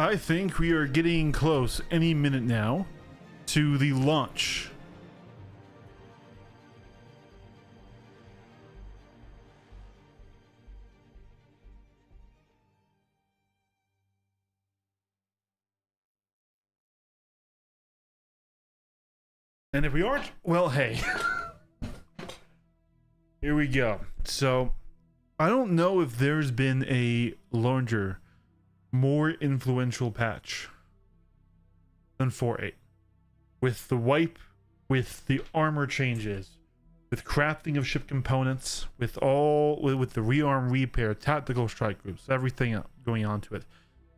I think we are getting close any minute now to the launch. And if we aren't, well, hey. Here we go. So, I don't know if there's been a larger, more influential patch than 4.8. With the wipe, with the armor changes, with crafting of ship components, with the rearm repair, tactical strike groups, everything going on to it.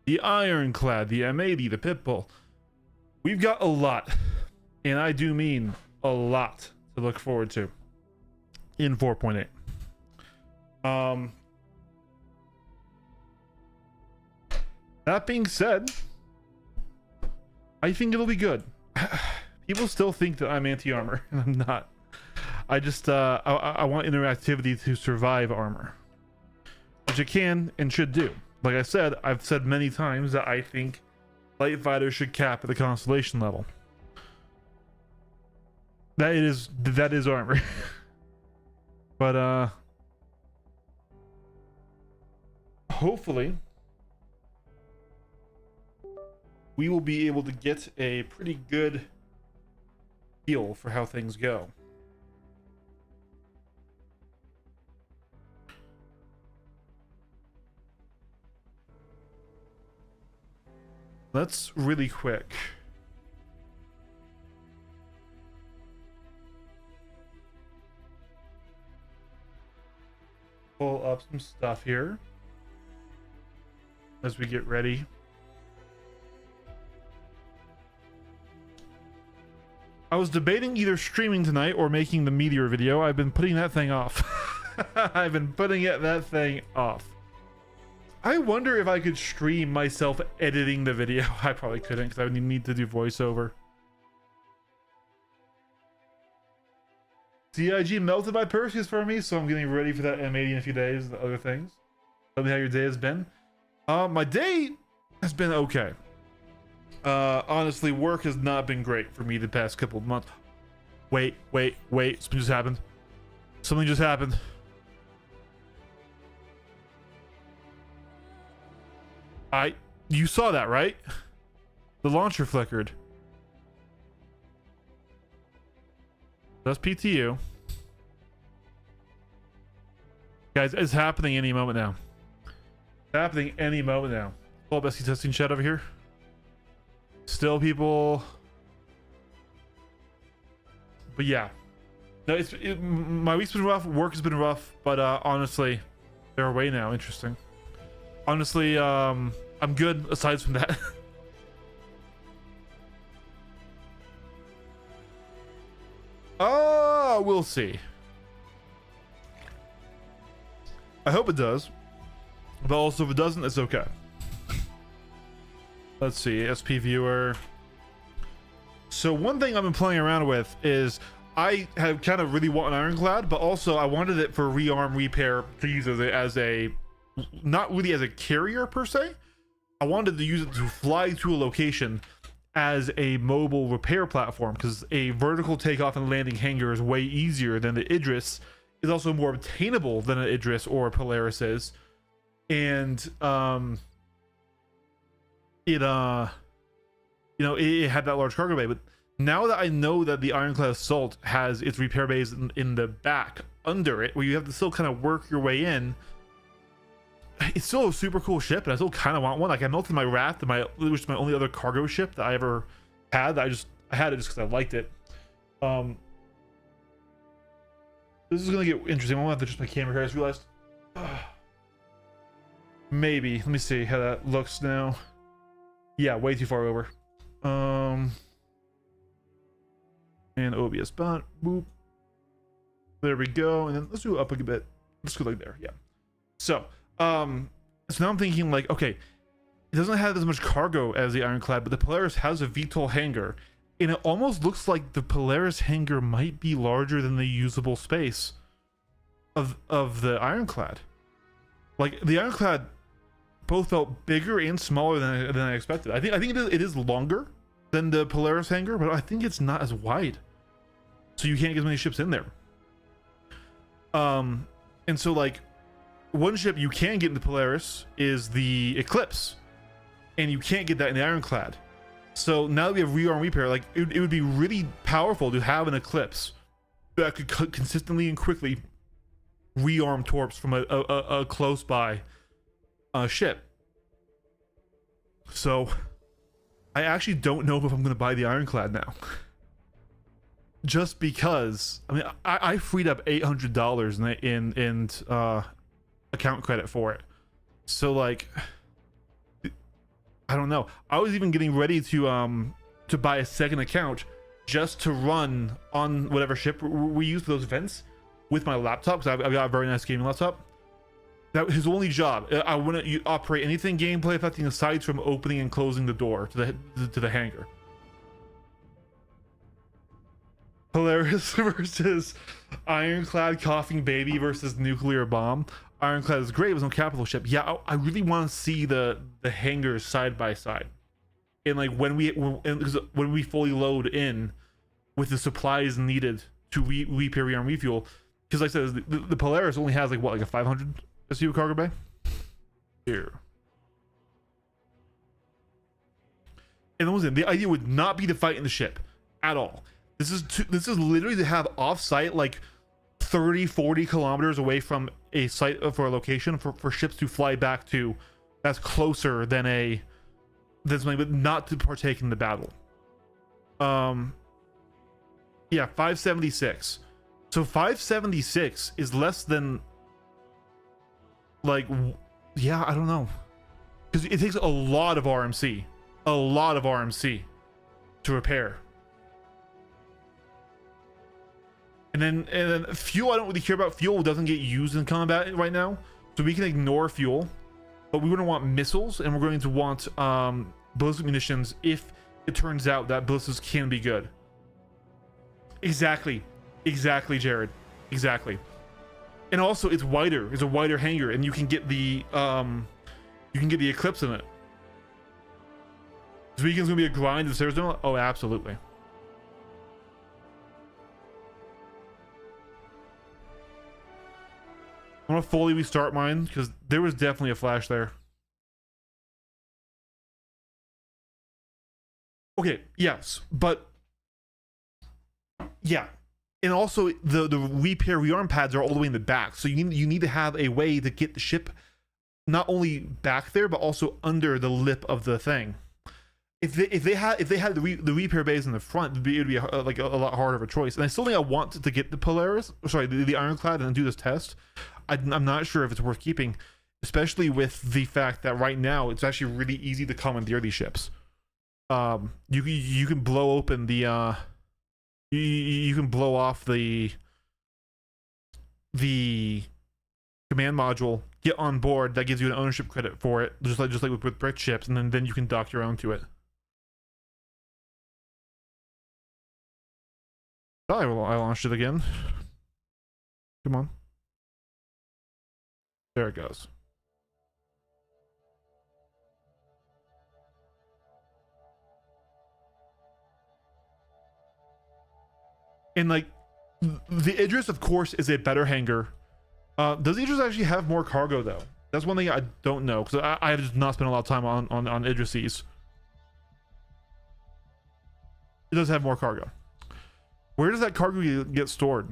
The Ironclad, the M80, the Pitbull. We've got a lot. And I do mean a lot to look forward to in 4.8. That being said, I think it'll be good. People still think that I'm anti-armor, and I'm not. I just I want interactivity to survive armor, which it can and should do. Like I said, I've said many times that I think light fighters should cap at the constellation level. That is armor. But hopefully we will be able to get a pretty good feel for how things go. Let's really quick pull up some stuff here as we get ready. I was debating either streaming tonight or making the Meteor video. I've been putting that thing off. I've been putting that thing off. I wonder if I could stream myself editing the video. I probably couldn't because I would need to do voiceover. CIG melted my Perseus for me, so I'm getting ready for that M80 in a few days and the other things. Tell me how your day has been. My day has been okay. Honestly, work has not been great for me the past couple of months. Wait. Something just happened. Something just happened. You saw that, right? The launcher flickered. That's PTU. Guys, it's happening any moment now. It's happening any moment now. Pull up SC testing chat over here. Still people. But yeah. No, my week's been rough. Work has been rough. But honestly, they're away now. Interesting. Honestly, I'm good aside from that. We'll see. I hope it does. But also if it doesn't, it's okay. Let's see, SP viewer. So one thing I've been playing around with is I have kind of really want an Ironclad, but also I wanted it for rearm repair to use it as a, not really as a carrier per se. I wanted to use it to fly to a location as a mobile repair platform, because a vertical takeoff and landing hangar is way easier than the Idris. Is also more obtainable than an Idris or a Polaris is, and it had that large cargo bay. But now that I know that the Ironclad Assault has its repair bays in the back under it, where you have to still kind of work your way in, it's still a super cool ship, and I still kind of want one. Like, I melted my Wrath, which is my only other cargo ship that I ever had. I had it just because I liked it. This is gonna get interesting. I'm gonna have to adjust my camera here. I just realized. Maybe. Let me see how that looks now. Yeah, way too far over. And OBS bot. Boop. There we go. And then let's do it up a bit. Let's go like there. Yeah. So now I'm thinking like, okay, it doesn't have as much cargo as the Ironclad, but the Polaris has a VTOL hangar, and it almost looks like the Polaris hangar might be larger than the usable space of the Ironclad. Like, the Ironclad both felt bigger and smaller than I expected. I think it is longer than the Polaris hangar, but I think it's not as wide, so you can't get as many ships in there. And so like one ship you can get in the Polaris is the Eclipse, and you can't get that in the Ironclad. So now that we have rearm repair, like it would be really powerful to have an Eclipse that could consistently and quickly rearm torps from a close by ship. So I actually don't know if I'm going to buy the Ironclad now. Just because, I mean, I freed up $800 in account credit for it. So like, I don't know. I was even getting ready to buy a second account just to run on whatever ship we use for those events with my laptop, because I've got a very nice gaming laptop. That his only job. I wouldn't operate anything gameplay affecting aside from opening and closing the door to the hangar. Polaris versus Ironclad coughing baby versus nuclear bomb. Ironclad is great. It was no capital ship. Yeah, I really want to see the hangars side by side, and like when we fully load in with the supplies needed to repair and refuel. Because like I said, the Polaris only has like what, like a 500 SU cargo bay here. And listen, the idea would not be to fight in the ship at all. This is literally to have off-site, like 30-40 kilometers away from a site for a location for ships to fly back to, that's closer than something, but not to partake in the battle. Yeah, 576. So 576 is less than, like, yeah, I don't know, because it takes a lot of RMC to repair. And then fuel, I don't really care about. Fuel doesn't get used in combat right now, so we can ignore fuel. But we're going to want missiles, and we're going to want ballistic munitions if it turns out that ballistics can be good. Exactly, Jared. Exactly. And also, it's wider. It's a wider hangar, and you can get the Eclipse in it. This weekend's gonna be a grind. If there's no, oh, absolutely. I'm gonna fully restart mine because there was definitely a flash there. Okay, yes, but yeah, and also the repair rearm pads are all the way in the back, so you need to have a way to get the ship not only back there but also under the lip of the thing. If they had the repair bays in the front, it'd be like a lot harder of a choice. And I still think I want to get the Polaris, sorry, the Ironclad, and do this test. I'm not sure if it's worth keeping, especially with the fact that right now it's actually really easy to commandeer these ships. You can blow open the you can blow off the command module, get on board, that gives you an ownership credit for it, just like with brick ships, and then you can dock your own to it. Oh, I launched it again. Come on. There it goes. And like the Idris, of course, is a better hangar. Does Idris actually have more cargo though? That's one thing I don't know, because I have just not spent a lot of time on Idrises. It does have more cargo. Where does that cargo get stored?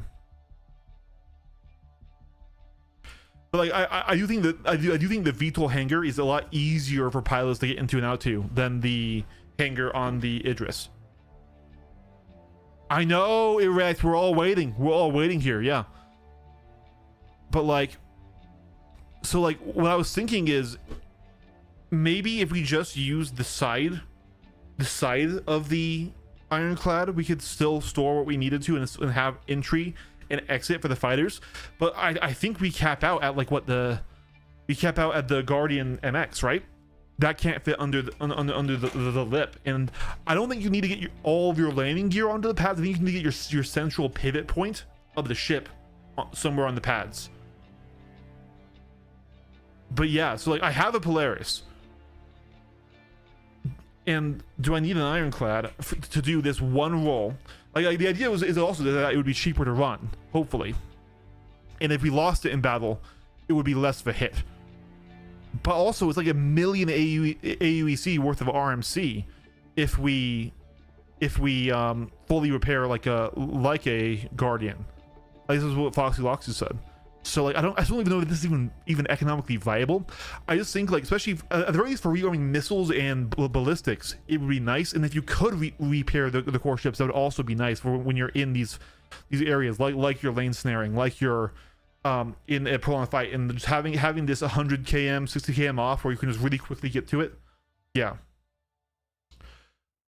But like I do think that I do think the VTOL hangar is a lot easier for pilots to get into and out to than the hangar on the Idris. I know, Erect, we're all waiting here, yeah. But like, so like what I was thinking is maybe if we just use the side of the Ironclad, we could still store what we needed to and have entry and exit for the fighters. But I think we cap out at like we cap out at the Guardian MX, right? That can't fit under the lip, and I don't think you need to get all of your landing gear onto the pads. I think you need to get your central pivot point of the ship somewhere on the pads. But yeah, so like I have a Polaris, and do I need an Ironclad to do this one roll? Like the idea is also that it would be cheaper to run, hopefully, and if we lost it in battle, it would be less of a hit. But also, it's like a million AUEC worth of RMC if we fully repair like a Guardian. Like, this is what Foxy Loxy said. So like I don't even know if this is even economically viable. I just think, like, especially at the very least for rearming missiles and ballistics, it would be nice. And if you could repair the core ships, that would also be nice for when you're in these areas, like your lane snaring, like your in a prolonged fight, and just having this 100 km 60 km off where you can just really quickly get to it. Yeah,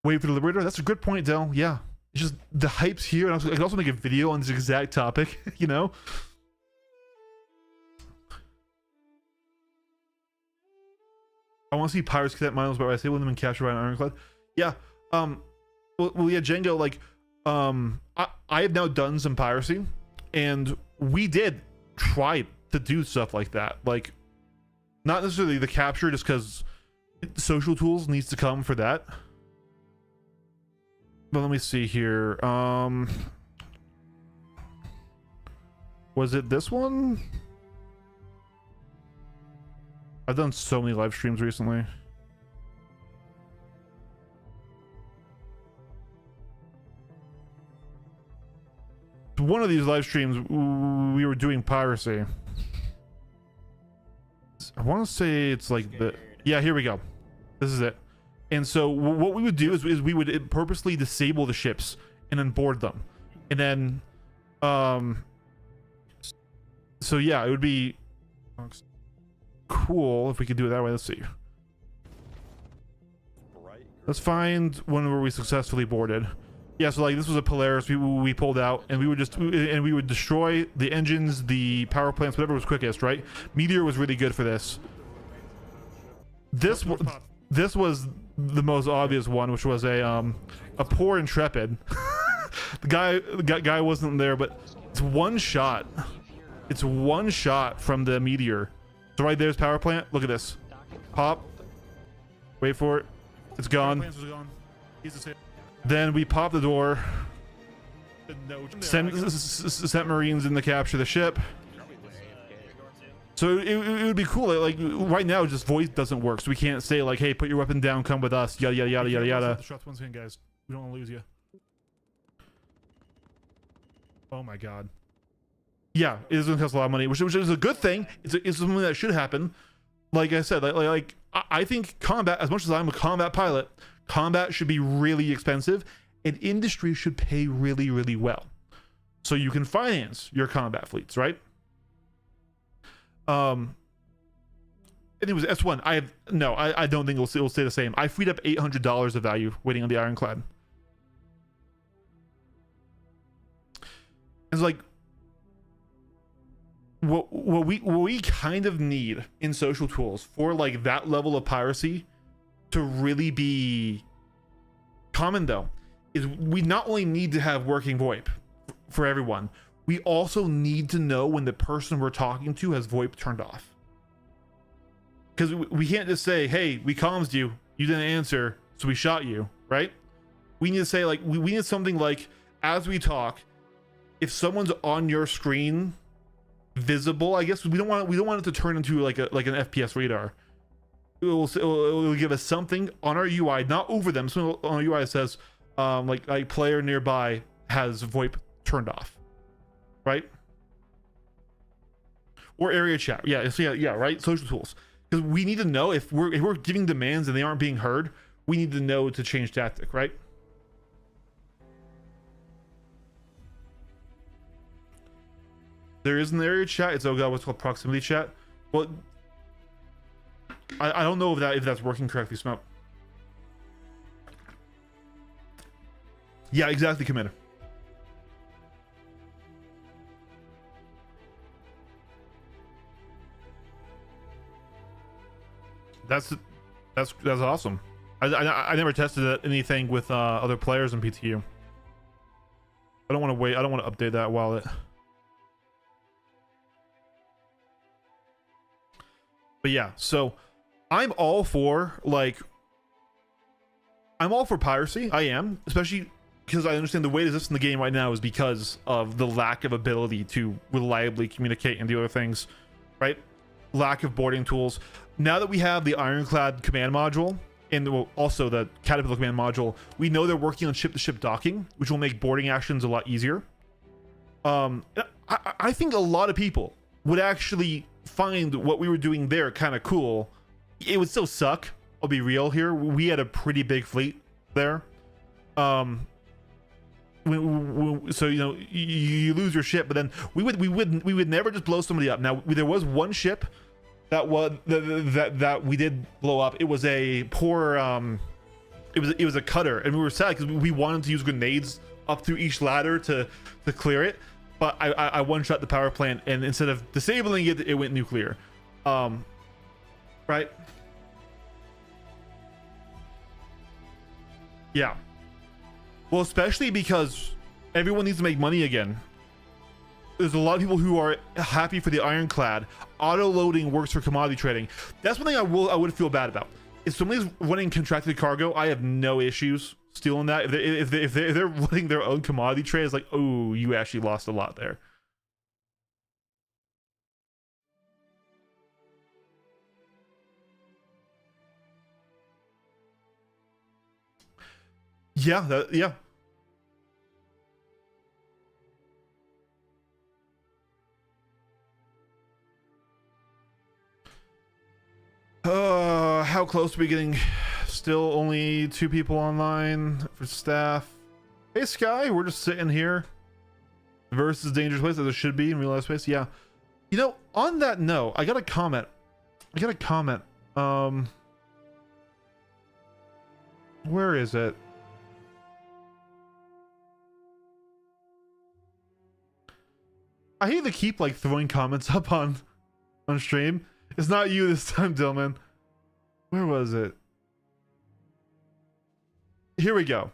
wait for the Liberator. That's a good point, Del. Yeah, it's just the hype's here, and I can also make a video on this exact topic. You know, I want to see Pirates Cadet Miles, but I say when them and capture by an Ironclad. Yeah, well yeah, Django, like I have now done some piracy, and we did try to do stuff like that, like not necessarily the capture, just because social tools needs to come for that. But let me see here. Was it this one? I've done so many live streams recently. One of these live streams, we were doing piracy. I want to say it's like the... Yeah, here we go. This is it. And so what we would do is we would purposely disable the ships and then board them. And then... So yeah, it would be... cool if we could do it that way. Let's see. Let's find one where we successfully boarded. Yeah, so like this was a Polaris we pulled out, and we would destroy the engines, the power plants, whatever was quickest, right? Meteor was really good for this. This was the most obvious one, which was a poor Intrepid. the guy wasn't there, but it's one shot. It's one shot from the Meteor. So right there's power plant. Look at this. Pop. Wait for it. It's gone. Then we pop the door. Sent Marines in to capture the ship. So it would be cool. Like right now, just voice doesn't work, so we can't say like, "Hey, put your weapon down, come with us." Yada yada yada yada yada. Shots once again, guys. We don't want to lose you. Oh my god. Yeah, it is going to cost a lot of money, which is a good thing. It's something that should happen. Like I said, like I think combat, as much as I'm a combat pilot, combat should be really expensive, and industry should pay really, really well, so you can finance your combat fleets, right? Anyways, S1. I don't think it'll stay the same. I freed up $800 of value waiting on the Ironclad. It's like what we kind of need in social tools for like that level of piracy to really be common, though, is we not only need to have working VoIP for everyone, we also need to know when the person we're talking to has VoIP turned off. Because we can't just say, "Hey, we comms you didn't answer, so we shot you," right? We need to say, like, we need something like, as we talk, if someone's on your screen visible, I guess we don't want it to turn into like an FPS radar. It will give us something on our UI, not over them. So on our UI it says like player nearby has VoIP turned off, right? Or area chat. Yeah, right. Social tools, because we need to know if we're giving demands and they aren't being heard. We need to know to change tactic, right? There is an area chat. It's what's called proximity chat. Well, I don't know if that's working correctly, Smoke. Yeah, exactly, Commander. That's awesome. I never tested anything with other players in PTU. I don't want to wait. I don't want to update that while it. But yeah, so I'm all for piracy. I am, especially because I understand the way it exists in the game right now is because of the lack of ability to reliably communicate and do other things, right? Lack of boarding tools. Now that we have the Ironclad command module and also the Caterpillar command module, we know they're working on ship-to-ship docking, which will make boarding actions a lot easier. I think a lot of people would actually find what we were doing there kind of cool. It would still suck. I'll be real here. We had a pretty big fleet there. So you know, you lose your ship, but then we would never just blow somebody up. Now there was one ship that we did blow up. It was a poor it was a cutter, and we were sad because we wanted to use grenades up through each ladder to clear it, but I one shot the power plant, and instead of disabling it, it went nuclear. Right. Yeah. Well, especially because everyone needs to make money again. There's a lot of people who are happy for the Ironclad. Auto loading works for commodity trading. That's one thing I would feel bad about. If somebody's running contracted cargo, I have no issues stealing that. If they're running their own commodity trade, it's like, oh, you actually lost a lot there. Yeah, yeah. How close are we getting? Still only 2 people online for staff. Hey Sky, we're just sitting here. Versus dangerous place as it should be in real life space. Yeah. You know, on that note, I got a comment. Where is it? I hate to keep like throwing comments up on stream. It's not you this time, Dillman. Where was it? Here we go.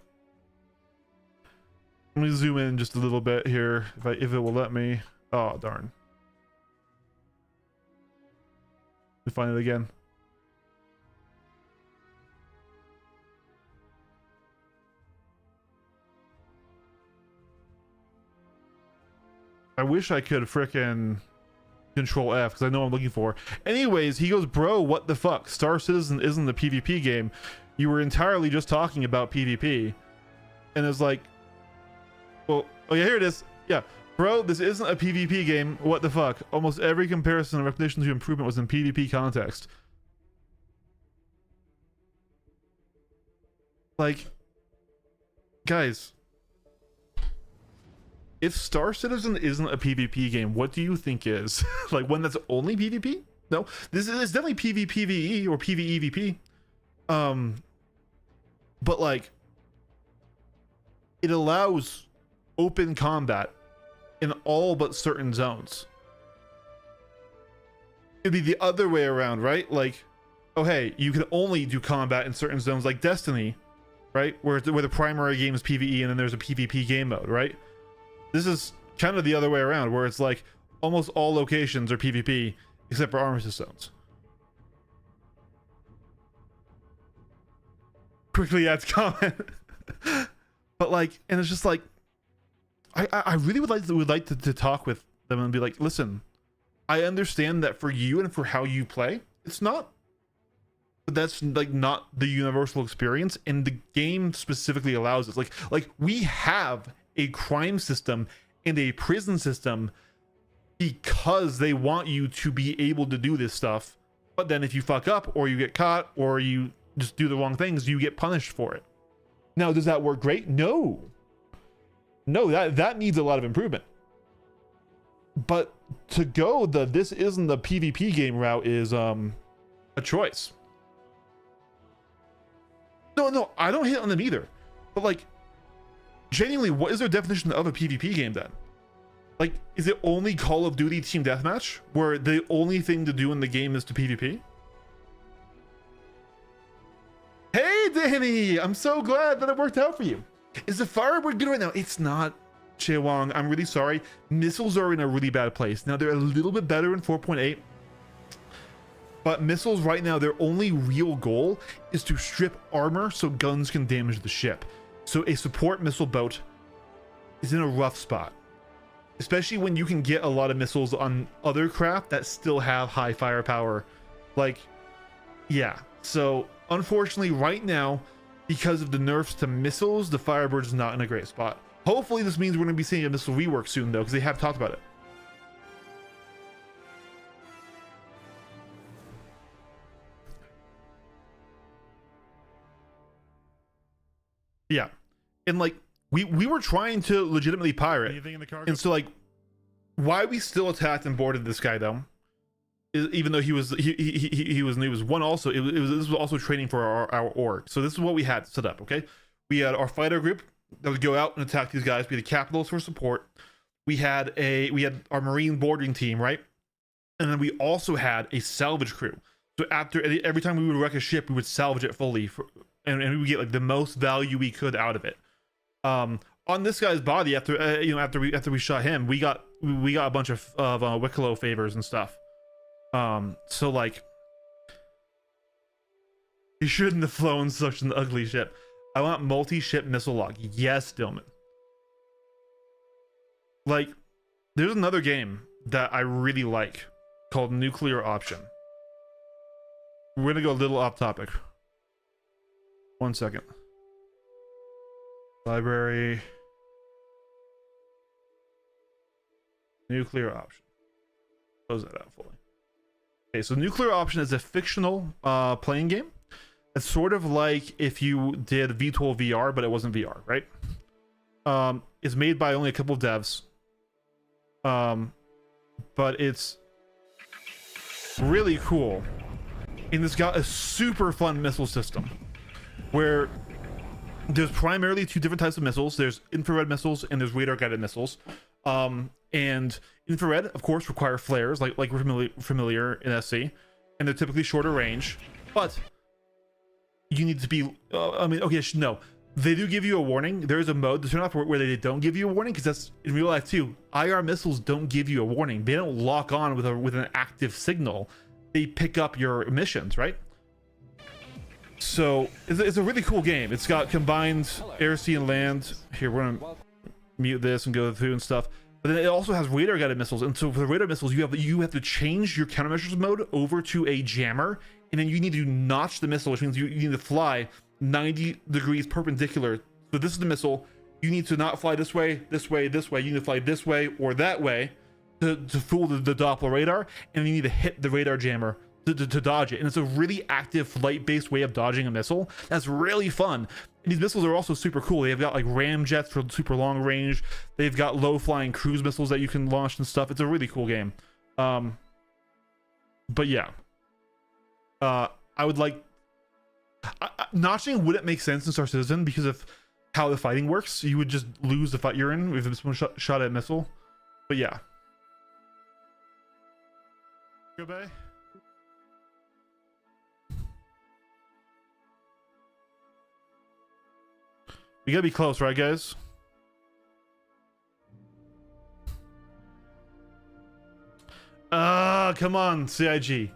Let me zoom in just a little bit here, if it will let me. Oh darn. Let me find it again. I wish I could frickin' Control F because I know what I'm looking for. Anyways, he goes, bro, what the fuck? Star Citizen isn't a PvP game. You were entirely just talking about PvP. And it's like, well, oh yeah, here it is. Yeah, bro, this isn't a PvP game. What the fuck? Almost every comparison and repetition to improvement was in PvP context. Like, guys, if Star Citizen isn't a PvP game, what do you think is? Like one that's only PvP? No, this is definitely PvPvE or PvEvP. But like, it allows open combat in all but certain zones. It'd be the other way around, right? Like, oh hey, you can only do combat in certain zones, like Destiny, right? Where the primary game is PvE and then there's a PvP game mode, right? This is kind of the other way around, where it's like almost all locations are PvP except for armistice zones. Quickly adds comment. But like, and it's just like, I really would like to talk with them and be like, listen, I understand that for you and for how you play, it's not, but that's like not the universal experience, and the game specifically allows it. Like we have a crime system and a prison system because they want you to be able to do this stuff, but then if you fuck up or you get caught or you just do the wrong things, you get punished for it. Now, does that work great? No, that needs a lot of improvement. But to go this isn't the PvP game route is a choice. No, I don't hate on them either, but like, genuinely, what is their definition of a PvP game then? Like, is it only Call of Duty Team Deathmatch, where the only thing to do in the game is to PvP? Hey, Danny! I'm so glad that it worked out for you. Is the Firebird good right now? It's not, Chewang. I'm really sorry. Missiles are in a really bad place. Now, they're a little bit better in 4.8. But missiles right now, their only real goal is to strip armor so guns can damage the ship. So a support missile boat is in a rough spot, especially when you can get a lot of missiles on other craft that still have high firepower. Like, yeah. So unfortunately right now, because of the nerfs to missiles, the Firebird is not in a great spot. Hopefully this means we're going to be seeing a missile rework soon though, because they have talked about it. Yeah. And like we were trying to legitimately pirate. Anything in the cargo? And so like why we still attacked and boarded this guy though, even though he was one also, this was also training for our org. So this is what we had set up. Okay, we had our fighter group that would go out and attack these guys, be the capitals for support. We had our marine boarding team, right? And then we also had a salvage crew. So after every time we would wreck a ship, we would salvage it fully and we would get like the most value we could out of it. On this guy's body, after after we shot him, we got a bunch of Wicklow favors and stuff. So like he shouldn't have flown such an ugly ship. I want multi-ship missile lock. Yes, Dillman. Like, there's another game that I really like called Nuclear Option. We're gonna go a little off topic. 1 second. Library. Nuclear Option. Close that out fully. Okay, so Nuclear Option is a fictional playing game. It's sort of like if you did VTOL VR, but it wasn't VR, right? It's made by only a couple of devs. But it's really cool. And it's got a super fun missile system where there's primarily two different types of missiles. There's infrared missiles and there's radar guided missiles. And infrared, of course, require flares like we're familiar in SC, and they're typically shorter range. But you need to be, no, they do give you a warning. There is a mode to turn off where they don't give you a warning, because that's in real life too. IR missiles don't give you a warning. They don't lock on with an active signal. They pick up your emissions, right? So it's a really cool game. It's got combined air, sea, and land. Here, we're gonna mute this and go through and stuff. But then it also has radar guided missiles, and so for the radar missiles, you have to change your countermeasures mode over to a jammer, and then you need to notch the missile, which means you need to fly 90 degrees perpendicular. So this is the missile. You need to not fly this way, this way, this way. You need to fly this way or that way to fool the Doppler radar, and you need to hit the radar jammer to dodge it. And it's a really active flight-based way of dodging a missile that's really fun. And these missiles are also super cool. They've got like ram jets for super long range. They've got low-flying cruise missiles that you can launch and stuff. It's a really cool game. But yeah, I would like notching wouldn't make sense in Star Citizen because of how the fighting works. You would just lose the fight you're in if this one shot at a missile. But yeah. Goodbye. We gotta be close, right, guys? Come on, CIG.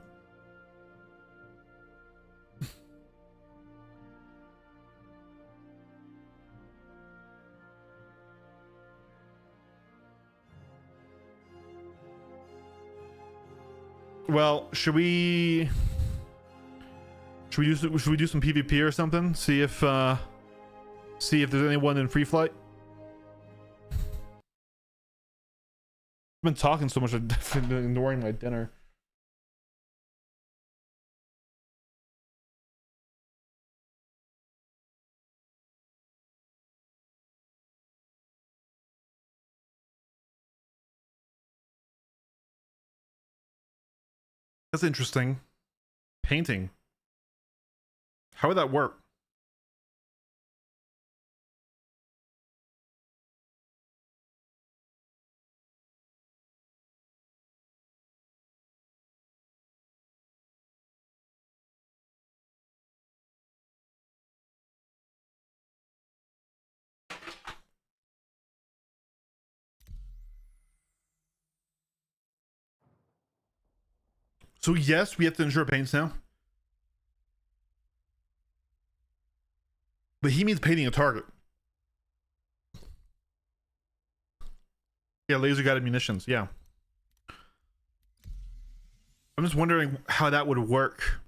Well, should we do some PvP or something? See if there's anyone in free flight. I've been talking so much, I've been ignoring my dinner. That's interesting. Painting. How would that work? So yes, we have to ensure paints now. But he means painting a target. Yeah, laser guided munitions. Yeah. I'm just wondering how that would work.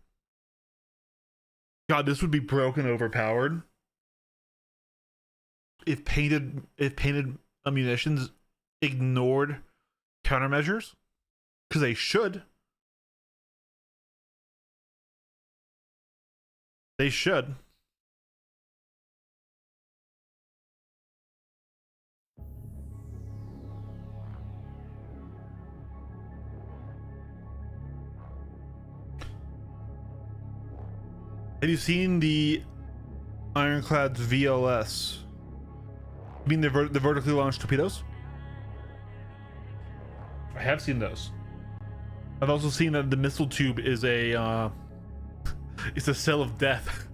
God, this would be broken overpowered. If painted munitions ignored countermeasures, because they should. They should. Have you seen the Ironclad's VLS? You mean the vertically launched torpedoes? I have seen those. I've also seen that the missile tube is a it's a cell of death.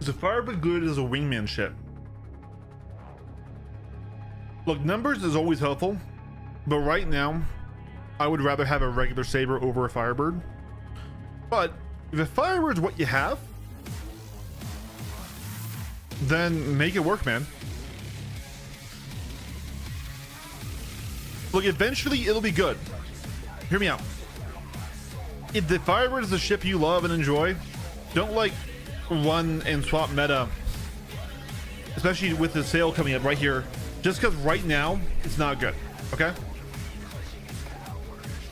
Is a Firebird good as a wingman ship? Look, numbers is always helpful, but right now, I would rather have a regular Saber over a Firebird. But if a Firebird's what you have, then make it work, man. Look, eventually it'll be good. Hear me out. If the Firebird is a ship you love and enjoy, don't like run and swap meta, especially with the sale coming up right here, just because right now it's not good. Okay,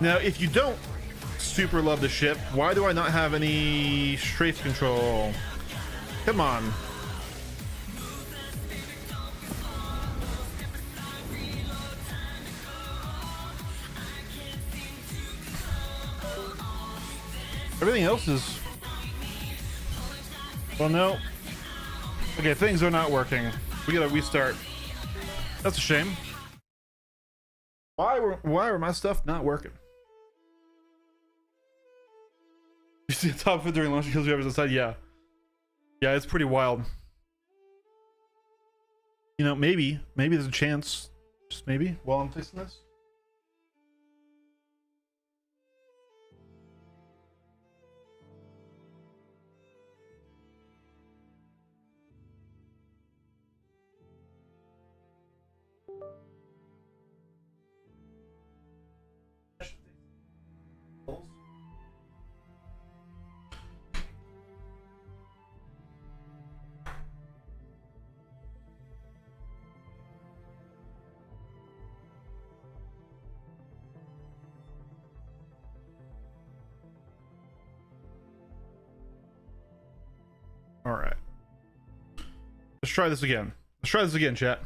now if you don't super love the ship, why do I not have any strafe control? Come on. Everything else is, well, no. Okay, things are not working. We gotta restart. That's a shame. Why were my stuff not working? You see the top of it during launch kills whoever's inside? Yeah. Yeah, it's pretty wild. You know, maybe there's a chance, just maybe, while I'm fixing this. All right. Let's try this again. Let's try this again, chat.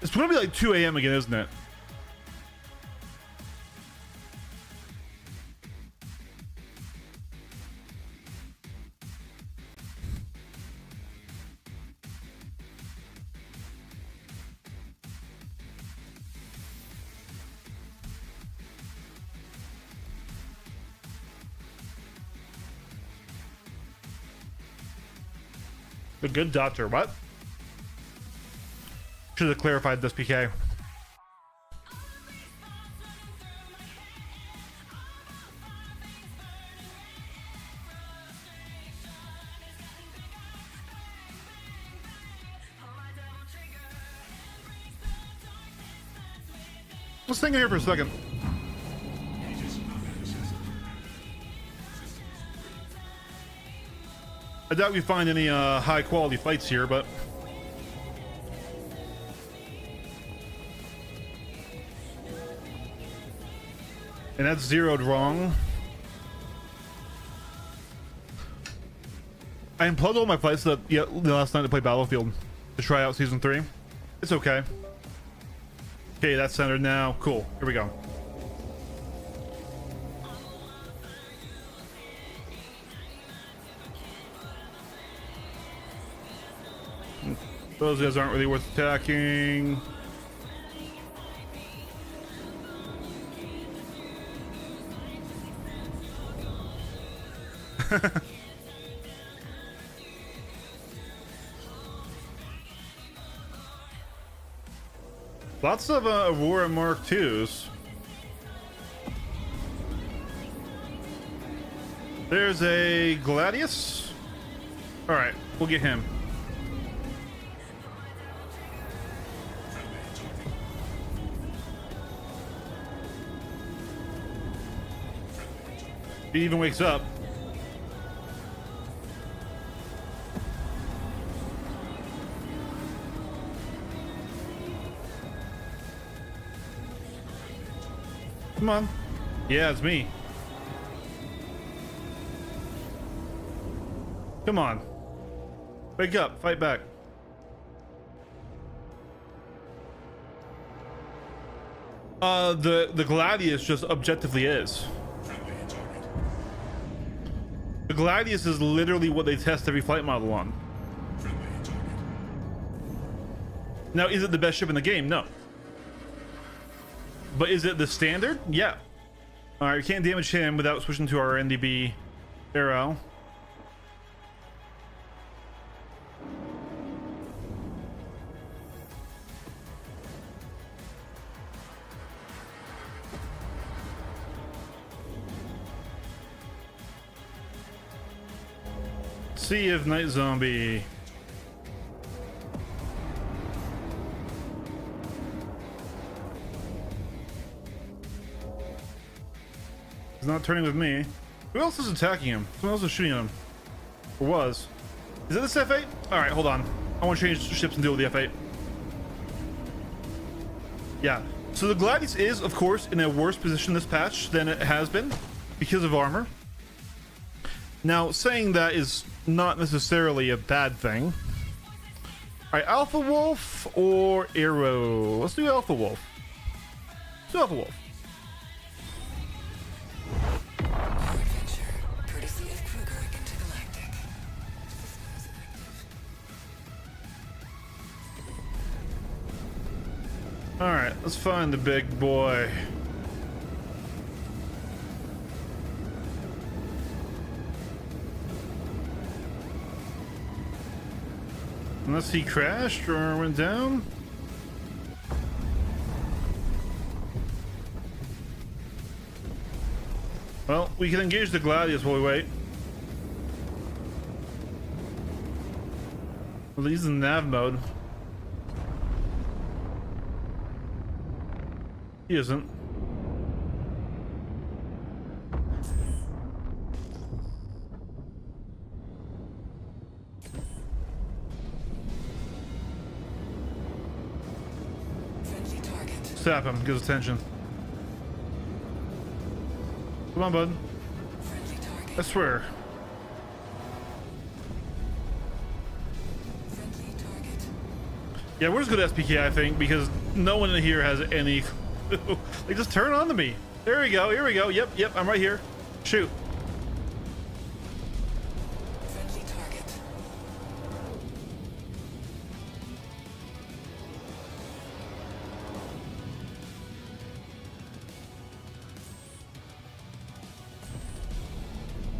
It's gonna be like 2 a.m. again, isn't it? The good doctor, what? Should have clarified this, PK. Let's think here for a second. I doubt we find any high quality fights here, but and that's zeroed wrong. I unplugged all my fights last night to play Battlefield to try out season 3. It's okay. Okay, that's centered now. Cool. Here we go. Those guys aren't really worth attacking. Lots of Aurora Mark IIs. There's a Gladius. All right, we'll get him. He even wakes up. Come on. Yeah, it's me. Come on. Wake up. Fight back. The Gladius just objectively is. The Gladius is literally what they test every flight model on. Now, is it the best ship in the game? No. But is it the standard? Yeah. Alright, we can't damage him without switching to our NDB arrow. See if Night Zombie. He's not turning with me. Who else is attacking him? Someone else is shooting at him. Or was. Is that this F8? Alright, hold on. I want to change ships and deal with the F8. Yeah. So the Gladius is, of course, in a worse position this patch than it has been because of armor. Now, saying that is not necessarily a bad thing. Alright, Alpha Wolf or Arrow? Let's do Alpha Wolf. Let's do Alpha Wolf. Alright, let's find the big boy. Unless he crashed or went down. Well, we can engage the Gladius while we wait. Well, he's in nav mode. He isn't. Stab him, gives attention. Come on, bud. I swear. Yeah, we're just good at SPK, I think, because no one in here has any clue. Like, just turn on to me. There we go, here we go. Yep, I'm right here. Shoot.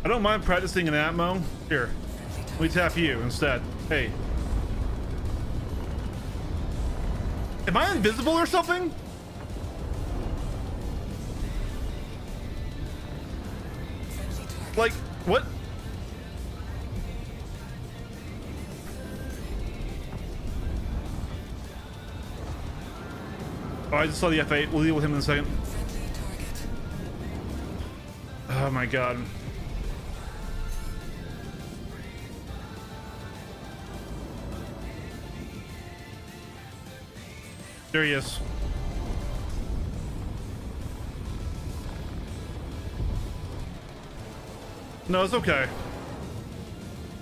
I don't mind practicing an Atmo. Here, let me tap you instead. Hey. Am I invisible or something? Like, what? Oh, I just saw the F8. We'll deal with him in a second. Oh my god. There he is. No, it's okay.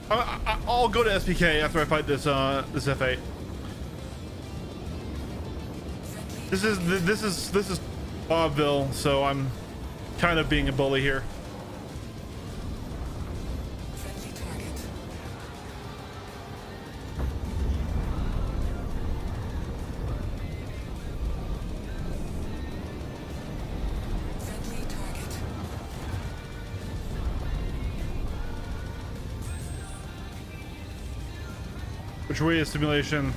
I'll go to SPK after I fight this this F8. This is Bobville, so I'm kind of being a bully here. Friendly target. Friendly target. Which way is simulation?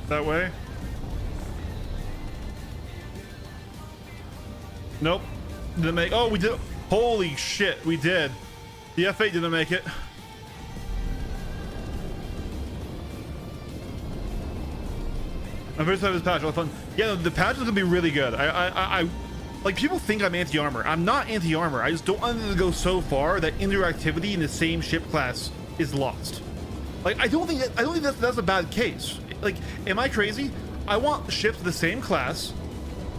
That way? Nope. Didn't make. Oh, we did. Holy shit, we did. The F8 didn't make it. My first time this patch, all fun. Yeah, the patch is gonna be really good. I like, people think I'm anti-armor. I'm not anti-armor. I just don't want it to go so far that interactivity in the same ship class is lost. Like, I don't think that's a bad case. Like, am I crazy? I want ships of the same class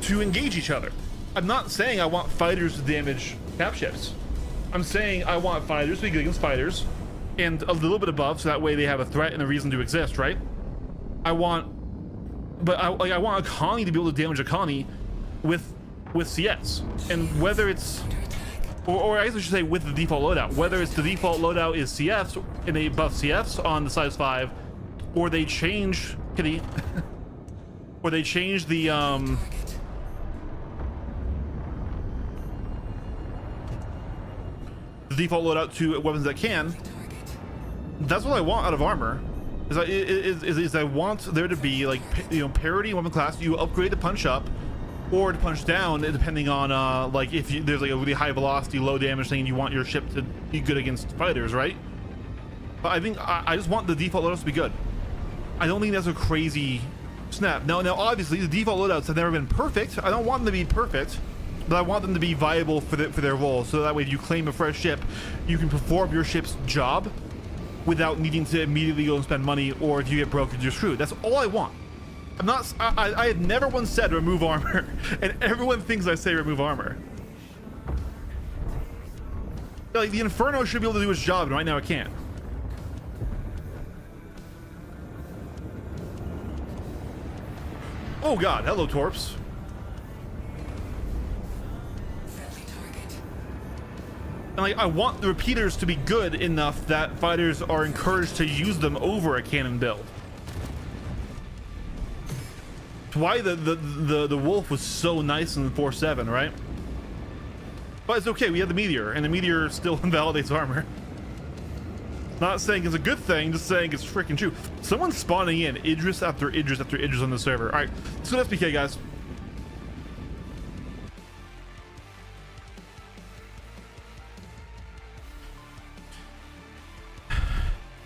to engage each other. I'm not saying I want fighters to damage cap ships. I'm saying I want fighters to be good against fighters and a little bit above, so that way they have a threat and a reason to exist, right? I want a colony to be able to damage a colony with CS, and whether it's or I guess I should say with the default loadout, whether it's the default loadout is CFs and they buff CFs on the size 5, or they change kitty or they change the default loadout to weapons that can. That's what I want out of armor. Is I want there to be, like, you know, parity in weapon class. You upgrade to punch up or to punch down, depending on like if there's like a really high velocity, low damage thing, and you want your ship to be good against fighters, right? But I think I just want the default loadouts to be good. I don't think that's a crazy snap. Now obviously the default loadouts have never been perfect. I don't want them to be perfect, but I want them to be viable for their role, so that way if you claim a fresh ship, you can perform your ship's job without needing to immediately go and spend money, or if you get broken, you're screwed. That's all I want. I have never once said remove armor, and everyone thinks I say remove armor. Like, the Inferno should be able to do its job, and right now it can't. Oh god, hello Torps. And like, I want the repeaters to be good enough that fighters are encouraged to use them over a cannon build. It's why the Wolf was so nice in 4.7, right? But it's okay, we have the Meteor, and the Meteor still invalidates armor. Not saying it's a good thing, just saying it's freaking true. Someone's spawning in Idris after Idris after Idris on the server. Alright, so let's BK, guys.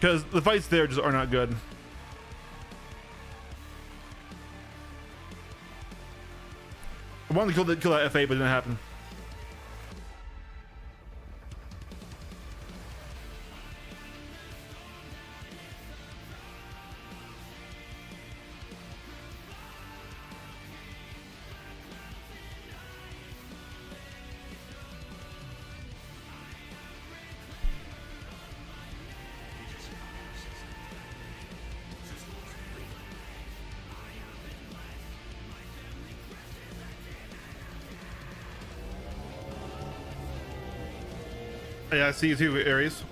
Because the fights there just are not good. I wanted to kill that F8, but it didn't happen. Yeah, I see you too, Aries.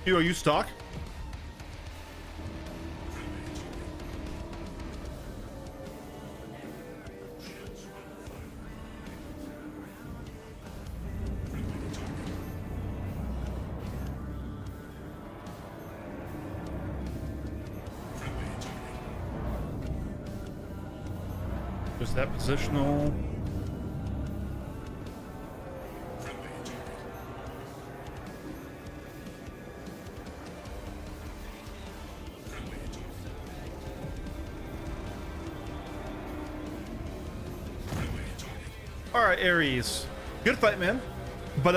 Are you stock? Just that positional. All right, Ares, good fight, man. But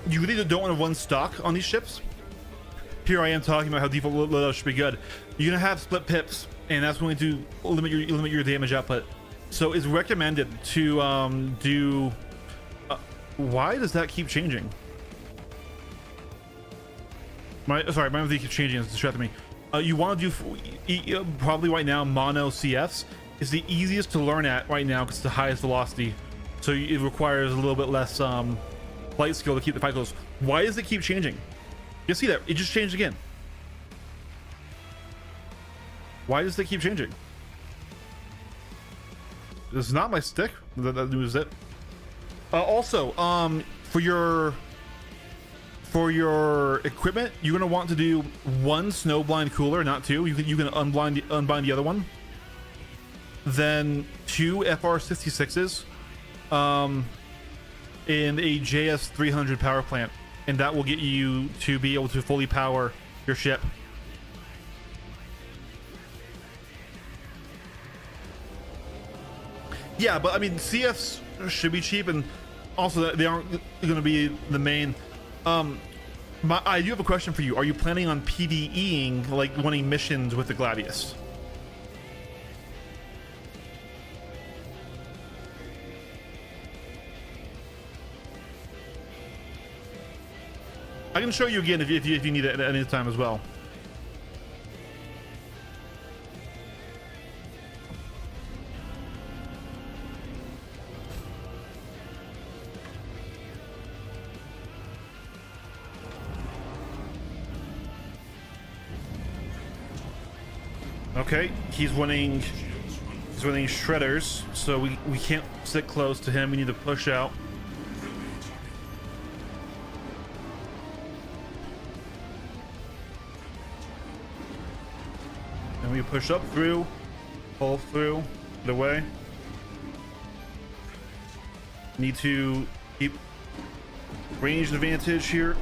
you really don't want to run stock on these ships. Here I am talking about how default loadout should be good. You're gonna have split pips, and that's going to limit your damage output. So it's recommended to do. Why does that keep changing? My memory keeps changing. It's distracting me. You want to do probably right now mono CFs is the easiest to learn at right now because it's the highest velocity. So it requires a little bit less flight skill to keep the fight close. Why does it keep changing? You see that it just changed again. Why does it keep changing? This is not my stick. That was it. Also, for your equipment, you're gonna want to do one snowblind cooler, not two. You can unbind the other one. Then 2 FR66s, and a JS 300 power plant, and that will get you to be able to fully power your ship. Yeah, but I mean, CFs should be cheap, and also they aren't going to be the main. I do have a question for you. Are you planning on PvEing, like winning missions with the Gladius? I can show you again if you need it at any time as well. Okay, he's winning shredders, so we can't sit close to him. We need to push out. And we push up through, pull through, get away. Need to keep range advantage here.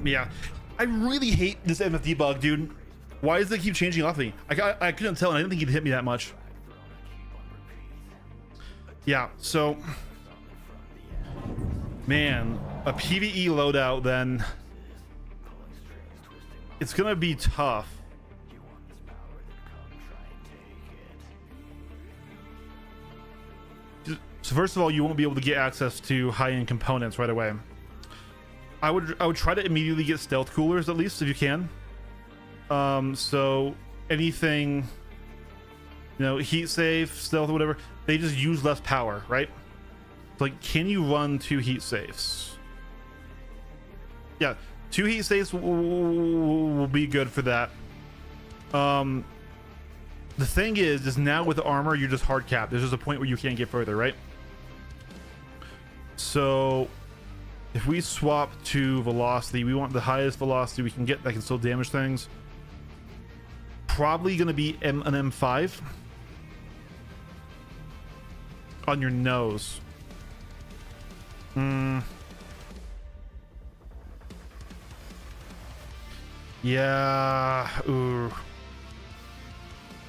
Yeah, I really hate this MFD bug, dude. Why does it keep changing off me? I couldn't tell, and I didn't think he'd hit me that much. Yeah, so man, a PvE loadout, then it's gonna be tough. So first of all, you won't be able to get access to high-end components right away. I would try to immediately get stealth coolers, at least if you can. So anything, you know, heat safe, stealth, or whatever, they just use less power, right? Like, can you run 2 heat safes? Yeah, 2 heat safes will be good for that. The thing is now with the armor, you're just hard capped. There's just a point where you can't get further, right? So if we swap to velocity, we want the highest velocity we can get that can still damage things. Probably going to be an M5 on your nose. Yeah. Ooh.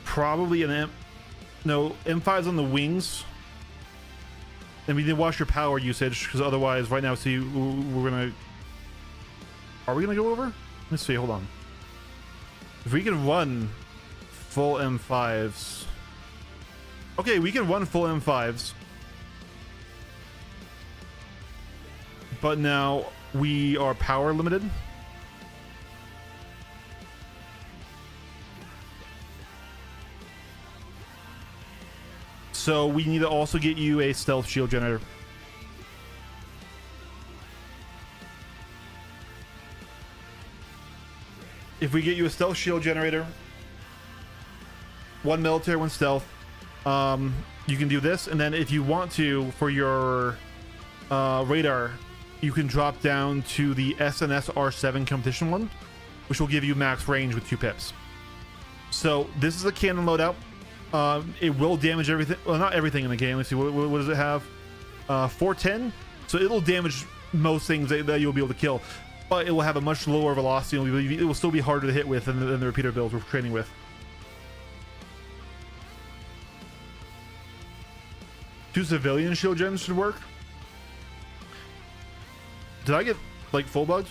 Probably an M. No, M5's on the wings. And we need to watch your power usage, because otherwise, right now, see, we're gonna. Are we gonna go over? Let's see. Hold on. If we can run full M5s. Okay, we can run full M5s. But now we are power limited. So we need to also get you a stealth shield generator. If we get you a stealth shield generator, 1 military, 1 stealth, you can do this. And then if you want to, for your radar, you can drop down to the SNS R7 competition one, which will give you max range with 2 pips. So this is a cannon loadout. It will damage everything. Well, not everything in the game. Let's see. What does it have? 410. So it'll damage most things that you'll be able to kill, but it will have a much lower velocity. It will still be harder to hit with than the repeater builds we're training with. 2 civilian shield gems should work. Did I get like full bugs?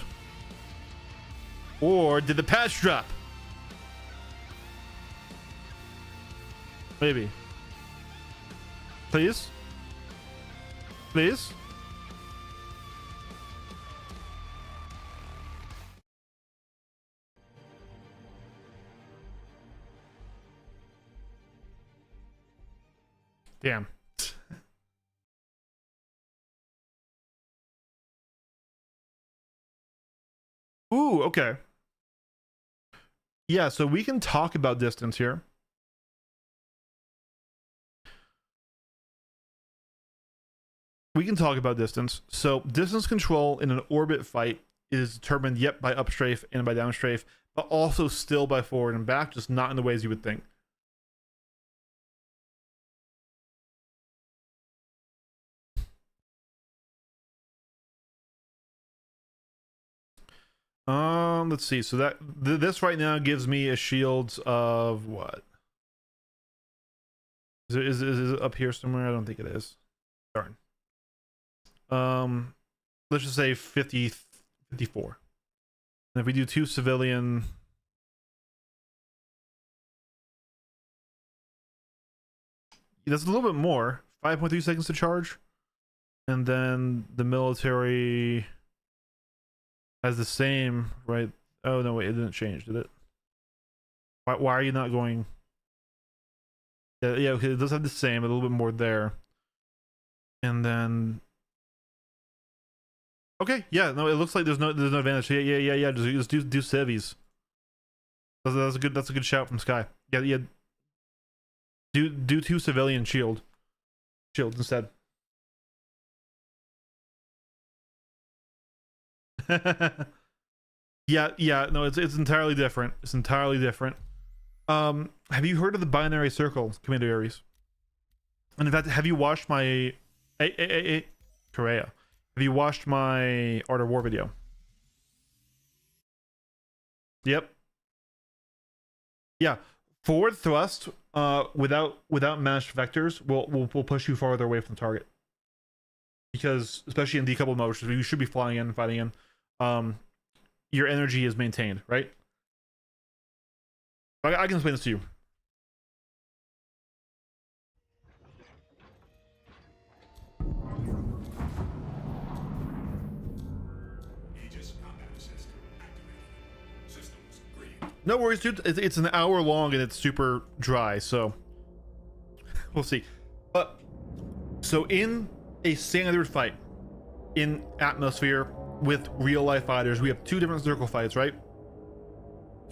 Or did the patch drop? Maybe. Please? Please? Damn. Ooh, okay. Yeah, so we can talk about distance here. We can talk about distance. So distance control in an orbit fight is determined, yep, by upstrafe and by downstrafe, but also still by forward and back, just not in the ways you would think. Let's see. So that this right now gives me a shields of what? Is it up here somewhere? I don't think it is. Darn. Let's just say 54. And if we do 2 civilian, that's a little bit more. 5.3 seconds to charge, and then the military has the same, right? Oh no, wait, it didn't change, did it? Why are you not going? Yeah, okay, it does have the same, a little bit more there, and then. Okay, yeah, no, it looks like there's no advantage. Yeah. Just do civvies. That's a good shout from Sky. Yeah. Do 2 civilian shields instead. yeah. No, it's entirely different. It's entirely different. Have you heard of the binary circle, Commander Ares? And in fact, have you watched my Korea? Have you watched my Art of War video? Yep. Yeah. Forward thrust without matched vectors will push you farther away from the target. Because especially in decoupled mode, which you should be flying in and fighting in, your energy is maintained, right? I can explain this to you. No worries, dude. It's an hour long and it's super dry, so we'll see. But so in a standard fight in atmosphere with real life fighters, we have 2 different circle fights, right?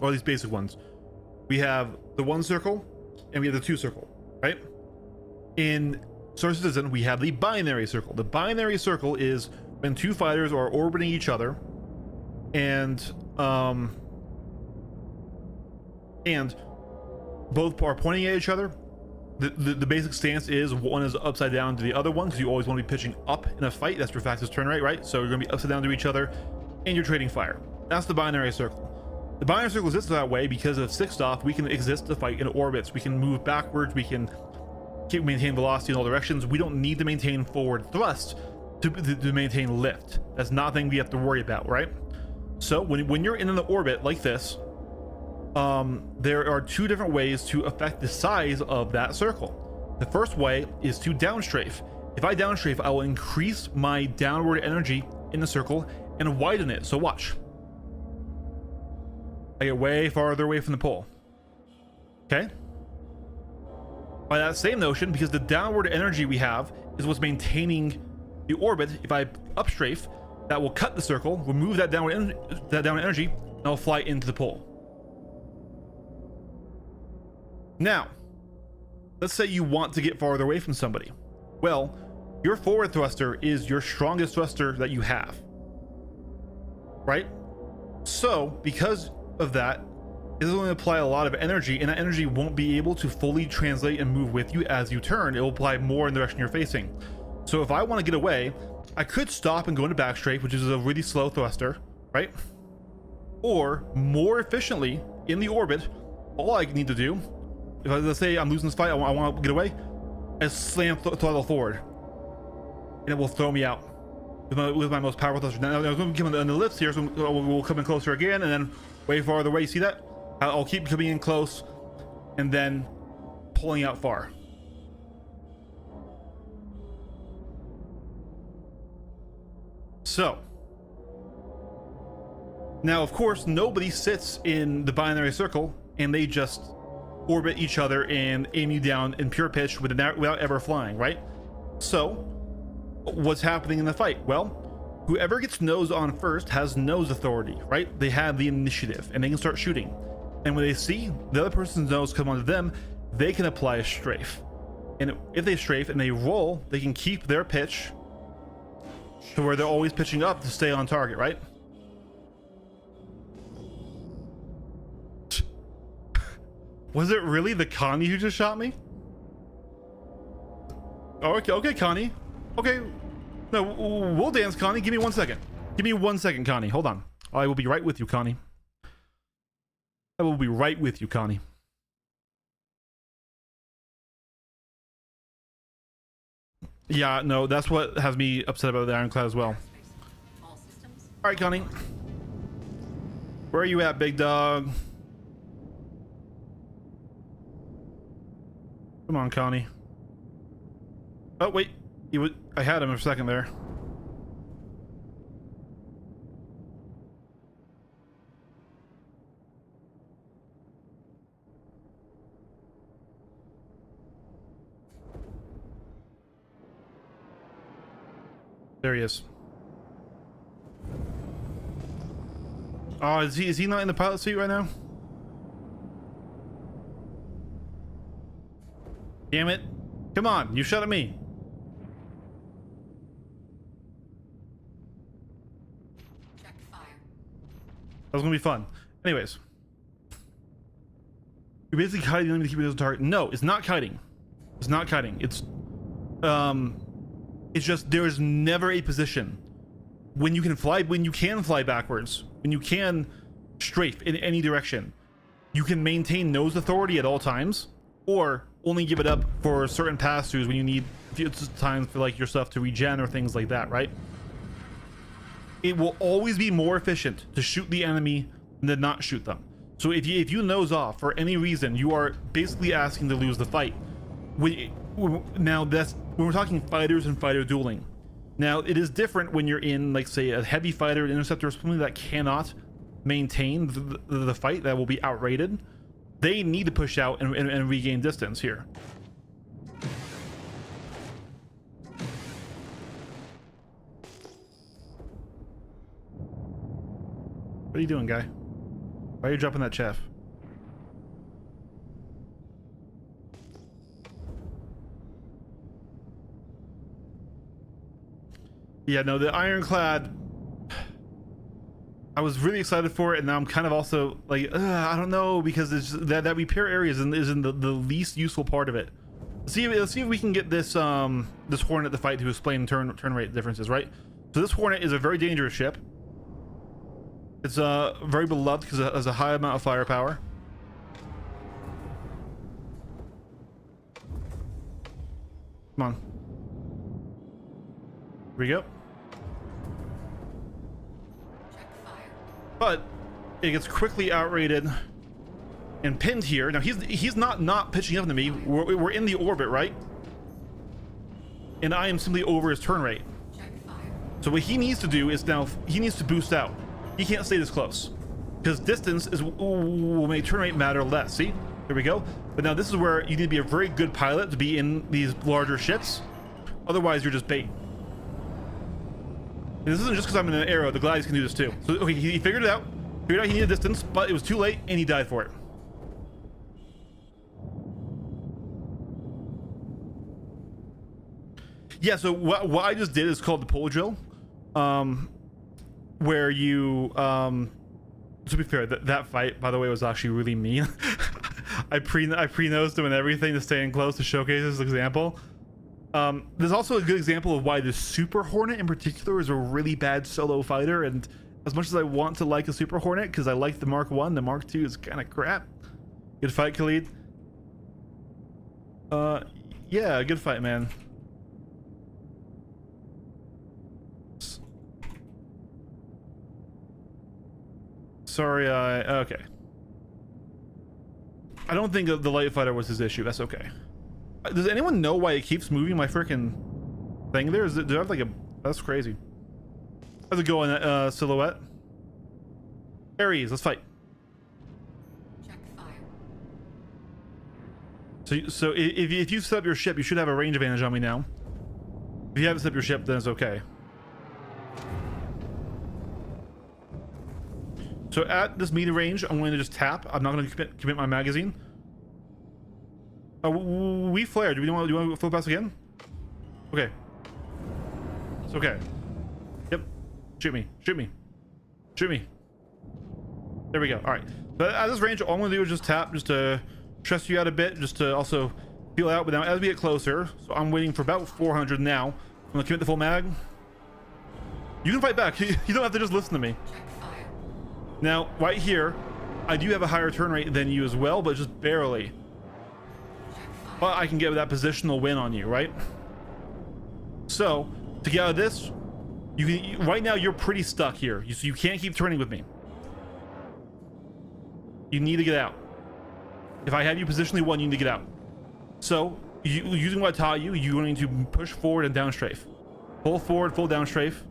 Or these basic ones. We have the 1 circle and we have the 2 circle, right? In Star Citizen, we have the binary circle. The binary circle is when 2 fighters are orbiting each other and both are pointing at each other. The basic stance is one is upside down to the other one, because you always want to be pitching up in a fight. That's your fastest turn rate, right? So you're going to be upside down to each other and you're trading fire. That's the binary circle. The binary circle exists that way because of 6 off. We can exist to fight in orbits. We can move backwards. We can maintain velocity in all directions. We don't need to maintain forward thrust to maintain lift. That's not a thing we have to worry about, right? So when you're in an orbit like this, there are 2 different ways to affect the size of that circle. The first way is to downstrafe. If I downstrafe, I will increase my downward energy in the circle and widen it. So watch. I get way farther away from the pole. Okay? By that same notion, because the downward energy we have is what's maintaining the orbit, if I upstrafe, that will cut the circle, remove that downward energy, and I'll fly into the pole. Now, let's say you want to get farther away from somebody. Well, your forward thruster is your strongest thruster that you have, right? So, because of that, it's going to apply a lot of energy, and that energy won't be able to fully translate and move with you as you turn. It will apply more in the direction you're facing. So if I want to get away, I could stop and go into back strafe, which is a really slow thruster, right? Or more efficiently in the orbit, all I need to do, if I, let's say I'm losing this fight, I want to get away, I slam throttle forward, and it will throw me out with my most powerful thruster. Now I'm going to give him the lifts here, so we'll come in closer again, and then way farther away. See that? I'll keep coming in close, and then pulling out far. So now, of course, nobody sits in the binary circle and they just orbit each other and aim you down in pure pitch without ever flying, right? So what's happening in the fight? Well, whoever gets nose on first has nose authority, right? They have the initiative and they can start shooting. And when they see the other person's nose come onto them, they can apply a strafe. And if they strafe and they roll, they can keep their pitch to where they're always pitching up to stay on target, right? Was it really the Connie who just shot me? Oh, okay, Connie. Okay. No, we'll dance, Connie. Give me 1 second. Give me 1 second, Connie. Hold on. I will be right with you, Connie. I will be right with you, Connie. Yeah, no, that's what has me upset about the Ironclad as well. All right, Connie. Where are you at, big dog? Come on, Connie. Oh, wait. I had him for a second there. There he is. Oh, is he not in the pilot seat right now? Damn it. Come on, you shot at me. Check fire. That was gonna be fun. Anyways. You're basically kiting the enemy to keep it as a target. No, it's not kiting. It's not kiting. It's just there's never a position when you can fly backwards, when you can strafe in any direction. You can maintain nose authority at all times, or only give it up for certain pass-throughs when you need time for like your stuff to regen or things like that, right? It will always be more efficient to shoot the enemy than to not shoot them. So if you nose off for any reason, you are basically asking to lose the fight. Now that's when we're talking fighters and fighter dueling. Now it is different when you're in, like, say, a heavy fighter, an interceptor, or something that cannot maintain the fight, that will be outrated. They need to push out and regain distance here. What are you doing, guy? Why are you dropping that chaff? Yeah, no, the Ironclad, I was really excited for it, and now I'm kind of also like, I don't know, because it's that repair area is in the least useful part of it. Let's see if we can get this this Hornet to fight to explain turn rate differences, right? So this Hornet is a very dangerous ship. It's very beloved because it has a high amount of firepower. Come on. Here we go. But it gets quickly outrated and pinned here. Now he's not pitching up to me. We're in the orbit, right? And I am simply over his turn rate. So what he needs to do is now he needs to boost out. He can't stay this close because distance will make turn rate matter less. See, here we go. But now this is where you need to be a very good pilot to be in these larger ships. Otherwise, you're just bait. And this isn't just because I'm in an arrow. The glides can do this too. So okay, he figured it out. Figured out he needed distance, but it was too late, and he died for it. Yeah. So what I just did is called the pole drill, where you to be fair, that fight, by the way, was actually really mean. I pre-nosed him and everything to stay in close to showcase this example. There's also a good example of why the Super Hornet in particular is a really bad solo fighter. And as much as I want to like a Super Hornet because I like the Mark 1, the Mark 2 is kind of crap. Good fight, Khalid. Yeah, good fight, man. Sorry, okay. I don't think the light fighter was his issue. That's okay. Does anyone know why it keeps moving my freaking thing there? Do I have like a... That's crazy. How's it going, Silhouette? Aries, let's fight. Check fire. So if you set up your ship, you should have a range advantage on me now. If you haven't set up your ship, then it's okay. So at this meter range, I'm going to just tap. I'm not going to commit my magazine. We flared. Do you want to flip pass again? Okay. It's okay. Yep. Shoot me. Shoot me. Shoot me. There we go. All right. But at this range, all I'm going to do is just tap, just to stress you out a bit, just to also feel out. But now as we get closer, so I'm waiting for about 400 now. I'm going to commit the full mag. You can fight back. You don't have to just listen to me. Now, right here, I do have a higher turn rate than you as well, but just barely. But I can get that positional win on you, right? So, to get out of this, right now you're pretty stuck here. So you can't keep turning with me. You need to get out. If I have you positionally won, you need to get out. So, using what I taught you, you're going to push forward and down strafe. Pull forward, full down strafe.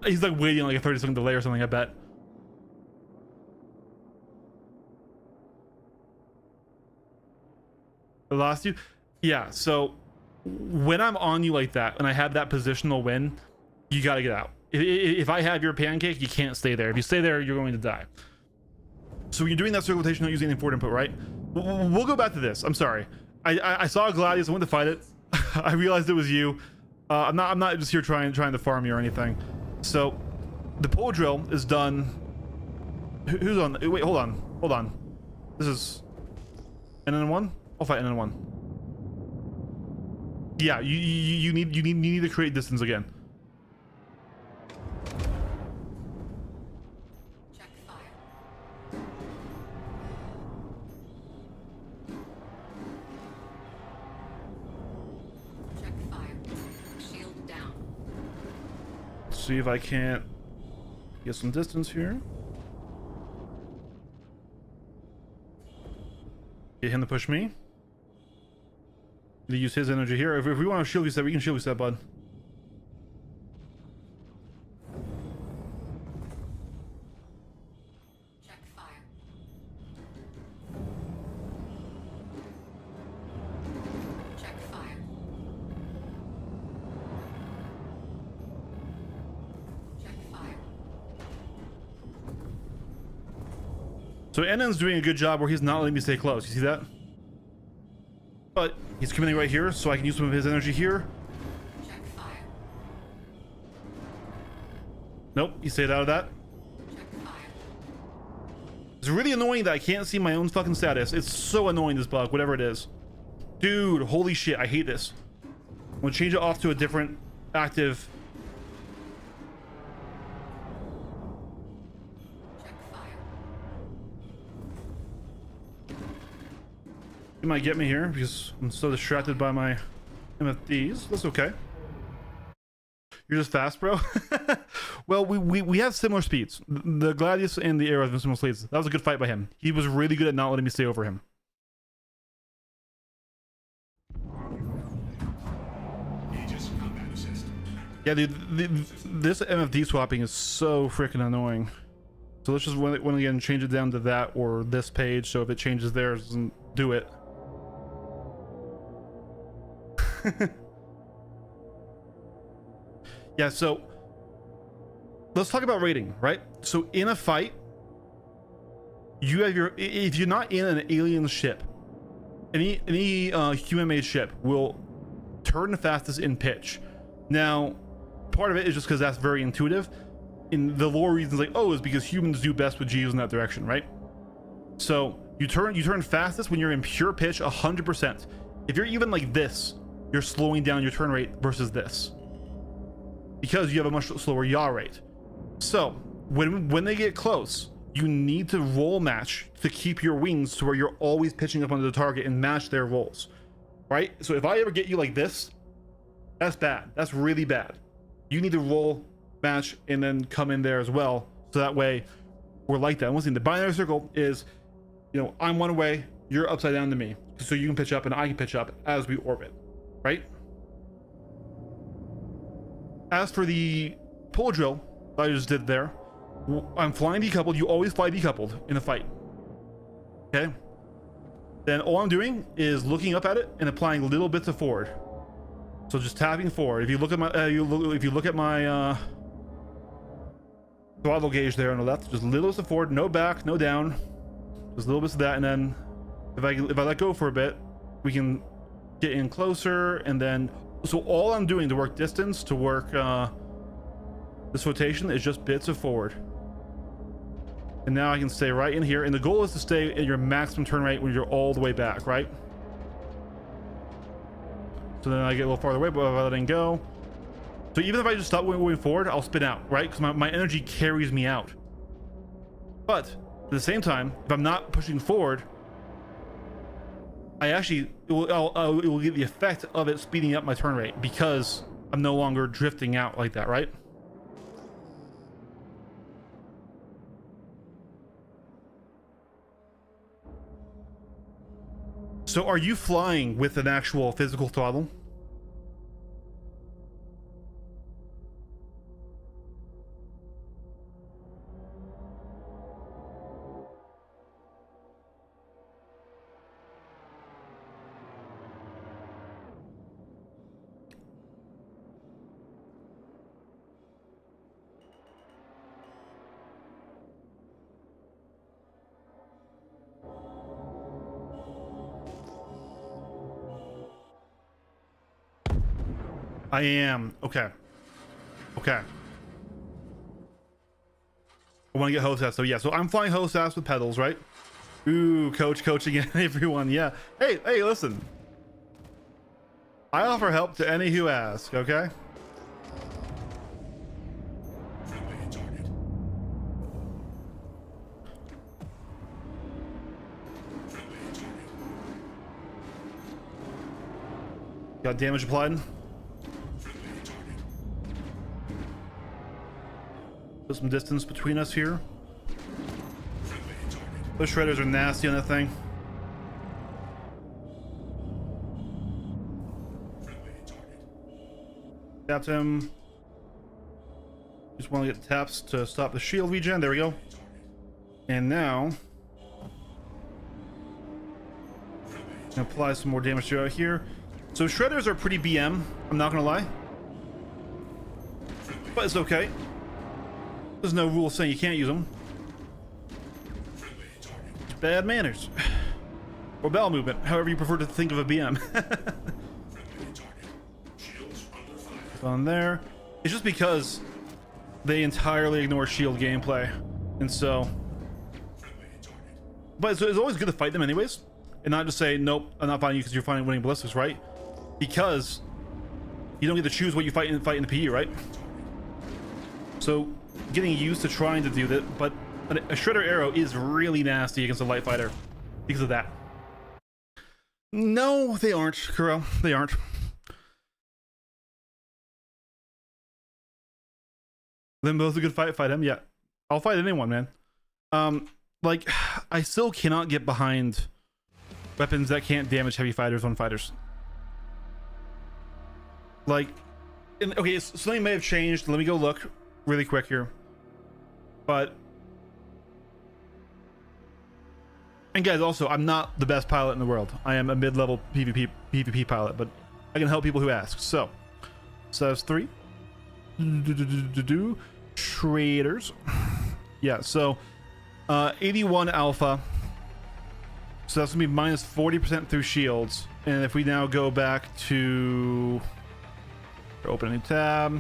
He's like waiting like a 30-second delay or something, I bet. I lost you? Yeah, so when I'm on you like that and I have that positional win, you gotta get out. If I have your pancake, you can't stay there. If you stay there, you're going to die. So when you're doing that circle rotation, not using any forward input, right? We'll go back to this. I'm sorry. I saw a Gladius, I went to fight it. I realized it was you. I'm not just here trying to farm you or anything. So the pole drill is done. Who's on? Wait, hold on. This is NN1. I'll fight NN1. Yeah, you need to create distance again. Check fire. Check fire. Shield down. See if I can't get some distance here. Get him to push me. To use his energy here. If we want to shield reset, we can shield reset, bud. Check fire. Check fire. Check fire. So NN's doing a good job where he's not letting me stay close. You see that? But he's committing right here, so I can use some of his energy here. Check fire. Nope, he stayed out of that. Check fire. It's really annoying that I can't see my own fucking status. It's so annoying, this bug, whatever it is. Dude, holy shit, I hate this. I'm gonna change it off to a different active. Check fire. You might get me here because I'm so distracted by my MFDs. That's okay. You're just fast, bro. Well, we have similar speeds. The Gladius and the Arrow have similar speeds. That was a good fight by him. He was really good at not letting me stay over him. Yeah, dude, this MFD swapping is so freaking annoying. So let's just when again change it down to that or this page. So if it changes there, it doesn't do it. Yeah, so let's talk about rating, right? So in a fight, you have your, if you're not in an alien ship, any human-made ship will turn the fastest in pitch. Now, part of it is just because that's very intuitive. In the lore reasons, like, oh, is because humans do best with geos in that direction, right? So You turn fastest when you're in pure pitch 100%. If you're even like this, you're slowing down your turn rate versus this, because you have a much slower yaw rate. So when they get close, you need to roll match to keep your wings to where you're always pitching up onto the target and match their rolls, right? So if I ever get you like this, that's bad. That's really bad. You need to roll match and then come in there as well, so that way we're like that. And one thing, the binary circle is, you know, I'm one way, you're upside down to me, so you can pitch up and I can pitch up as we orbit, right? As for the pull drill that I just did there, I'm flying decoupled. You always fly decoupled in a fight, okay? Then all I'm doing is looking up at it and applying little bits of forward. So just tapping forward. If you look at my if you look at my throttle gauge there on the left, just little bits of forward, no back, no down, just little bits of that. And then if I let go for a bit, we can get in closer. And then so all I'm doing to work distance, to work this rotation, is just bits of forward. And now I can stay right in here, and the goal is to stay at your maximum turn rate when you're all the way back, right? So then I get a little farther away, but if I let it go, so even if I just stop moving forward, I'll spin out, right? Because my energy carries me out. But at the same time, if I'm not pushing forward, I actually it will get the effect of it speeding up my turn rate, because I'm no longer drifting out like that, right? So are you flying with an actual physical throttle? I am. Okay. Okay. I want to get host ass. So yeah, so I'm flying host ass with pedals, right? Ooh, coach again, everyone. Yeah. Hey, listen. I offer help to any who ask, okay? Got damage applied. Put some distance between us here. Those shredders are nasty on that thing. Tapped him. Just want to get the taps to stop the shield regen. There we go. And now apply some more damage to out here. So shredders are pretty BM, I'm not gonna lie, but it's okay. There's no rule saying you can't use them. It's bad manners. Or bowel movement, however you prefer to think of a BM. On there. It's just because they entirely ignore shield gameplay. And so... But it's always good to fight them anyways. And not just say, nope, I'm not fighting you because you're fighting winning ballistics, right? Because you don't get to choose what you fight in the PE, right? So getting used to trying to do that, but a shredder arrow is really nasty against a light fighter because of that. No, they aren't, Kuro. They aren't. Then both a good fight him. Yeah, I'll fight anyone, man. Like, I still cannot get behind weapons that can't damage heavy fighters on fighters. Like, okay, something may have changed. Let me go look really quick here. But, and guys, also, I'm not the best pilot in the world. I am a mid-level PvP pilot, but I can help people who ask. So that's 3. Traders. Yeah, so 81 alpha. So that's gonna be minus 40% through shields. And if we now go back to open a new tab,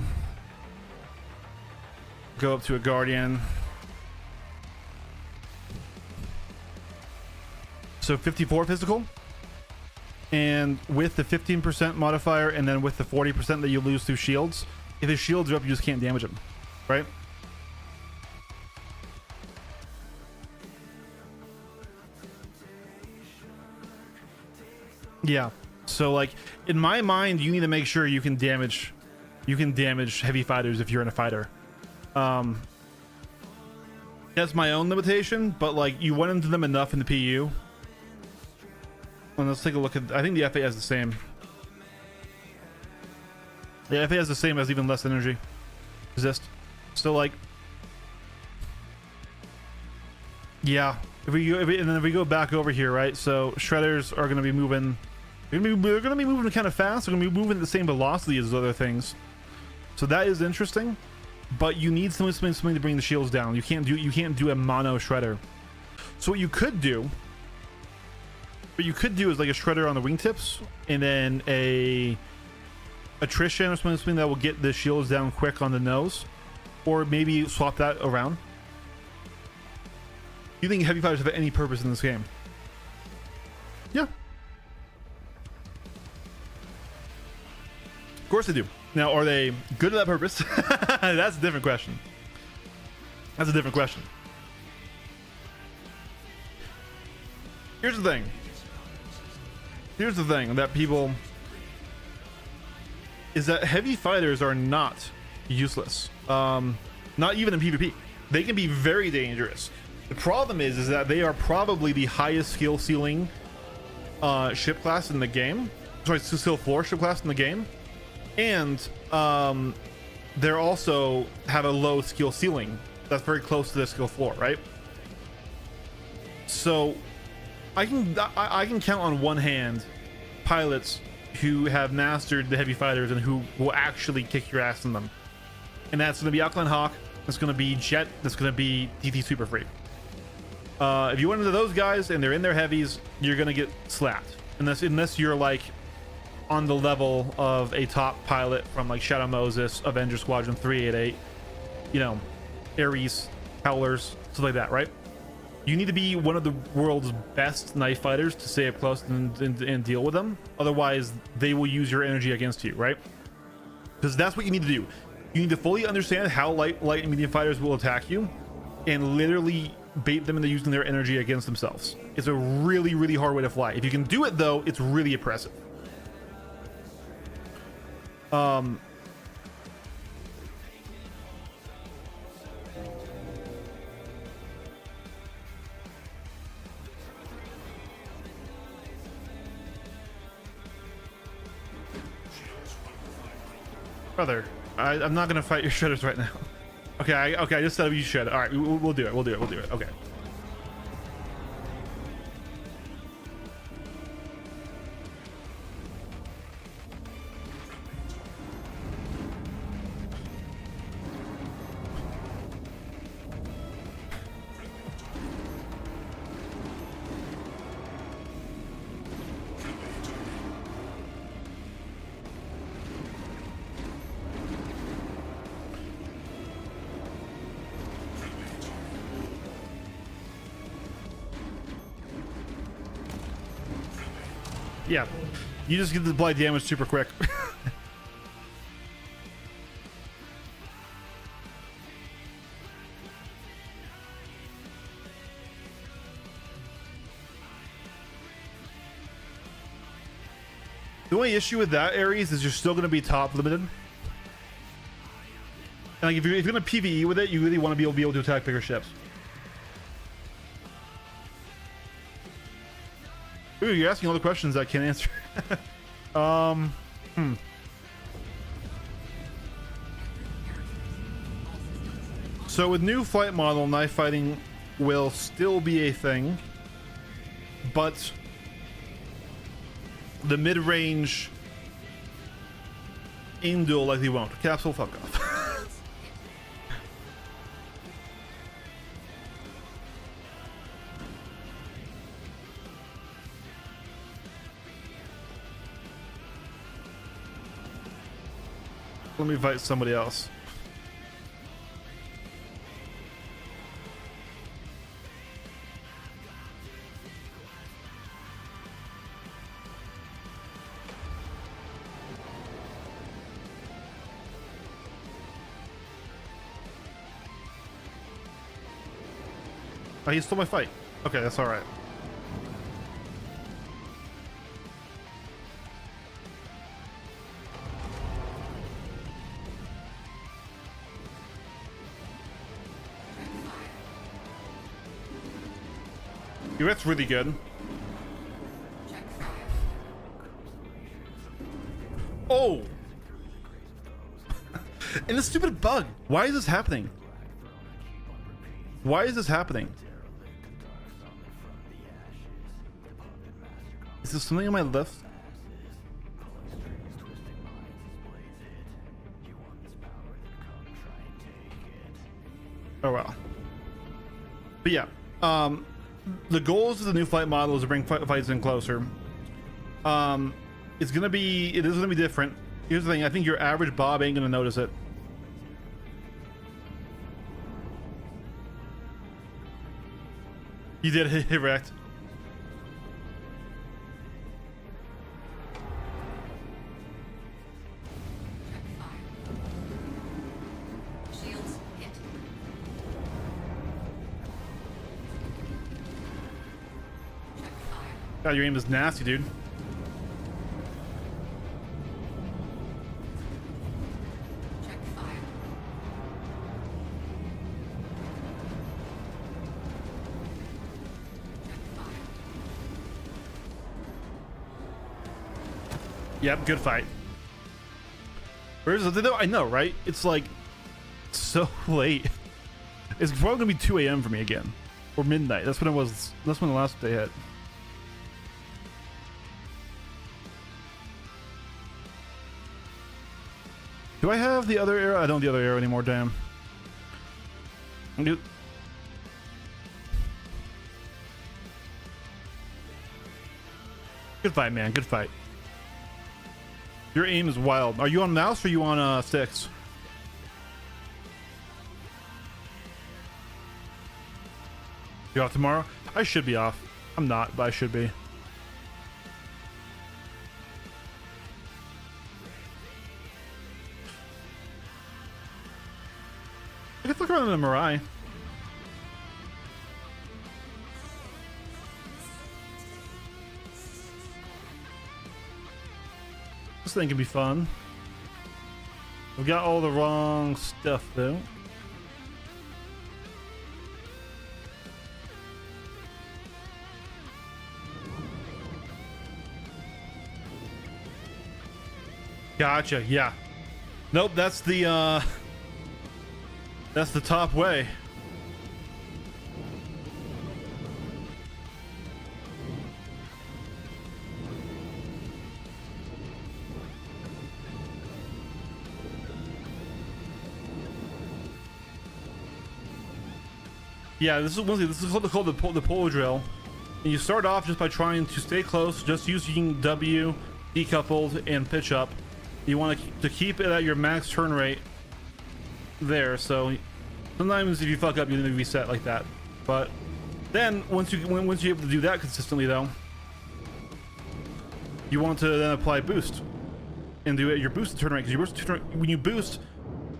go up to a guardian, So 54 physical, and with the 15% modifier, and then with the 40% that you lose through shields, if his shields are up, you just can't damage him, right? Yeah. So like in my mind, you need to make sure you can damage heavy fighters if you're in a fighter. That's my own limitation, but like you went into them enough in the PU. And let's take a look at, I think the FA has the same. The FA has the same, has even less energy resist. So like, yeah, and then if we go back over here, right? So shredders are going to be moving. They're going to be moving kind of fast. They're going to be moving at the same velocity as other things. So that is interesting. But you need something to bring the shields down. You can't do a mono shredder. So what you could do is like a shredder on the wingtips, and then a attrition or something that will get the shields down quick on the nose, or maybe swap that around. Do you think heavy fighters have any purpose in this game? Yeah. Of course they do. Now, are they good at that purpose? That's a different question. That's a different question. Here's the thing. Here's the thing that people is that heavy fighters are not useless. Not even in PvP. They can be very dangerous. The problem is that they are probably the highest skill ceiling ship class in the game. Sorry, skill floor ship class in the game. And they're also have a low skill ceiling that's very close to the skill floor, right? So I can count on one hand pilots who have mastered the heavy fighters and who will actually kick your ass in them. And that's going to be Alkaline Hawk, that's going to be Jet, that's going to be DT Super Free. If you went into those guys and they're in their heavies, you're going to get slapped. Unless you're like on the level of a top pilot from like Shadow Moses, Avenger Squadron 388, you know, Ares, Howlers, stuff like that, right? You need to be one of the world's best knife fighters to stay up close and deal with them. Otherwise, they will use your energy against you, right? Because that's what you need to do. You need to fully understand how light and medium fighters will attack you and literally bait them into using their energy against themselves. It's a really, really hard way to fly. If you can do it, though, it's really impressive. Brother, I'm not gonna fight your shredders right now. Okay, I just said you shred. All right, we'll do it. We'll do it. Okay. Yeah, you just get the blight damage super quick. The only issue with that, Ares, is you're still going to be top limited. And like if you're going to PvE with it, you really want to be able to attack bigger ships. Ooh, you're asking all the questions I can't answer. So with new flight model, knife fighting will still be a thing, but the mid-range aim duel likely won't. Capsule, fuck off. Let me invite somebody else. Oh, he stole my fight. Okay, that's all right. That's really good. Oh! And this stupid bug. Why is this happening? Why is this happening? Is there something on my left? Oh well. But yeah, the goals of the new flight model is to bring fights in closer. It is gonna be different. Here's the thing, I think your average Bob ain't gonna notice it. You did hit wrecked. Shields hit. Check fire. God, your aim is nasty, dude. Check fire. Check fire. Yep, good fight. Where's the? I know, right? It's like so late. It's probably gonna be 2 a.m. for me again, or midnight. That's when it was. That's when the last day hit. Do I have the other arrow? I don't have the other arrow anymore. Damn. Dude. Good fight, man. Good fight. Your aim is wild. Are you on mouse or are you on sticks? You off tomorrow? I should be off. I'm not, but I should be. I could look around in the Mirai. This thing can be fun. We got all the wrong stuff though. Gotcha, yeah. Nope, that's the top way. Yeah, this is called the polo drill. And you start off just by trying to stay close, just using W, decoupled, and pitch up. You want to keep it at your max turn rate there. So sometimes if you fuck up, you need to reset like that. But then once you're able to do that consistently, though, you want to then apply boost and do it your boosted turn rate. Because when you boost,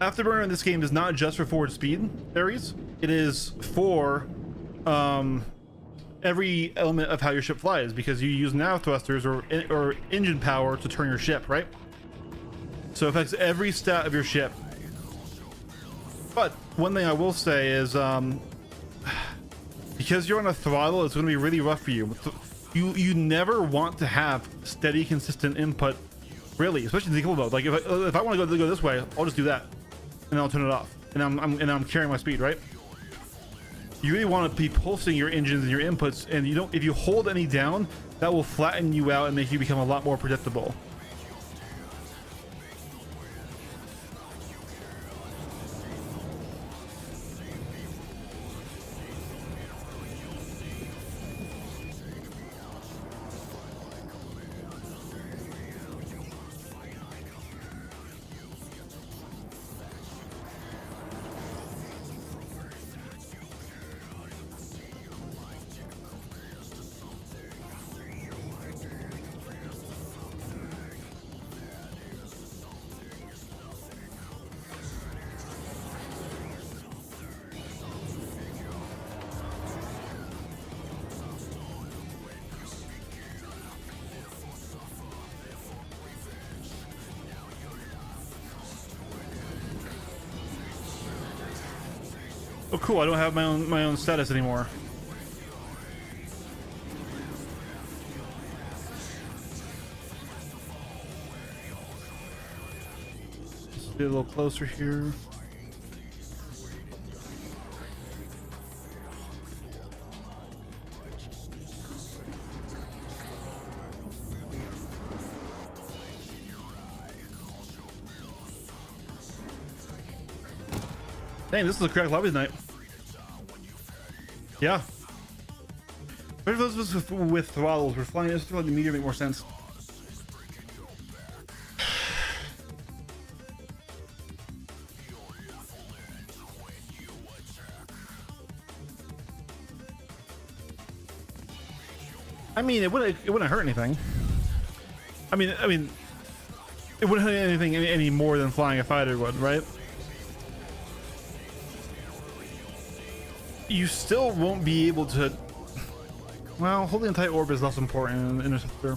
afterburner in this game is not just for forward speed areas. It is for every element of how your ship flies, because you use nav thrusters or engine power to turn your ship, right? So it affects every stat of your ship. But one thing I will say is because you're on a throttle, it's going to be really rough for you. You never want to have steady, consistent input, really, especially in the decoupled mode. Like if I want to go this way, I'll just do that, and I'll turn it off, and I'm carrying my speed, right? You really want to be pulsing your engines and your inputs, and if you hold any down, that will flatten you out and make you become a lot more predictable. Oh, cool! I don't have my own status anymore. Let's get a little closer here. Dang, this is a cracked lobby tonight. Yeah. For those of us with throttles, we're flying this through the Meteor make more sense. I mean, it wouldn't hurt anything. I mean, it wouldn't hurt anything any more than flying a fighter would, right? You still won't be able to. Well, holding a tight orbit is less important in interceptor.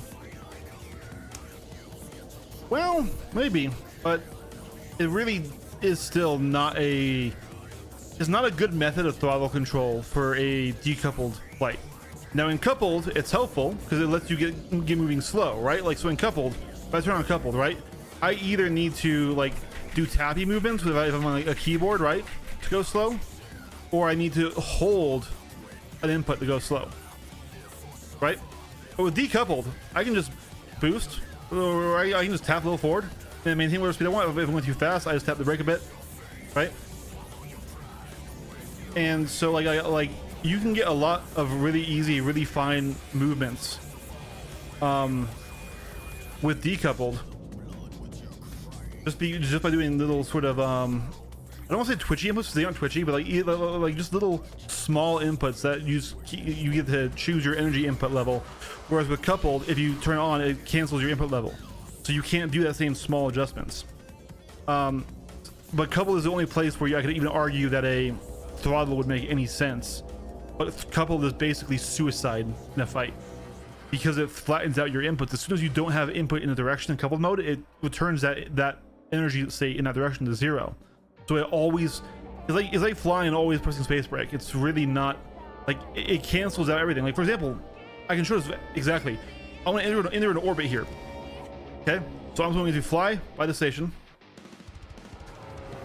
Well, maybe, but it really is still not a. It's not a good method of throttle control for a decoupled flight. Now, in coupled, it's helpful because it lets you get moving slow, right? Like, so in coupled, if I turn on coupled, right, I either need to like do tappy movements if I'm on like a keyboard, right, to go slow, or I need to hold an input to go slow, right? But with decoupled, I can just boost, or I can just tap a little forward and maintain whatever speed I want. If it went too fast, I just tap the brake a bit, right? And so like you can get a lot of really easy, really fine movements with decoupled just by doing little sort of I don't want to say twitchy inputs because they aren't twitchy, but like just little small inputs that you get to choose your energy input level. Whereas with coupled, if you turn it on, it cancels your input level, so you can't do that same small adjustments. But coupled is the only place where I could even argue that a throttle would make any sense. But coupled is basically suicide in a fight because it flattens out your inputs. As soon as you don't have input in the direction in coupled mode, it returns that energy state in that direction to zero. So it always it's like flying and always pressing space brake. It's really not like it cancels out everything. Like, for example, I can show this exactly. I want to enter an orbit here. Okay, so I'm going to fly by the station,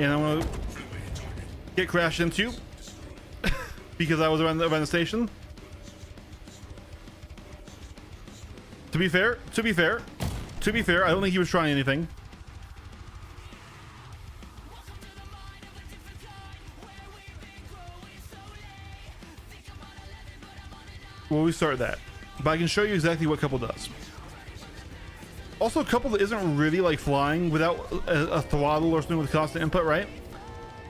and I'm going to get crashed into because I was around the station. To be fair, I don't think he was trying anything. Well, we start that, but I can show you exactly what coupled does. Also, coupled isn't really like flying without a throttle or something with constant input, right?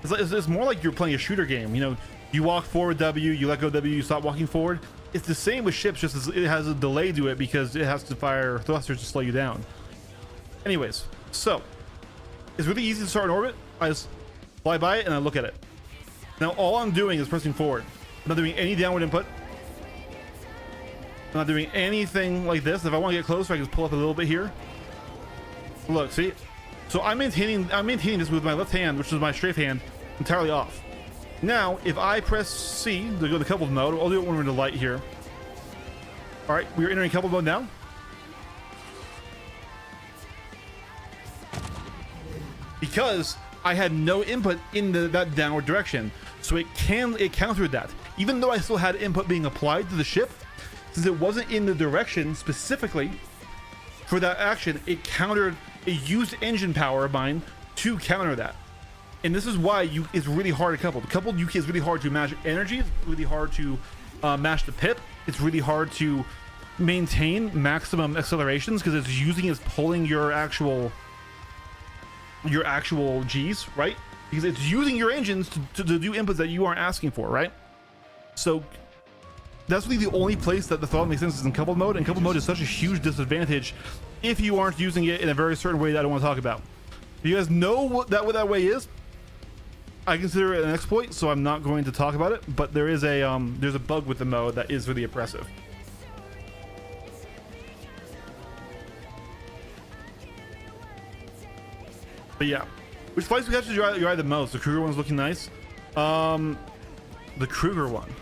It's more like you're playing a shooter game. You know, you walk forward W, you let go W, you stop walking forward. It's the same with ships, just as it has a delay to it because it has to fire thrusters to slow you down. Anyways, so it's really easy to start an orbit. I just fly by it and I look at it. Now all I'm doing is pressing forward. I'm not doing any downward input. I'm not doing anything like this. If I want to get closer, I can just pull up a little bit here. Look, see? So I'm maintaining this with my left hand, which is my strafe hand, entirely off. Now, if I press C to go to coupled mode, I'll do it when we're in the light here. All right, we're entering coupled mode now. Because I had no input in that downward direction, so it countered that. Even though I still had input being applied to the ship, since it wasn't in the direction specifically for that action, it used engine power of mine to counter that. And this is why it's really hard to couple. The coupled UK is really hard to match energy. It's really hard to match the pip. It's really hard to maintain maximum accelerations because it's pulling your actual G's, right? Because it's using your engines to do inputs that you aren't asking for, right? So that's really the only place that the throttle makes sense is in coupled mode, and coupled mode is such a huge disadvantage if you aren't using it in a very certain way that I don't want to talk about. If you guys know what that way is, I consider it an exploit, so I'm not going to talk about it, but there's a bug with the mode that is really oppressive. But yeah, which flights we captured you ride the most? The Kruger one's looking nice. The Kruger one.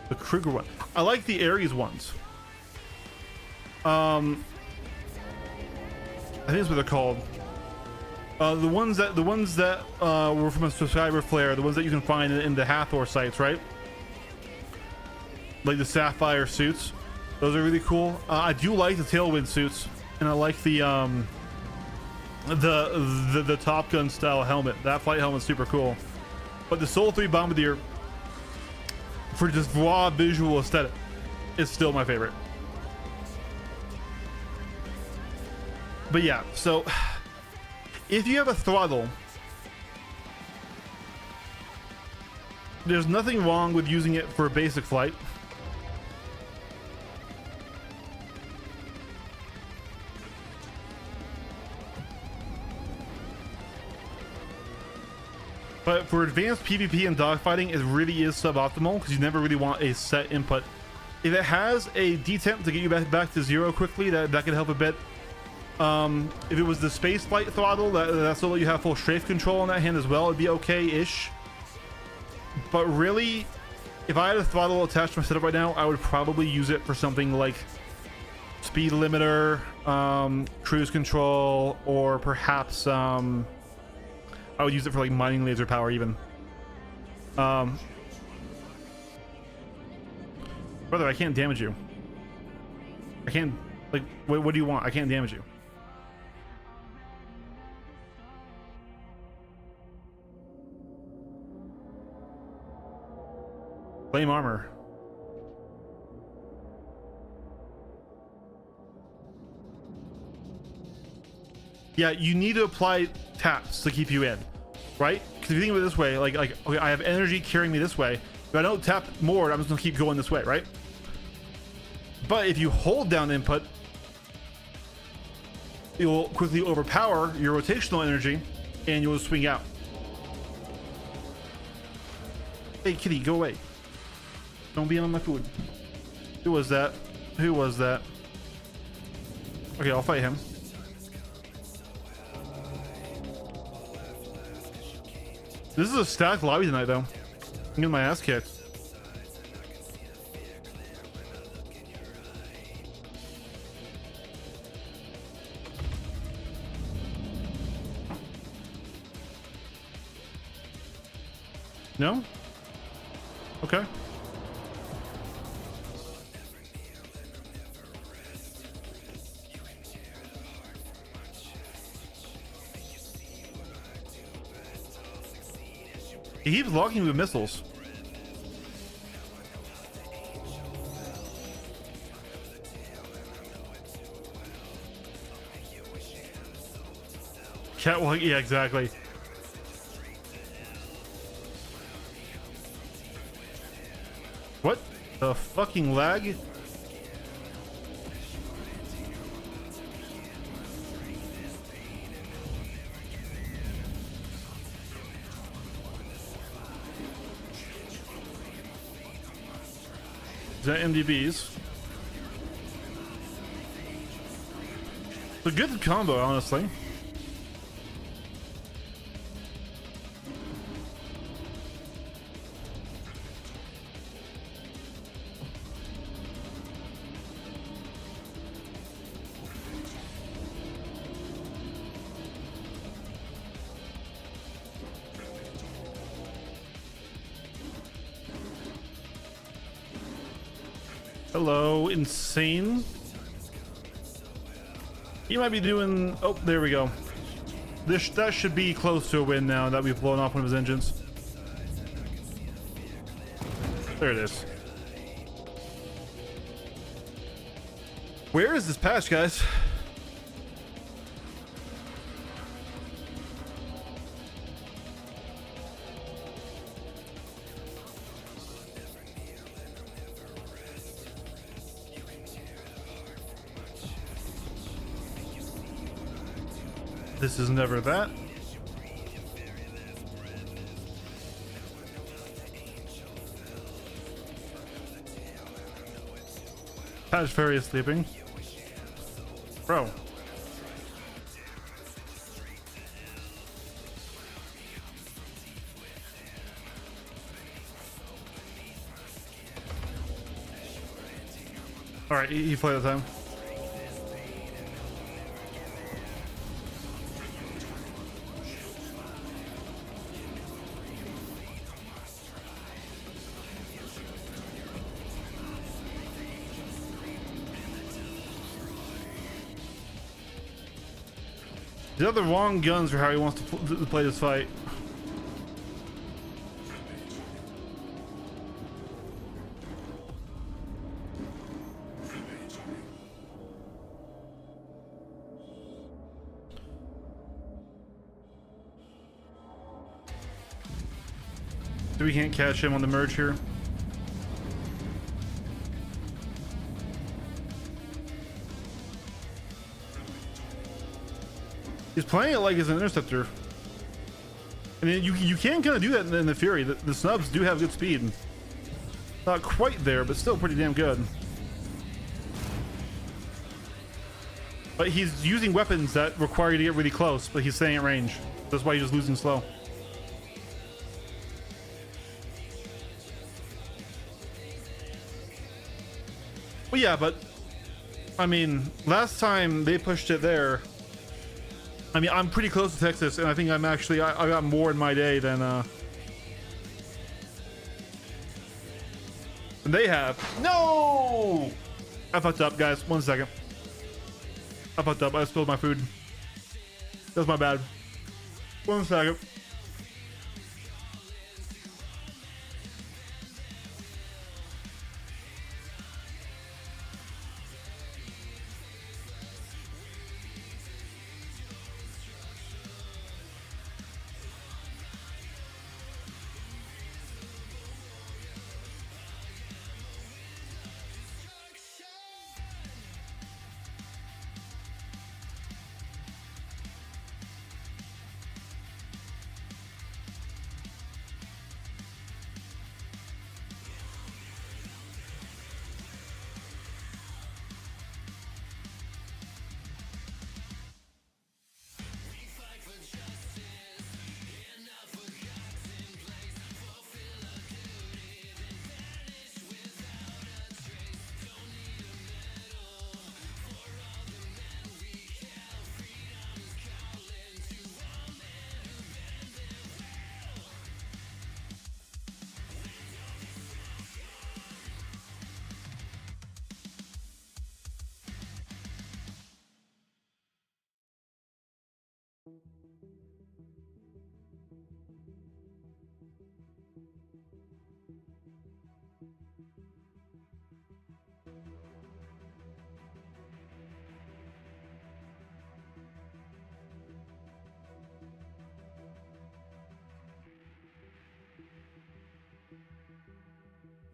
The Kruger one. I like the Ares ones. I think that's what they're called. The ones that were from a subscriber flare, the ones that you can find in the Hathor sites, right? Like the sapphire suits. Those are really cool. I do like the tailwind suits, and I like the Top Gun style helmet. That flight helmet's super cool. But the Soul 3 Bombardier, for just raw visual aesthetic, is still my favorite. But yeah, so if you have a throttle, there's nothing wrong with using it for a basic flight. But for advanced PvP and dogfighting, it really is suboptimal because you never really want a set input. If it has a detemp to get you back to zero quickly, that could help a bit. If it was the space flight throttle, that's so that you have full strafe control on that hand as well, it'd be okay-ish. But really, if I had a throttle attached to my setup right now, I would probably use it for something like speed limiter, cruise control, or perhaps I would use it for like mining laser power even. Brother, I can't damage you. I can't, like, what do you want? I can't damage you. Flame armor. Yeah, you need to apply taps to keep you in, right? Because if you think of it this way, like okay, I have energy carrying me this way. If I don't tap more, I'm just gonna keep going this way, right? But if you hold down input, it will quickly overpower your rotational energy, and you'll swing out. Hey, kitty, go away! Don't be on my food. Who was that? Who was that? Okay, I'll fight him. This is a stacked lobby tonight, though. I'm getting my ass kicked. No? Okay. He keeps locking me with missiles. Catwalk, yeah, exactly. What the fucking lag? Is that MDBs? It's a good combo, honestly. Hello, insane. He might be doing. Oh, there we go. That should be close to a win now that we've blown off one of his engines. There it is. Where is this patch, guys? This is never that. Patch Fairy is sleeping. Bro. All right, he played that time. He's got the wrong guns for how he wants to play this fight. So we can't catch him on the merge here. He's playing it like it's an interceptor. I mean, you can kind of do that in the Fury. The snubs do have good speed. Not quite there, but still pretty damn good. But he's using weapons that require you to get really close, but he's staying at range. That's why he's just losing slow. Well, yeah, but I mean, last time they pushed it there. I mean, I'm pretty close to Texas, and I think I'm actually I got more in my day than they have. No, I fucked up, guys. 1 second. I fucked up. I spilled my food. That's my bad. 1 second.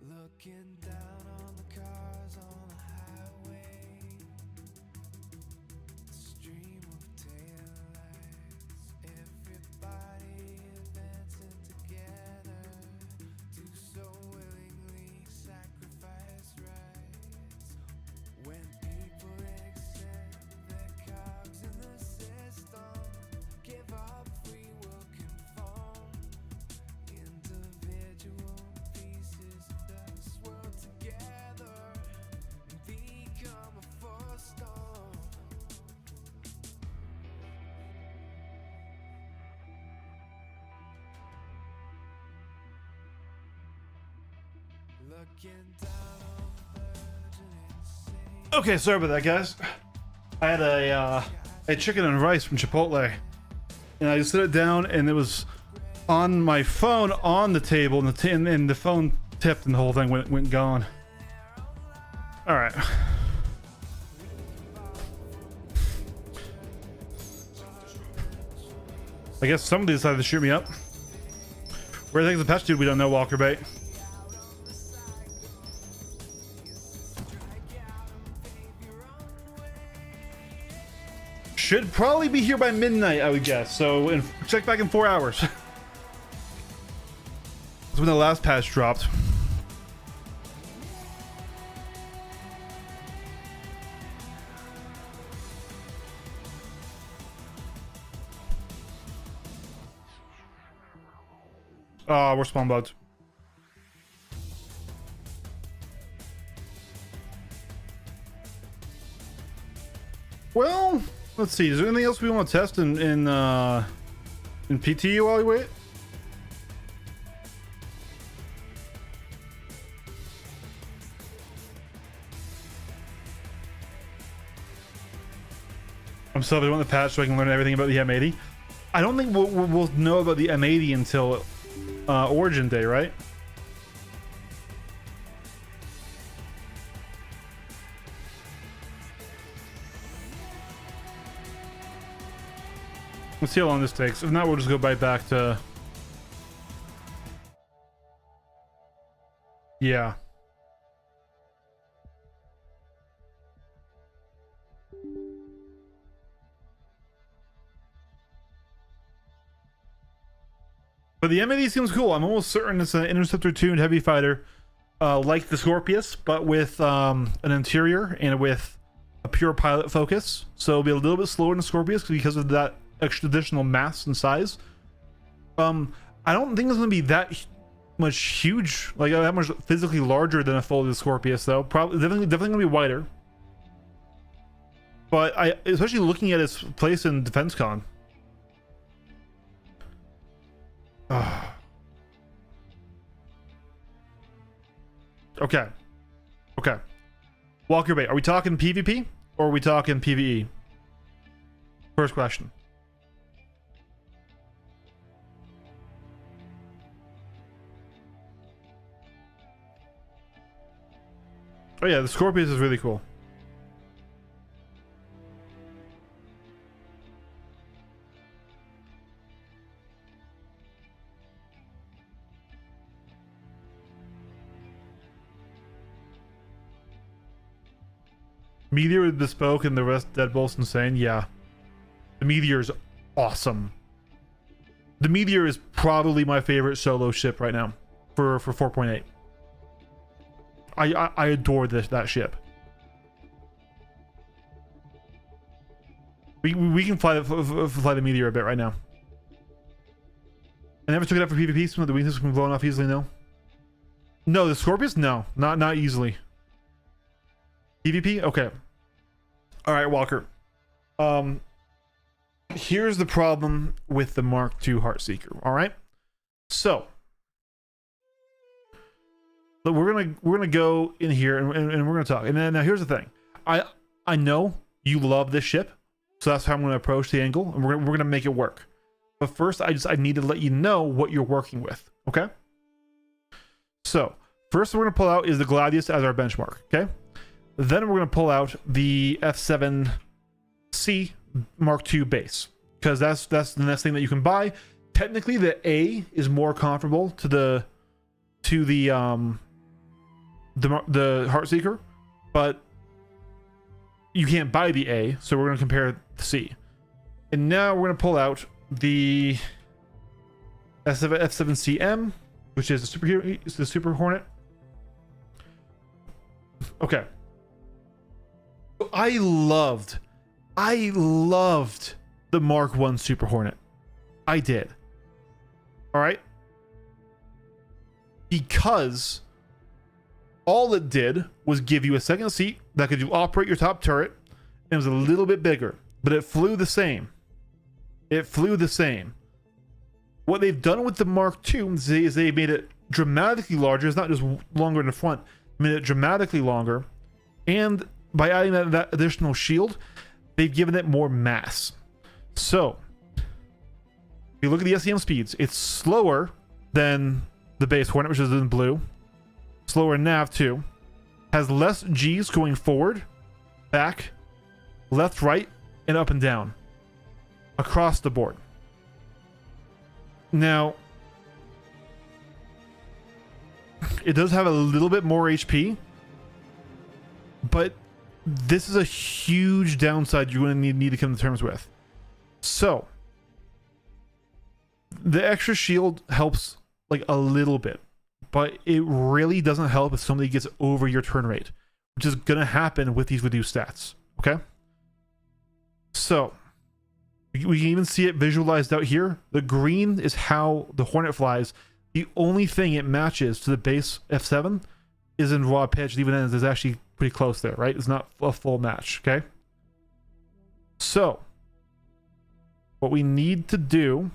Looking down on the cars on the highway, the stream of taillights, everybody advancing together to so willingly sacrifice rights. When people accept their cogs in the system, give up, we will conform. Individual pieces of this world together and become a force storm. Looking down on the virgin insane. Okay, sorry about that, guys. I had a chicken and rice from Chipotle, and I just set it down, and it was on my phone on the table, and the phone tipped, and the whole thing went gone. All right. I guess somebody decided to shoot me up. Where the heck's the patch dude? We don't know, Walker Bait. Should probably be here by midnight, I would guess. So check back in 4 hours. That's when the last patch dropped. Oh, we're spawn bugged. Well, let's see. Is there anything else we want to test in PT while we wait? I'm still doing the patch so I can learn everything about the M80. I don't think we'll know about the M80 until Origin Day, right? Let's see how long this takes. If not, we'll just go right back to... Yeah. But the M80 seems cool. I'm almost certain it's an interceptor tuned heavy fighter, like the Scorpius, but with an interior and with a pure pilot focus. So it'll be a little bit slower than the Scorpius because of that extra additional mass and size. I don't think it's going to be that much huge, like that much physically larger than a folded Scorpius, though. Probably definitely going to be wider. But especially looking at its place in Defense Con. Okay. Walker Bay, are we talking PvP or are we talking PvE? First question. Oh yeah, the Scorpius is really cool. Meteor is bespoke and the rest Deadbolt's insane. Yeah. The Meteor is awesome. The Meteor is probably my favorite solo ship right now for 4.8. I adore that ship. We can fly the Meteor a bit right now. I never took it out for PvP. Some of the weaknesses can be blown off easily. No, the Scorpius, no, not easily. PvP, okay. All right, Walker. Here's the problem with the Mark II Heartseeker. All right, so we're gonna go in here and we're gonna talk. And then now here's the thing. I know you love this ship, so that's how I'm gonna approach the angle, and we're gonna make it work. But first, I need to let you know what you're working with. Okay. So first, we're gonna pull out is the Gladius as our benchmark. Okay. Then we're going to pull out the F7C Mark II base, because that's the next thing that you can buy. Technically, the A is more comparable to the Heartseeker, but you can't buy the A, so we're going to compare the C. And now we're going to pull out the F7CM, which is the Super Hornet. Okay. I loved the Mark I Super Hornet. I did. All right. Because all it did was give you a second seat that could operate your top turret, and it was a little bit bigger, but it flew the same. What they've done with the Mark II is they made it dramatically larger. It's not just longer in the front, made it dramatically longer, and by adding that additional shield, they've given it more mass. So, if you look at the SEM speeds, it's slower than the base Hornet, which is in blue. Slower nav too. Has less Gs going forward, back, left, right, and up and down. Across the board. Now, it does have a little bit more HP, but this is a huge downside you're going to need to come to terms with. So, the extra shield helps like a little bit, but it really doesn't help if somebody gets over your turn rate, which is going to happen with these reduced stats. Okay? So, we can even see it visualized out here. The green is how the Hornet flies. The only thing it matches to the base F7 is in raw pitch. Even then, it's actually pretty close there, right? It's not a full match, okay? So, what we need to do,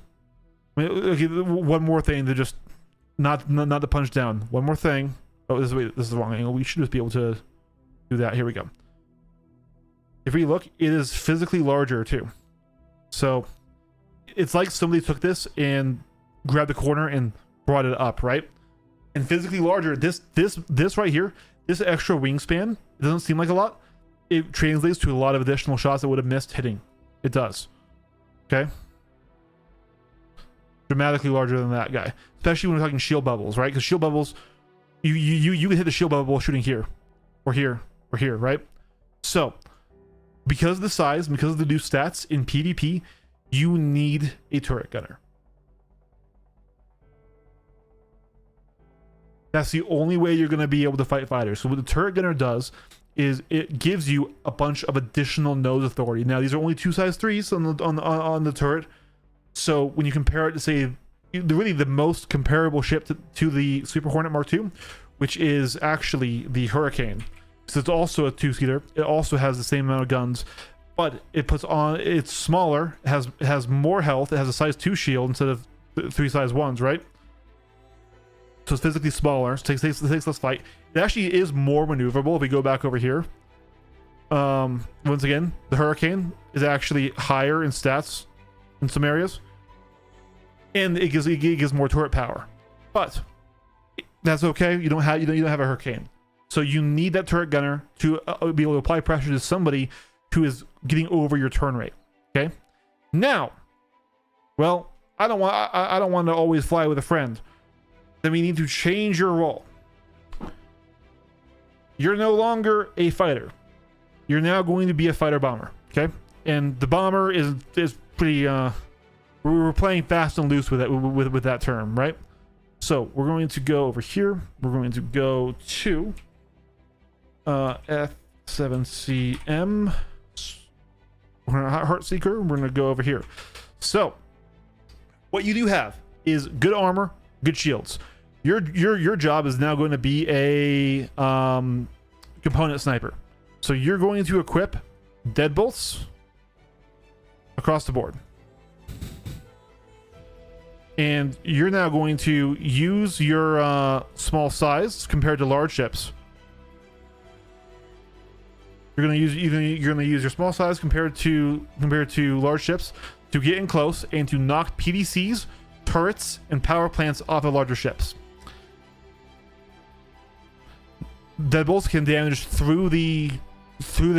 okay, one more thing to just not to punch down. One more thing. Oh, this is the wrong angle. We should just be able to do that. Here we go. If we look, it is physically larger too. So it's like somebody took this and grabbed the corner and brought it up, right? And physically larger. This right here, this extra wingspan, it doesn't seem like a lot. It translates to a lot of additional shots that would have missed hitting. It does. Okay. Dramatically larger than that guy, especially when we're talking shield bubbles, right? Because shield bubbles, you can hit the shield bubble shooting here, or here, or here, right? So, because of the size, because of the new stats in PvP, you need a turret gunner. That's the only way you're going to be able to fight fighters. So what the turret gunner does is it gives you a bunch of additional nose authority. Now these are only 2 size 3s on the turret. So when you compare it to, say, really the most comparable ship to the Super Hornet Mark II, which is actually the Hurricane. So it's also a 2-seater. It also has the same amount of guns, but it puts on, it's smaller, has more health. It has a size 2 shield instead of 3 size 1s, right? So it's physically smaller. So it takes less fight. It actually is more maneuverable if we go back over here. Once again, the Hurricane is actually higher in stats in some areas, and it gives more turret power, but that's okay. You don't have a Hurricane, so you need that turret gunner to be able to apply pressure to somebody who is getting over your turn rate. Okay, now, well, I don't want to always fly with a friend. Then we need to change your role. You're no longer a fighter. You're now going to be a fighter bomber. Okay, and the bomber is pretty we're playing fast and loose with it with that term, right? So we're going to go over here. We're going to go to F7CM. We're gonna Heartseeker. We're gonna go over here. So what you do have is good armor, good shields. Your job is now going to be a component sniper. So you're going to equip deadbolts across the board, and you're now going to use your small size compared to large ships. You're going to use your small size compared to large ships to get in close and to knock PDCs, turrets, and power plants off of larger ships. Deadbolts can damage through the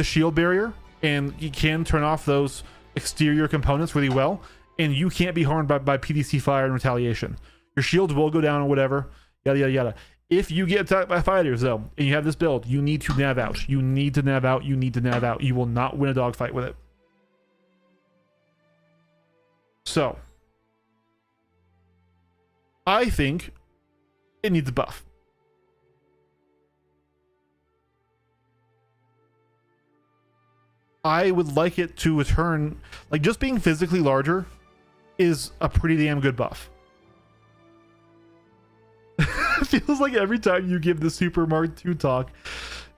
shield barrier, and you can turn off those exterior components really well, and you can't be harmed by PDC fire and retaliation. Your shields will go down or whatever, yada yada yada. If you get attacked by fighters though, and you have this build, you need to nav out. You need to nav out. You need to nav out. You will not win a dogfight with it. So I think it needs a buff. I would like it to return, like, just being physically larger is a pretty damn good buff. It feels like every time you give the Super Mark II talk,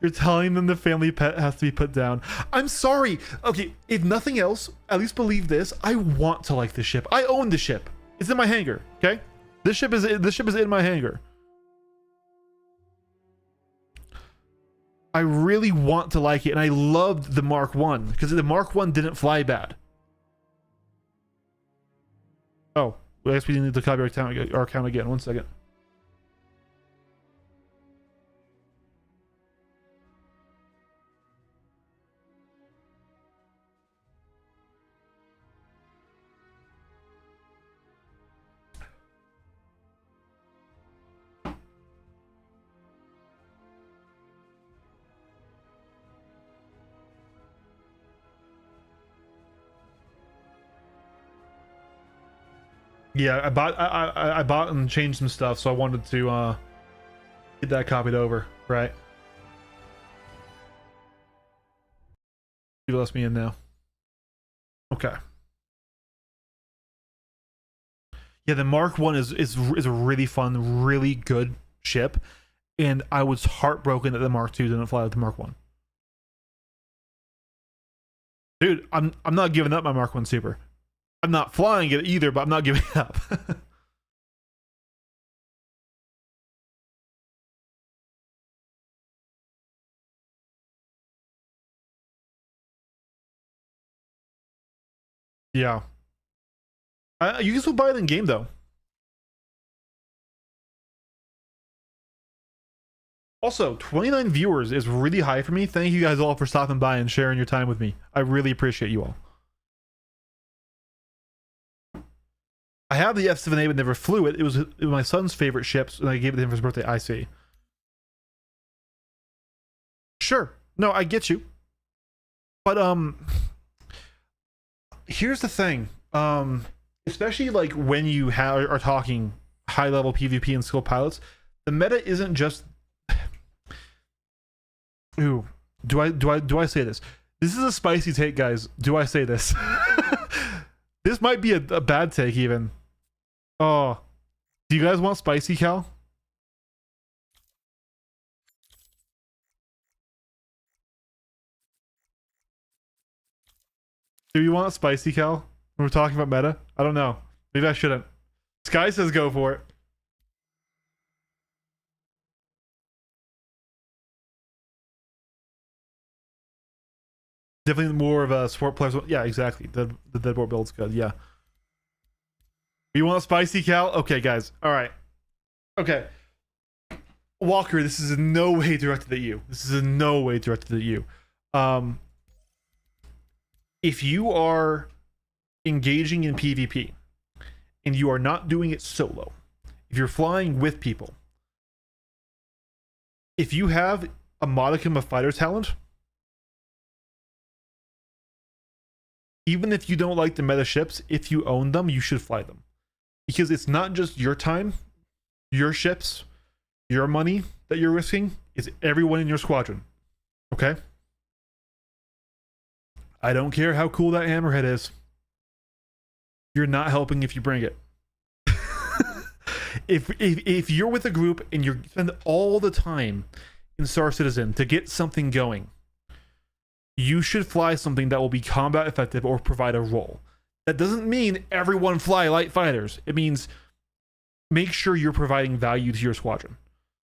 you're telling them the family pet has to be put down. I'm sorry. Okay, if nothing else, at least believe this. I want to like this ship. I own the ship. It's in my hangar. Okay, this ship is in my hangar. I really want to like it, and I loved the Mark 1 because the Mark 1 didn't fly bad. Oh, I guess we need to copy our account again. 1 second. Yeah, I bought and changed some stuff, so I wanted to get that copied over, right? You let me in now. Okay. Yeah, the Mark 1 is a really fun, really good ship, and I was heartbroken that the Mark 2 didn't fly with the Mark 1. Dude, I'm not giving up my Mark 1 Super. I'm not flying it either, but I'm not giving it up. Yeah. You can still buy it in game though. Also, 29 viewers is really high for me. Thank you guys all for stopping by and sharing your time with me. I really appreciate you all. I have the F-7A but never flew it. It was my son's favorite ships, and I gave it to him for his birthday. I see. Sure. No, I get you. But here's the thing. Especially like when you are talking high level PvP and skilled pilots, the meta isn't just. Ooh, do I say this? This is a spicy take, guys. Do I say this? This might be a bad take even. Oh, do you guys want spicy, Cal? Do you want spicy, Cal? When we're talking about meta? I don't know. Maybe I shouldn't. Sky says go for it. Definitely more of a support players. Yeah, exactly. The deadboard build's good. Yeah. You want spicy, Cal? Okay, guys. All right. Okay. Walker, this is in no way directed at you. This is in no way directed at you. If you are engaging in PvP and you are not doing it solo, if you're flying with people, if you have a modicum of fighter talent, even if you don't like the meta ships, if you own them, you should fly them. Because it's not just your time, your ships, your money that you're risking, it's everyone in your squadron. Okay? I don't care how cool that hammerhead is. You're not helping if you bring it. if you're with a group and you spend all the time in Star Citizen to get something going, you should fly something that will be combat effective or provide a role. That doesn't mean everyone fly light fighters. It means make sure you're providing value to your squadron.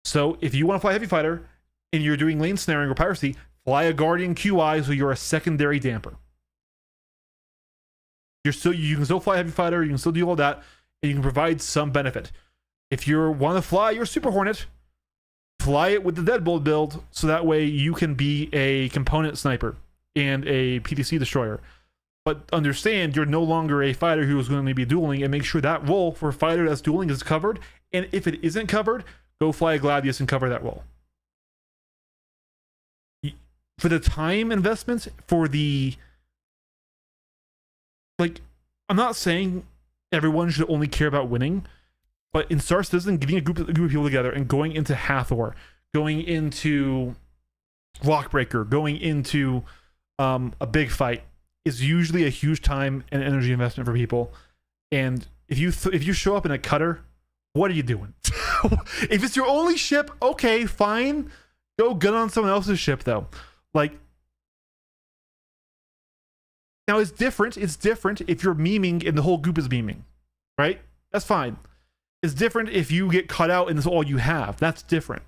So if you want to fly heavy fighter and you're doing lane snaring or piracy, fly a Guardian QI so you're a secondary damper. You can still fly heavy fighter, you can still do all that, and you can provide some benefit. If you want to fly your Super Hornet, fly it with the Deadbolt build so that way you can be a component sniper and a PTC destroyer. But understand you're no longer a fighter who is going to be dueling, and make sure that role for a fighter that's dueling is covered. And if it isn't covered, go fly a Gladius and cover that role. For the time investments, for the... Like, I'm not saying everyone should only care about winning, but in Star Citizen, getting a group of people together and going into Hathor, going into Lockbreaker, going into a big fight is usually a huge time and energy investment for people. And if you show up in a cutter, what are you doing? If it's your only ship, okay, fine. Go gun on someone else's ship though. Like, now it's different. It's different if you're memeing and the whole group is memeing, right? That's fine. It's different if you get cut out and it's all you have. That's different.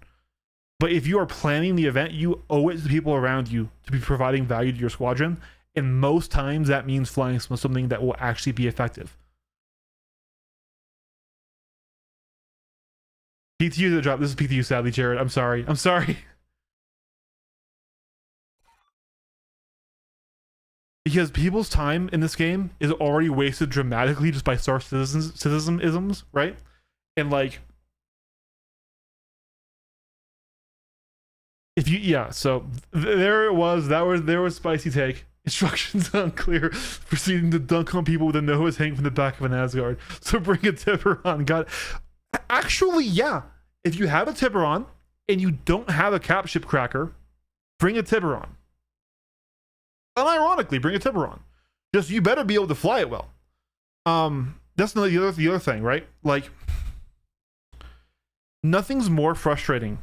But if you are planning the event, you owe it to the people around you to be providing value to your squadron. And most times that means flying something that will actually be effective. PTU the drop. This is PTU, sadly, Jared. I'm sorry. I'm sorry. Because people's time in this game is already wasted dramatically just by Star Citizen-isms, right? And like, if you, yeah, so there it was. There was spicy take. Instructions unclear. Proceeding to dunk on people with a nose hanging from the back of an Asgard. So bring a Tiburon. God, actually, yeah. If you have a Tiburon and you don't have a cap ship cracker, bring a Tiburon. Unironically, bring a Tiburon. Just you better be able to fly it well. That's the other thing, right? Like, nothing's more frustrating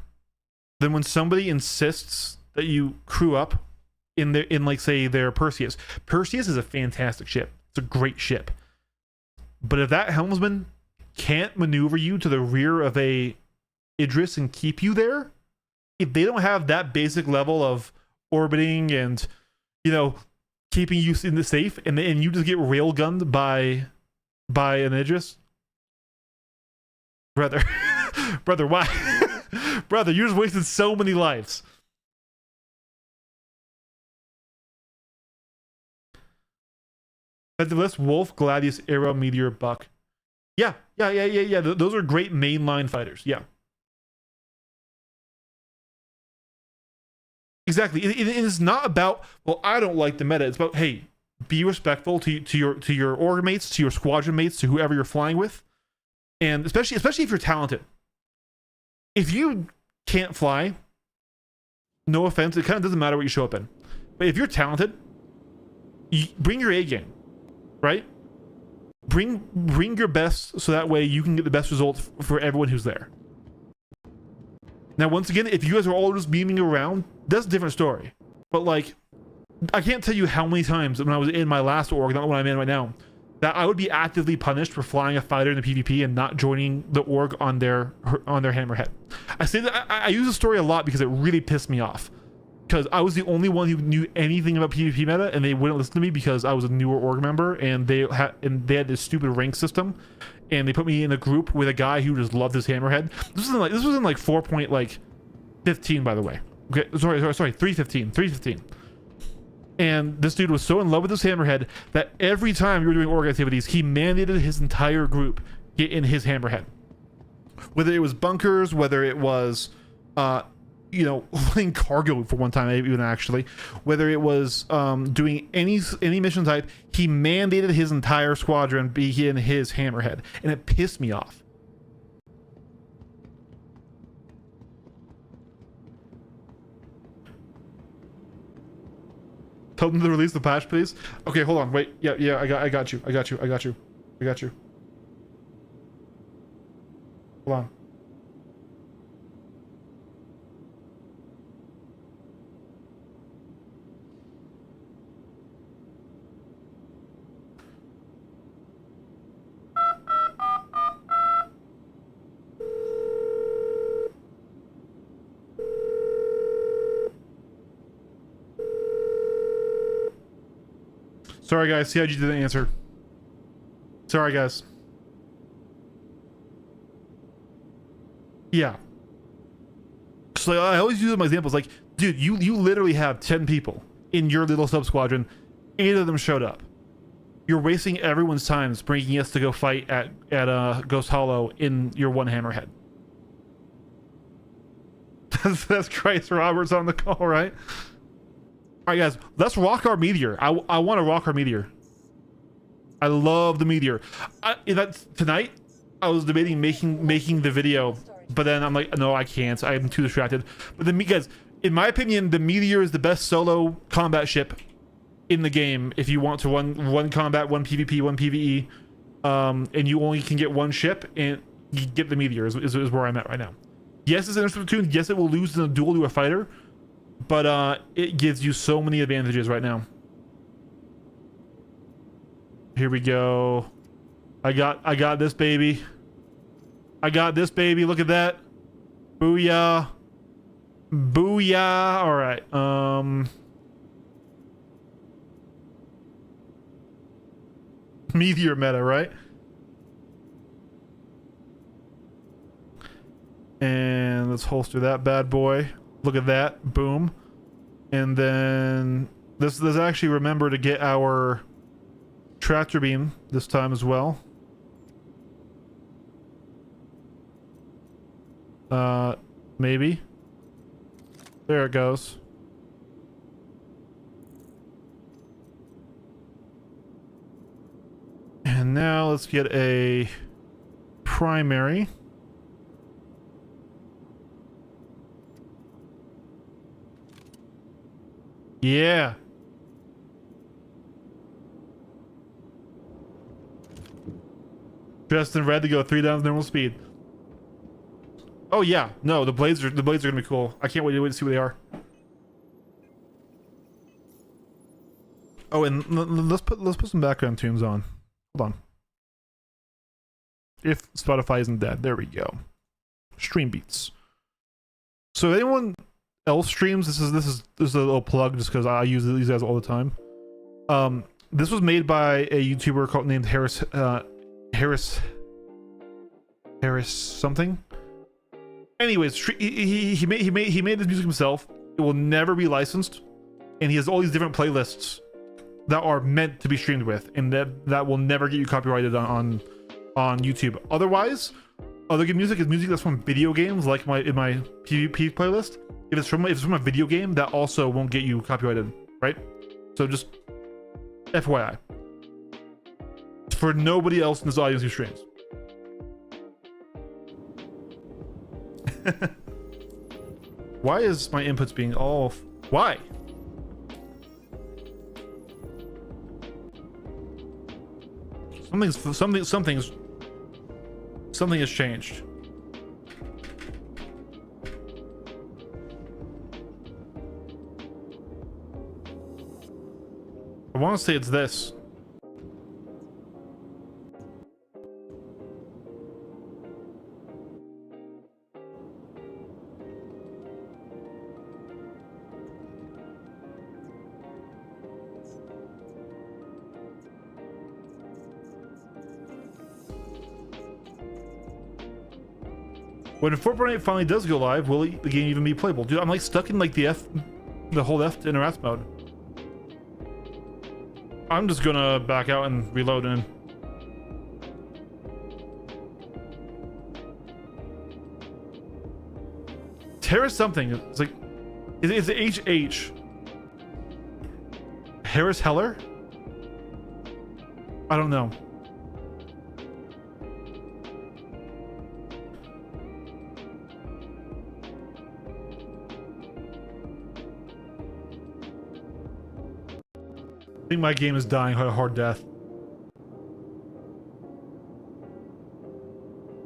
than when somebody insists that you crew up in like say their Perseus. Perseus is a fantastic ship. It's a great ship. But if that helmsman can't maneuver you to the rear of a Idris and keep you there, if they don't have that basic level of orbiting and, you know, keeping you in the safe, and you just get railgunned by an Idris, brother, brother, why, brother, you just wasted so many lives. At the list, Wolf, Gladius, Arrow, Meteor, Buck. Yeah. Those are great mainline fighters. Yeah. Exactly. It's not about, well, I don't like the meta. It's about, hey, be respectful to your org mates, to your squadron mates, to whoever you're flying with, and especially if you're talented. If you can't fly, no offense, it kind of doesn't matter what you show up in. But if you're talented, you bring your A game. Right? Bring your best so that way you can get the best results for everyone who's there. Now, once again, if you guys are all just beaming around, that's a different story. But like, I can't tell you how many times when I was in my last org, not the one I'm in right now, that I would be actively punished for flying a fighter in the PvP and not joining the org on their hammerhead. I say that I use the story a lot because it really pissed me off. Because I was the only one who knew anything about PvP meta, and they wouldn't listen to me because I was a newer org member, and they had this stupid rank system, and they put me in a group with a guy who just loved his hammerhead. This was in like 4.15, by the way. Okay, sorry, 3.15. And this dude was so in love with his hammerhead that every time we were doing org activities, he mandated his entire group get in his hammerhead. Whether it was bunkers, whether it was you know, playing cargo for one time, even actually, whether it was doing any mission type, he mandated his entire squadron be in his hammerhead, and it pissed me off. Tell them to release the patch, please. Okay, hold on, wait, yeah, I got you. Hold on. Sorry guys, CIG didn't answer. Sorry guys. Yeah. So I always use my examples like, dude, you literally have 10 people in your little sub squadron. 8 of them showed up. You're wasting everyone's time bringing us to go fight at Ghost Hollow in your one hammerhead. That's Christ Roberts on the call, right? All right, guys, let's rock our Meteor. I want to rock our Meteor. I love the Meteor. Tonight, I was debating making the video, but then I'm like, no, I can't. I'm too distracted. But then, guys, in my opinion, the Meteor is the best solo combat ship in the game. If you want to one combat, one PvP, one PvE, and you only can get one ship, and you get the Meteor is where I'm at right now. Yes, it's an platoon. Yes, it will lose in a duel to a fighter. But it gives you so many advantages right now. Here we go. I got this baby. I got this baby. Look at that. Booyah. Booyah. All right. Meteor meta, right? And let's holster that bad boy. Look at that. Boom. And then let's actually remember to get our tractor beam this time as well. Maybe. There it goes. And now let's get a primary. Yeah. Dressed in red to go 3 times normal speed. Oh yeah, no, the blades are gonna be cool. I can't wait to see what they are. Oh, and let's put some background tunes on. Hold on. If Spotify isn't dead, there we go. Stream beats. So anyone else streams, this is a little plug just because I use these guys all the time. This was made by a YouTuber named Harris something. Anyways, he made this music himself. It will never be licensed, and he has all these different playlists that are meant to be streamed with, and that will never get you copyrighted on YouTube. Otherwise, other good music is music that's from video games, like in my PvP playlist. If it's from a video game, that also won't get you copyrighted, right? So just FYI, for nobody else in this audience who streams. Why is my inputs being all? Why? Something has changed. I want to say it's this. When Fortnite finally does go live, will the game even be playable? Dude, I'm like stuck in like the whole F to interact mode. I'm just gonna back out and reload in. Harris something. It's like, is it HH? Harris Heller? I don't know. I think my game is dying a hard death.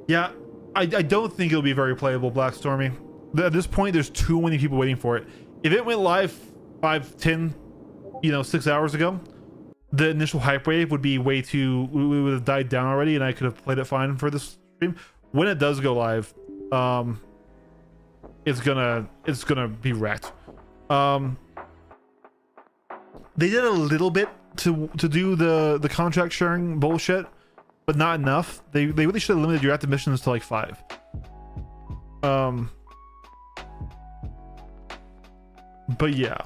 Yeah, I don't think it'll be very playable, Black Stormy. At this point, there's too many people waiting for it. If it went live 5, 10, 6 hours ago, the initial hype wave would be way too. We would have died down already, and I could have played it fine for this stream. When it does go live, it's gonna be wrecked. They did a little bit to do the contract sharing bullshit, but not enough. They really should have limited your active missions to like 5. But yeah.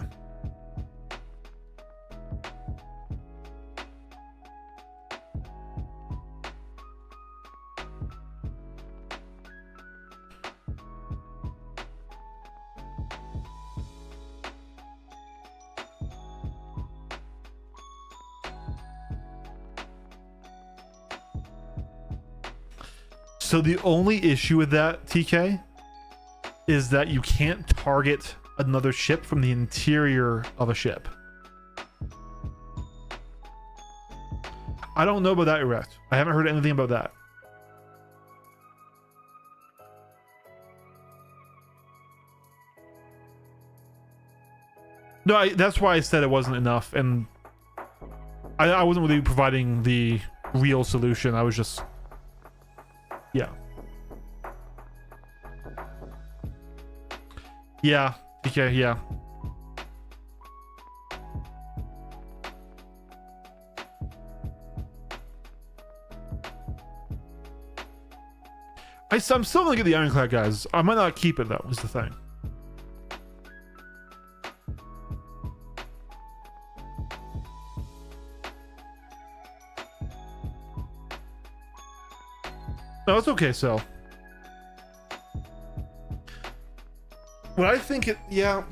So the only issue with that, TK, is that you can't target another ship from the interior of a ship. I don't know about that, Erect. I haven't heard anything about that. No, that's why I said it wasn't enough, and I wasn't really providing the real solution. I was just... Yeah. Yeah. Okay, yeah. I'm still gonna get the Ironclad, guys. I might not keep it though, is the thing. No, it's okay, so. What I think it, yeah.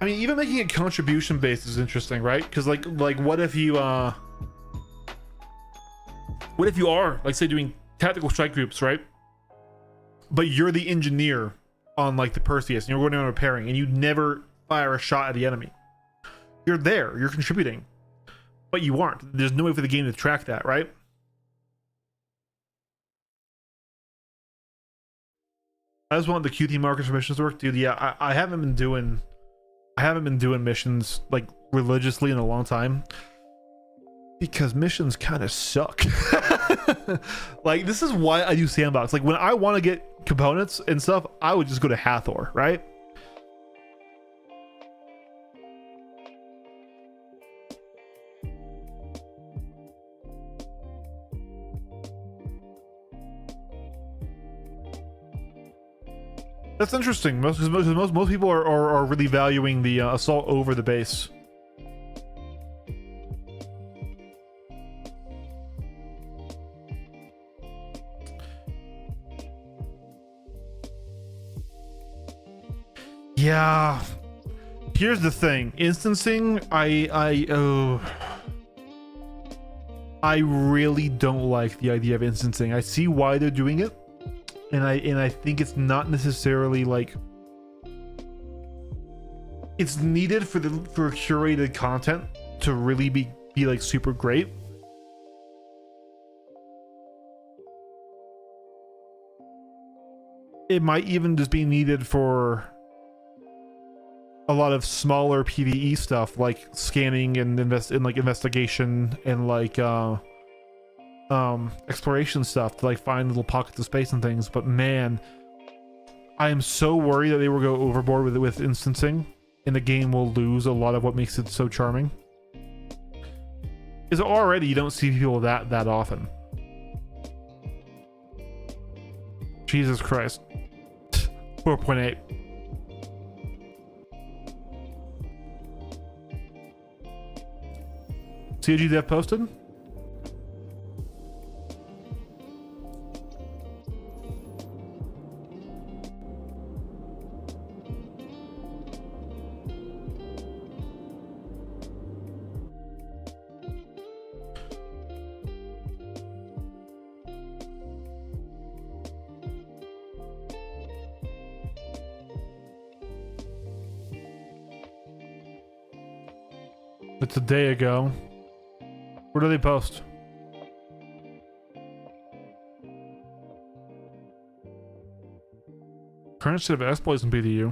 I mean, even making it contribution based is interesting, right? Because like what if you are like, say, doing tactical strike groups, right? But you're the engineer on like the Perseus, and you're going around repairing, and you never fire a shot at the enemy. You're there, you're contributing, but you aren't. There's no way for the game to track that, right? I just want the QT markers for missions to work, dude. Yeah, I haven't been doing I haven't been doing missions like religiously in a long time because missions kind of suck. Like, this is why I do sandbox. Like, when I want to get components and stuff, I would just go to Hathor, right? That's interesting. Most people are really valuing the assault over the base. Yeah. Here's the thing. Instancing, I really don't like the idea of instancing. I see why they're doing it. And I think it's not necessarily like it's needed for curated content to really be like super great. It might even just be needed for a lot of smaller PvE stuff like scanning and investigation and like exploration stuff to like find little pockets of space and things. But man, I am so worried that they will go overboard with instancing and the game will lose a lot of what makes it so charming. Is already you don't see people that often. Jesus Christ. 4.8. COG dev posted. It's a day ago. Where do they post? Current state of exploits in BDU.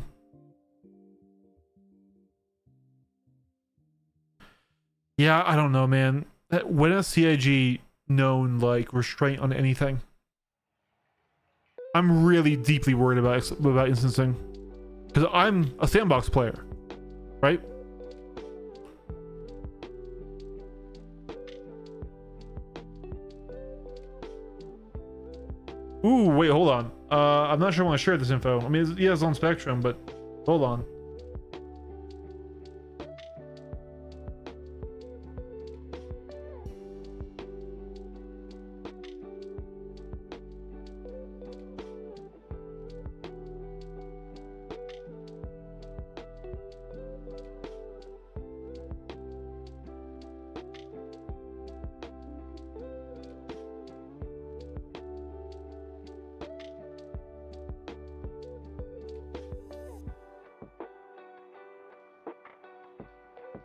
Yeah, I don't know, man. When has CIG known like restraint on anything? I'm really deeply worried about instancing because I'm a sandbox player, right? Ooh, wait, hold on. I'm not sure I want to share this info. I mean, yeah, it's on Spectrum, but hold on.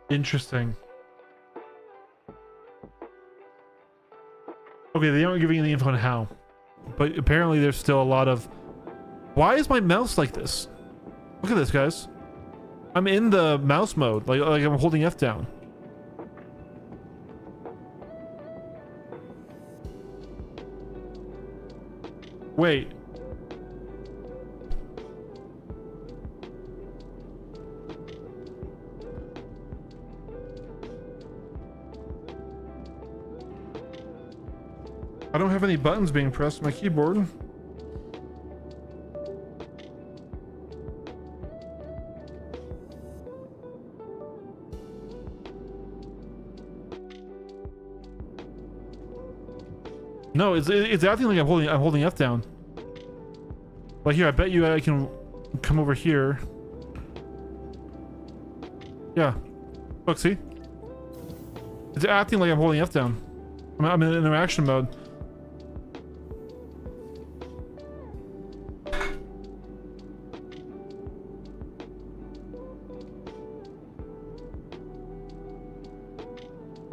Interesting. Okay, they aren't giving any info on how, but apparently there's still a lot of... Why is my mouse like this? Look at this, guys. I'm in the mouse mode, like I'm holding F down. Wait. I don't have any buttons being pressed on my keyboard. No, it's acting like I'm holding F down. Like here, I bet you I can come over here. Yeah. Look, see? It's acting like I'm holding F down. I'm in interaction mode.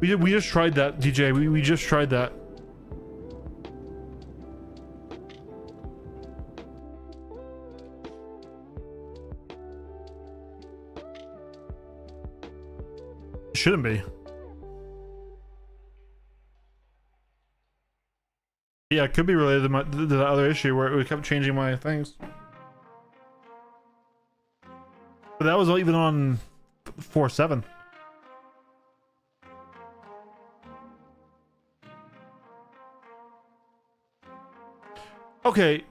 We just tried that, DJ. We just tried that. Shouldn't be. Yeah, it could be related to the other issue where it kept changing my things. But that was even on 4.7. Okay,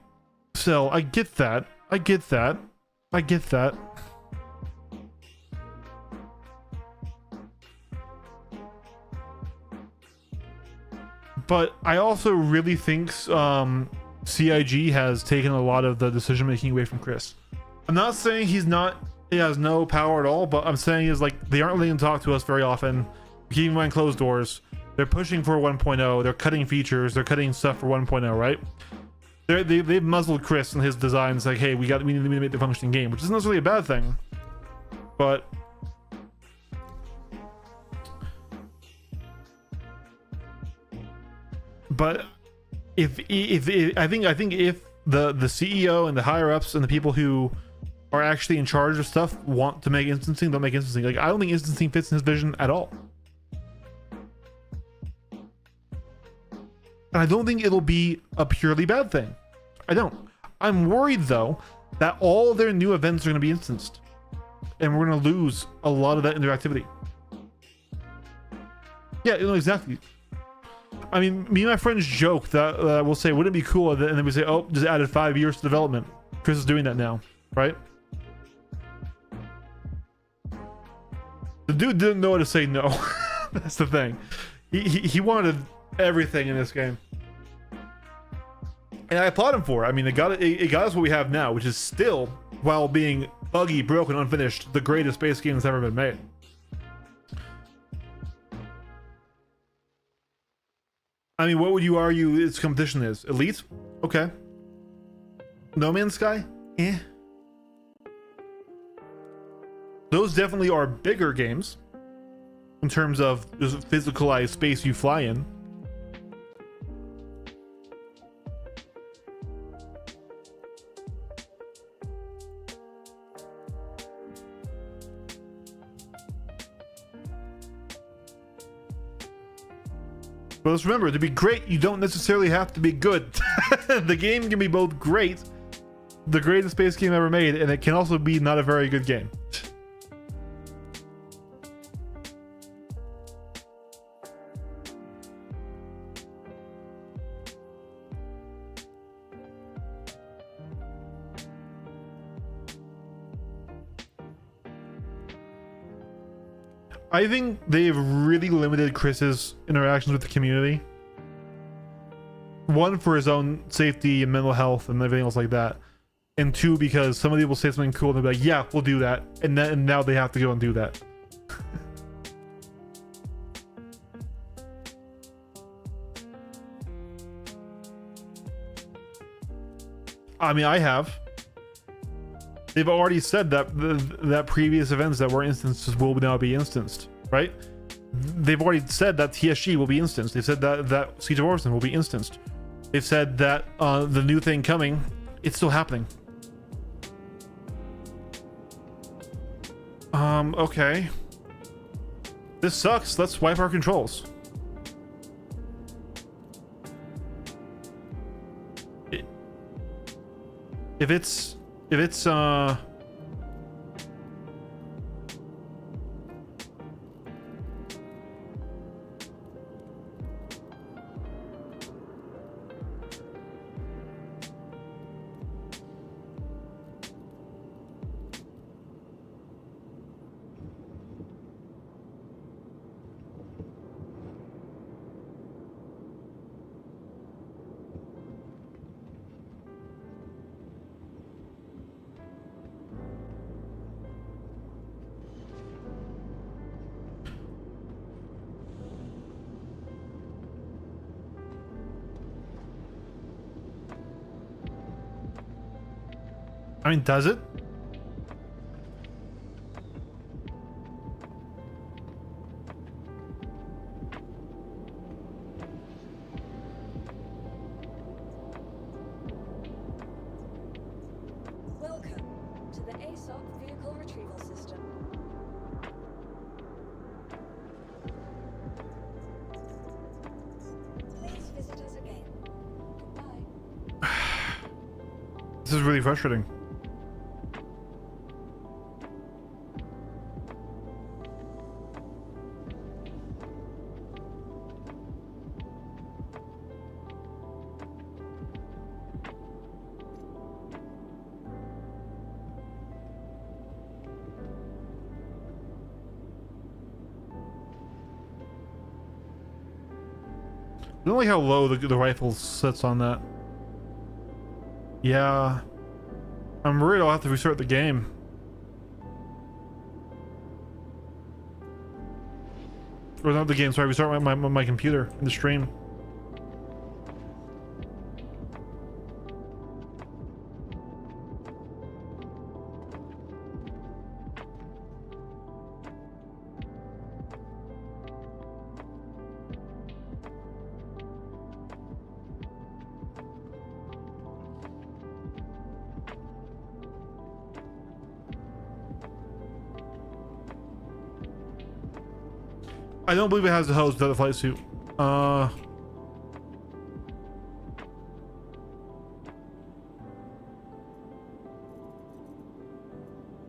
so I get that. I get that. I get that. But I also really think CIG has taken a lot of the decision making away from Chris. I'm not saying he has no power at all, but I'm saying is like they aren't letting him talk to us very often, keeping behind closed doors. They're pushing for 1.0. They're cutting features. They're cutting stuff for 1.0, right? They've muzzled Chris and his designs. Like, hey, we need to make the functioning game, which isn't necessarily a bad thing, but if I think if the CEO and the higher ups and the people who are actually in charge of stuff want to make instancing, they'll make instancing. Like, I don't think instancing fits in his vision at all. And I don't think it'll be a purely bad thing. I don't. I'm worried though that all their new events are going to be instanced, and we're going to lose a lot of that interactivity. Yeah, you know, exactly. I mean, me and my friends joke that we'll say, wouldn't it be cool? And then we say, oh, just added 5 years to development. Chris is doing that now, right? The dude didn't know how to say no. That's the thing. He wanted everything in this game, and I applaud him for it. I mean, it got us what we have now, which is still, while being buggy, broken, unfinished, the greatest space game that's ever been made. I mean, what would you argue its competition is? Elite? Okay. No Man's Sky? Eh. Those definitely are bigger games in terms of the physicalized space you fly in. But let's remember, to be great, you don't necessarily have to be good. The game can be both great, the greatest space game ever made, and it can also be not a very good game. I think they've really limited Chris's interactions with the community. One, for his own safety and mental health and everything else like that. And two, because somebody will say something cool and they'll be like, yeah, we'll do that. And now they have to go and do that. I mean, I have. They've already said that that previous events that were instances will now be instanced, right? They've already said that TSG will be instanced. They've said that Siege of Orson will be instanced. They've said that the new thing coming, it's still happening. Okay. This sucks. Let's wipe our controls. If it's I mean, does it? Welcome to the ASOC vehicle retrieval system. This is really frustrating. I don't like how low the rifle sits on that. Yeah. I'm worried I'll have to restart the game. Or not the game, sorry, restart my computer in the stream. I don't believe it has the hose without the flight suit. I'm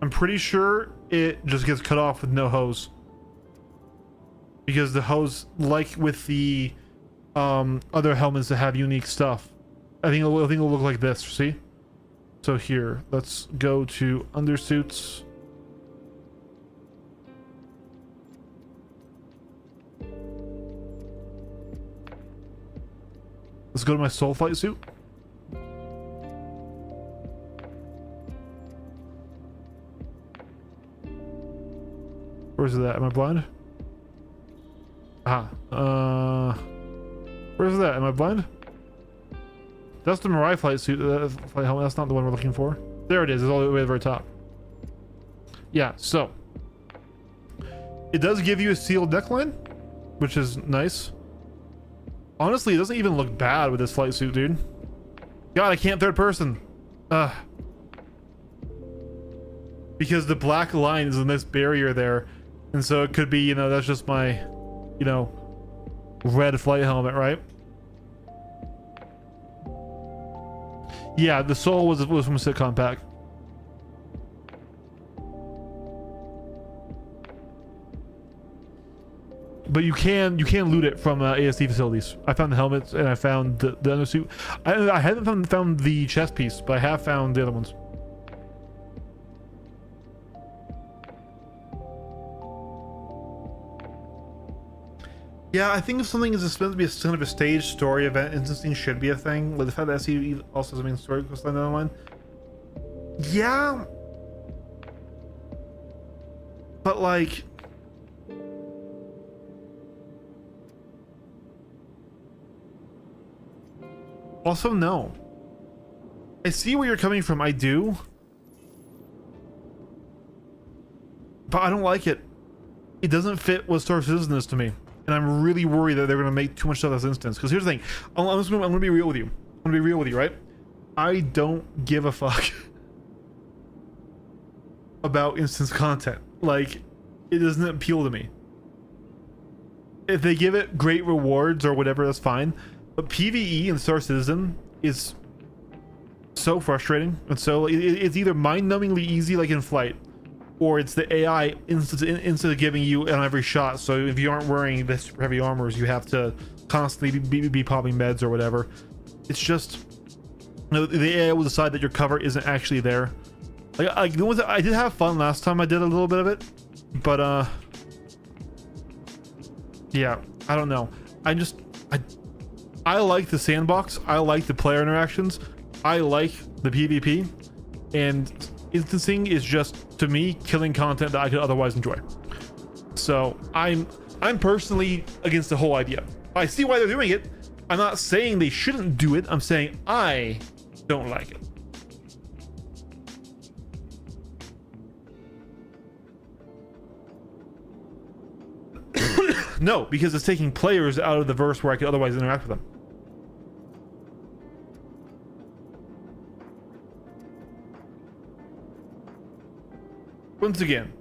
pretty sure it just gets cut off with no hose. Because the hose, like with the other helmets that have unique stuff, I think it'll look like this, see? So here, let's go to undersuits. Let's go to my soul flight suit. Where's it at? Am I blind? Where's that? Am I blind? That's the Mirai flight suit. Flight helmet. That's not the one we're looking for. There it is. It's all the way at the very top. Yeah, so it does give you a sealed neckline, which is nice. Honestly, it doesn't even look bad with this flight suit, dude. God, I can't third person. Because the black line is a nice barrier there. And so it could be, you know, that's just my, you know, red flight helmet, right? Yeah, the soul was from a sitcom pack. But you can loot it from ASD facilities. I found the helmets and I found the undersuit. I haven't found the chest piece, but I have found the other ones. Yeah, I think if something is supposed to be a kind of a stage story event, instancing should be a thing. Like the fact that SE also has a main story quest line down the line. Yeah. But like, also, no. I see where you're coming from. I do. But I don't like it. It doesn't fit what Star Citizen is to me. And I'm really worried that they're going to make too much stuff this instance. Because here's the thing. I'm going to be real with you. I'm going to be real with you, right? I don't give a fuck about instance content. Like, it doesn't appeal to me. If they give it great rewards or whatever, that's fine. But PvE in Star Citizen is so frustrating, and so it's either mind-numbingly easy like in Flight, or it's the AI instantly giving you on every shot. So if you aren't wearing the super heavy armors, you have to constantly be popping meds or whatever. It's just, you know, the AI will decide that your cover isn't actually there. Like I did have fun last time I did a little bit of it, but yeah, I don't know. I like the sandbox. I like the player interactions. I like the PvP, and instancing is just, to me, killing content that I could otherwise enjoy. So I'm personally against the whole idea. I see why they're doing it. I'm not saying they shouldn't do it. I'm saying I don't like it. No, because it's taking players out of the verse where I could otherwise interact with them. Once again,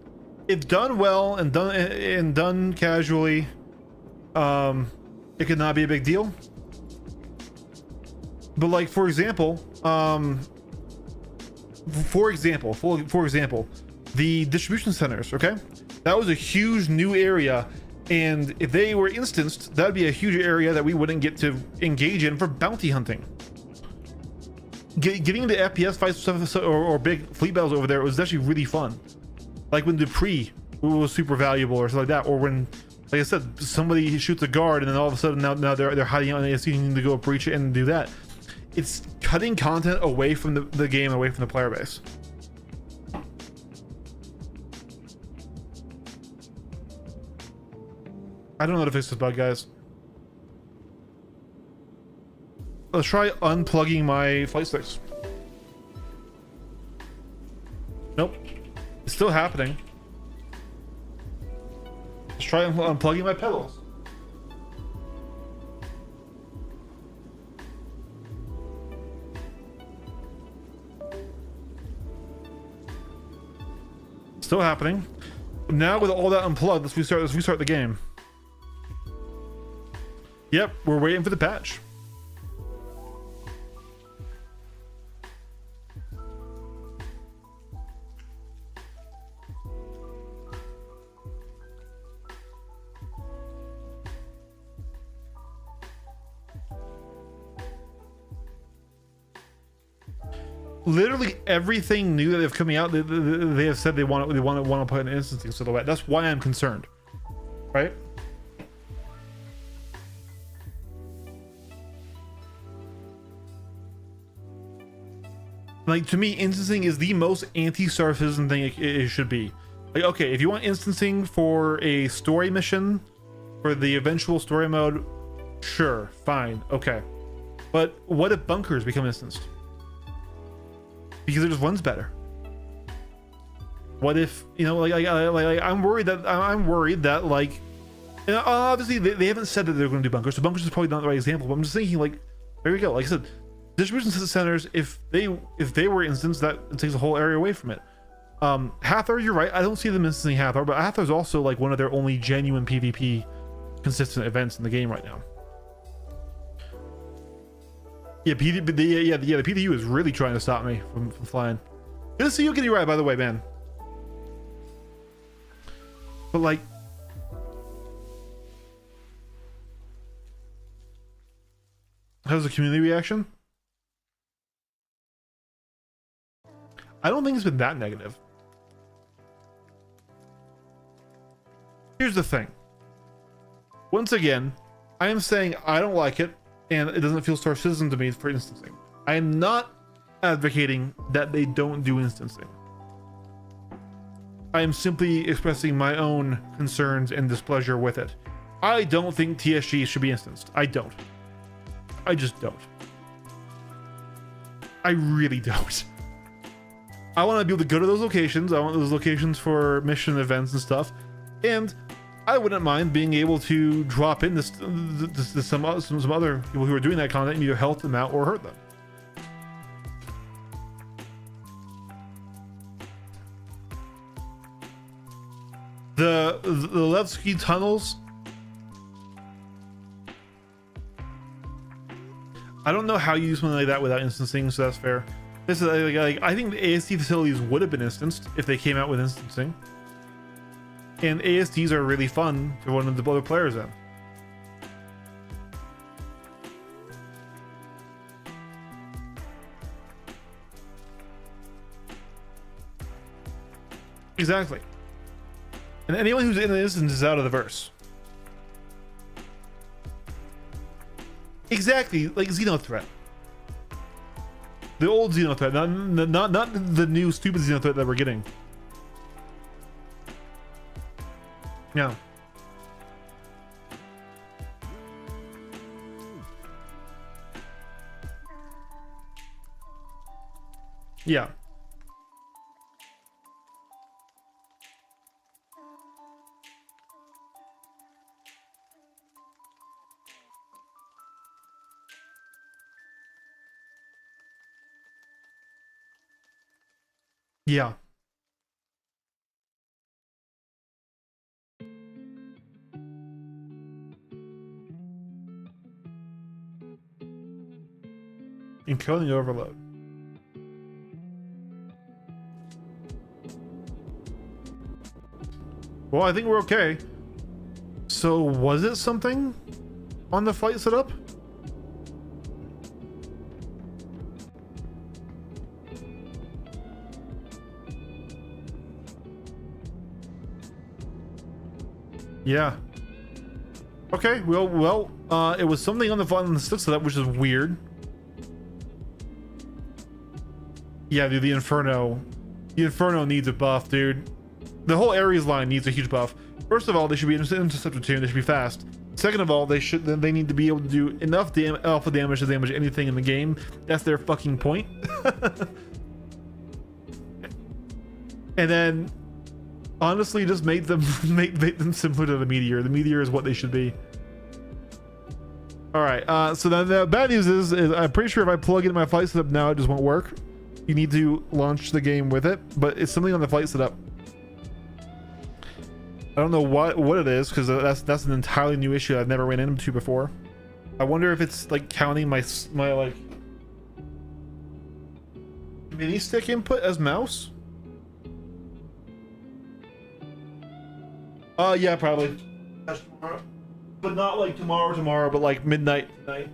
if done well and done casually, it could not be a big deal. But like, for example, for example, the distribution centers, okay? That was a huge new area, and if they were instanced, that'd be a huge area that we wouldn't get to engage in for bounty hunting. Getting into FPS fights stuff or big fleet battles over there was actually really fun. Like when Dupree was super valuable or something like that, or when, like I said, somebody shoots a guard and then all of a sudden now they're hiding out and they need to go breach it and do that. It's cutting content away from the game, away from the player base. I don't know how to fix this bug, guys. Let's try unplugging my flight sticks. Nope. It's still happening. Let's try unplugging my pedals. Still happening. Now with all that unplugged, let's restart the game. Yep, we're waiting for the patch. Literally everything new that they've coming out, they have said they want to put an instancing silhouette. That's why I'm concerned, right? Like, to me, instancing is the most anti-Star Citizen thing it should be. Like, okay, if you want instancing for a story mission, for the eventual story mode, sure, fine, okay. But what if bunkers become instanced? Because it just runs better. What if, you know, like I'm worried that like, you know, obviously they haven't said that they're going to do bunkers, so bunkers is probably not the right example. But I'm just thinking, like, there we go. Like I said, distribution centers, if they were instanced, that takes a whole area away from it. Hathor, you're right. I don't see them instancing Hathor, but Hathor's also like one of their only genuine PvP consistent events in the game right now. Yeah, the PTU is really trying to stop me from flying. Good to see you, Kitty Ride, by the way, man. But like, how's the community reaction? I don't think it's been that negative. Here's the thing. Once again, I am saying I don't like it, and it doesn't feel Star Citizen to me for instancing. I am not advocating that they don't do instancing. I am simply expressing my own concerns and displeasure with it. I don't think TSG should be instanced. I don't. I just don't. I really don't. I want to be able to go to those locations. I want those locations for mission events and stuff. And I wouldn't mind being able to drop in some other people who are doing that content and either help them out or hurt them. The Levski tunnels, I don't know how you use something like that without instancing, so that's fair. This is like I think the ASD facilities would have been instanced if they came out with instancing. And ASDs are really fun to one of the other players in. Exactly. And anyone who's in an instance is out of the verse. Exactly, like Xenothreat. The old Xenothreat, not the new stupid Xenothreat that we're getting. Yeah. Yeah. Yeah. Encoding overload. Well, I think we're okay. So was it something on the flight setup? Yeah. Okay, well, it was something on the flight on the stick setup, which is weird. Yeah, dude, the Inferno needs a buff, dude. The whole Ares line needs a huge buff. First of all, they should be interceptor too, and they should be fast. Second of all, they need to be able to do enough alpha damage to damage anything in the game. That's their fucking point. And then, honestly, just make them make them similar to the Meteor. The Meteor is what they should be. All right. So then the bad news is I'm pretty sure if I plug in my flight setup now, it just won't work. You need to launch the game with it, but it's something on the flight setup. I don't know what it is, because that's an entirely new issue I've never ran into before. I wonder if it's like counting my like mini stick input as mouse. Yeah, probably. That's tomorrow. But not like tomorrow, but like midnight tonight.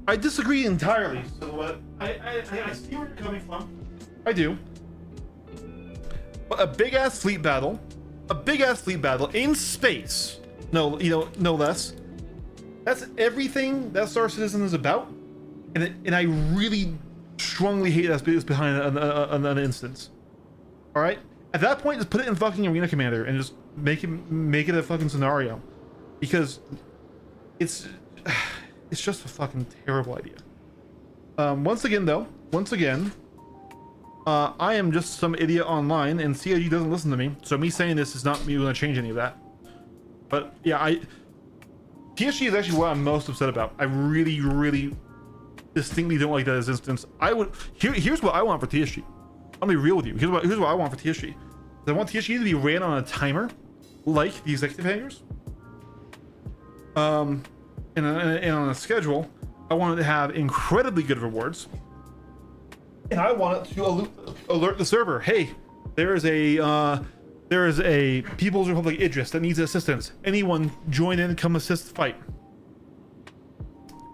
I disagree entirely. So I see where you're coming from. I do. But a big ass fleet battle in space. No less. That's everything that Star Citizen is about, and I really strongly hate that it's behind an instance. All right, at that point, just put it in fucking Arena Commander and just make it a fucking scenario, because it's just a fucking terrible idea. Once again, I am just some idiot online, and CIG doesn't listen to me, so me saying this is not me going to change any of that. But yeah, TSG is actually what I'm most upset about. I really distinctly don't like that as instance. Here's what I want for TSG. I'll be real with you. Here's what I want for TSG. I want TSG to be ran on a timer, like the executive hangars. And on a schedule. I want it to have incredibly good rewards, and I want it to alert the server. Hey, there is a People's Republic Idris that needs assistance. Anyone join in, come assist the fight.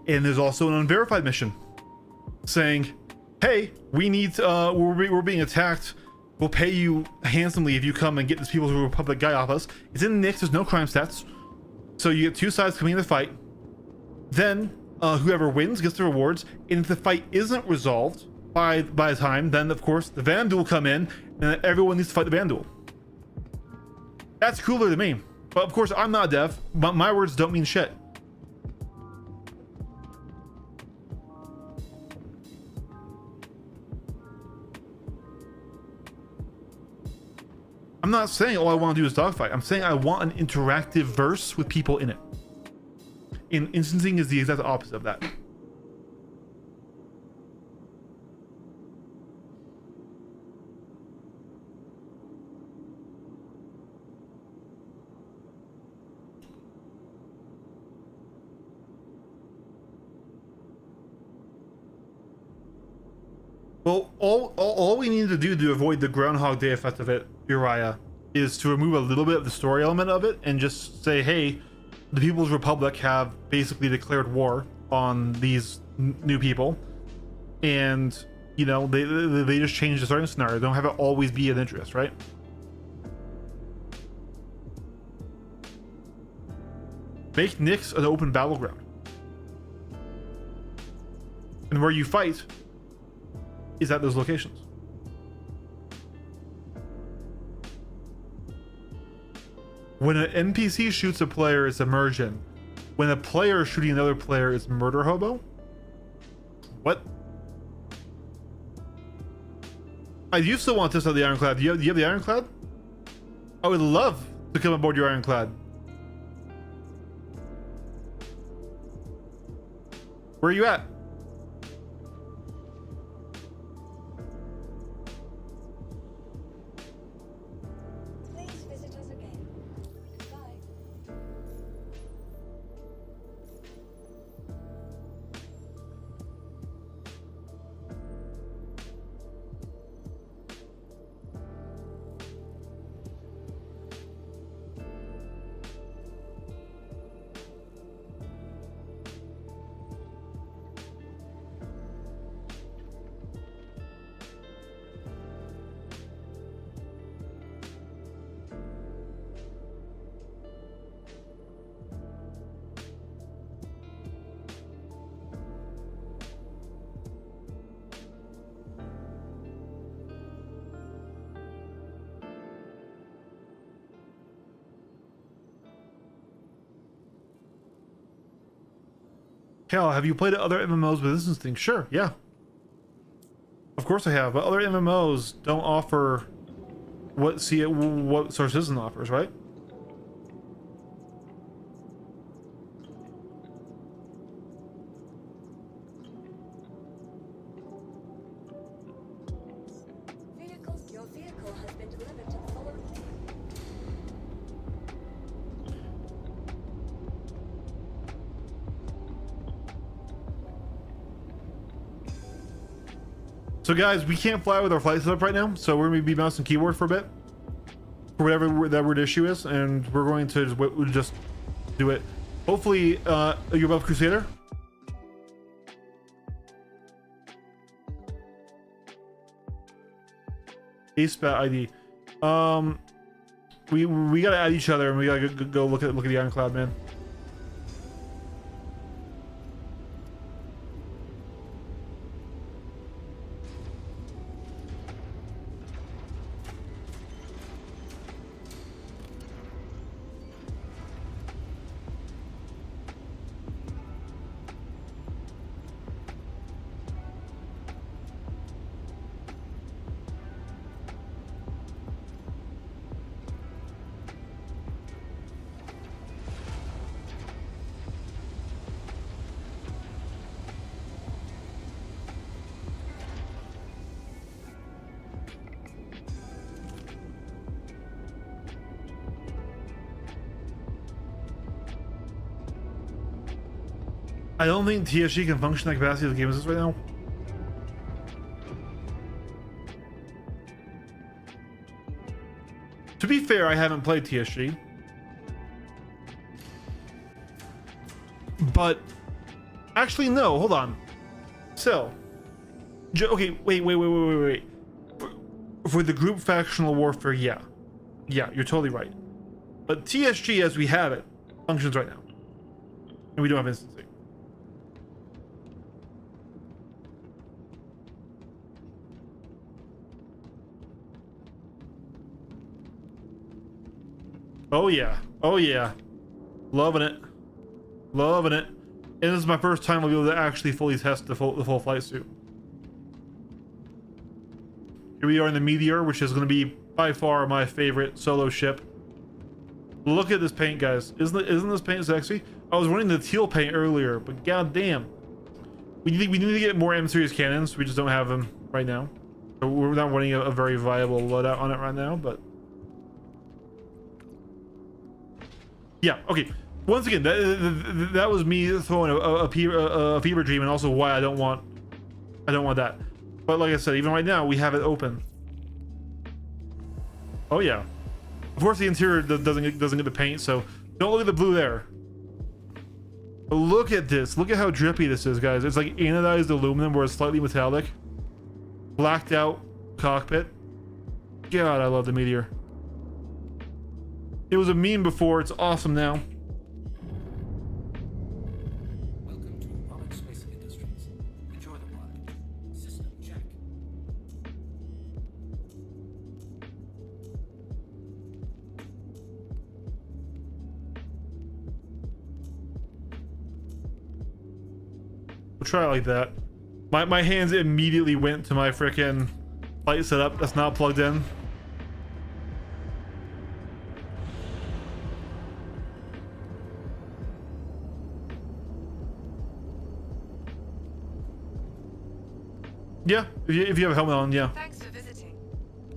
And there's also an unverified mission saying, hey, we need we're being attacked. We'll pay you handsomely if you come and get this People's Republic guy off us. It's in the Nix, there's no crime stats, so you get two sides coming in the fight. Then whoever wins gets the rewards, and if the fight isn't resolved by the time, then of course the Vanduul will come in, and everyone needs to fight the Vanduul. That's cooler to me, but of course I'm not a dev, but my words don't mean shit. I'm not saying all I want to do is dogfight. I'm saying I want an interactive verse with people in it. And instancing is the exact opposite of that. Well, all we need to do to avoid the Groundhog Day effect of it, Uriah, is to remove a little bit of the story element of it and just say, hey, the People's Republic have basically declared war on these new people, and you know they just change the starting scenario. They don't have it always be an interest, right? Make Nix an open battleground, and where you fight is at those locations. When an NPC shoots a player, it's immersion. When a player shooting another player, it's murder hobo. What? I do still want to test out the Ironclad. Do you have the Ironclad? I would love to come aboard your Ironclad. Where are you at? Cal, have you played other MMOs with this instinct? Sure, yeah. Of course I have, but other MMOs don't offer what Star Citizen offers, right? Your vehicle has been delivered to the forward. So guys, we can't fly with our flight setup right now, so we're gonna be mouse and keyboard for a bit, for whatever that weird issue is, and we're going to just do it. Hopefully, you're above Crusader. AceBat ID. We gotta add each other, and we gotta go look at the Ironclad, man. I don't think TSG can function at the capacity of the game is right now. To be fair, I haven't played TSG. But actually, no, hold on. So, okay, wait. For the group factional warfare, yeah, you're totally right. But TSG, as we have it, functions right now, and we don't have instancing. Oh yeah, loving it. And this is my first time I'll be able to actually fully test the full flight suit. Here we are in the Meteor, which is going to be by far my favorite solo ship. Look at this paint, guys. Isn't this paint sexy? I was running the teal paint earlier, but goddamn, we need to get more M series cannons. We just don't have them right now. So we're not running a very viable loadout on it right now, but. Yeah, okay. Once again, that was me throwing a fever dream, and also why I don't want that. But like I said, even right now we have it open. Oh yeah. Of course, the interior doesn't get the paint, so don't look at the blue there. But look at this. Look at how drippy this is, guys. It's like anodized aluminum, where it's slightly metallic. Blacked out cockpit. God, I love the Meteor. It was a meme before, it's awesome now. Welcome to Rocket Space Industries. Enjoy the ride. System check. We'll try it like that. My hands immediately went to my frickin' light setup that's not plugged in. Yeah, if you have a helmet on, yeah. Thanks for visiting.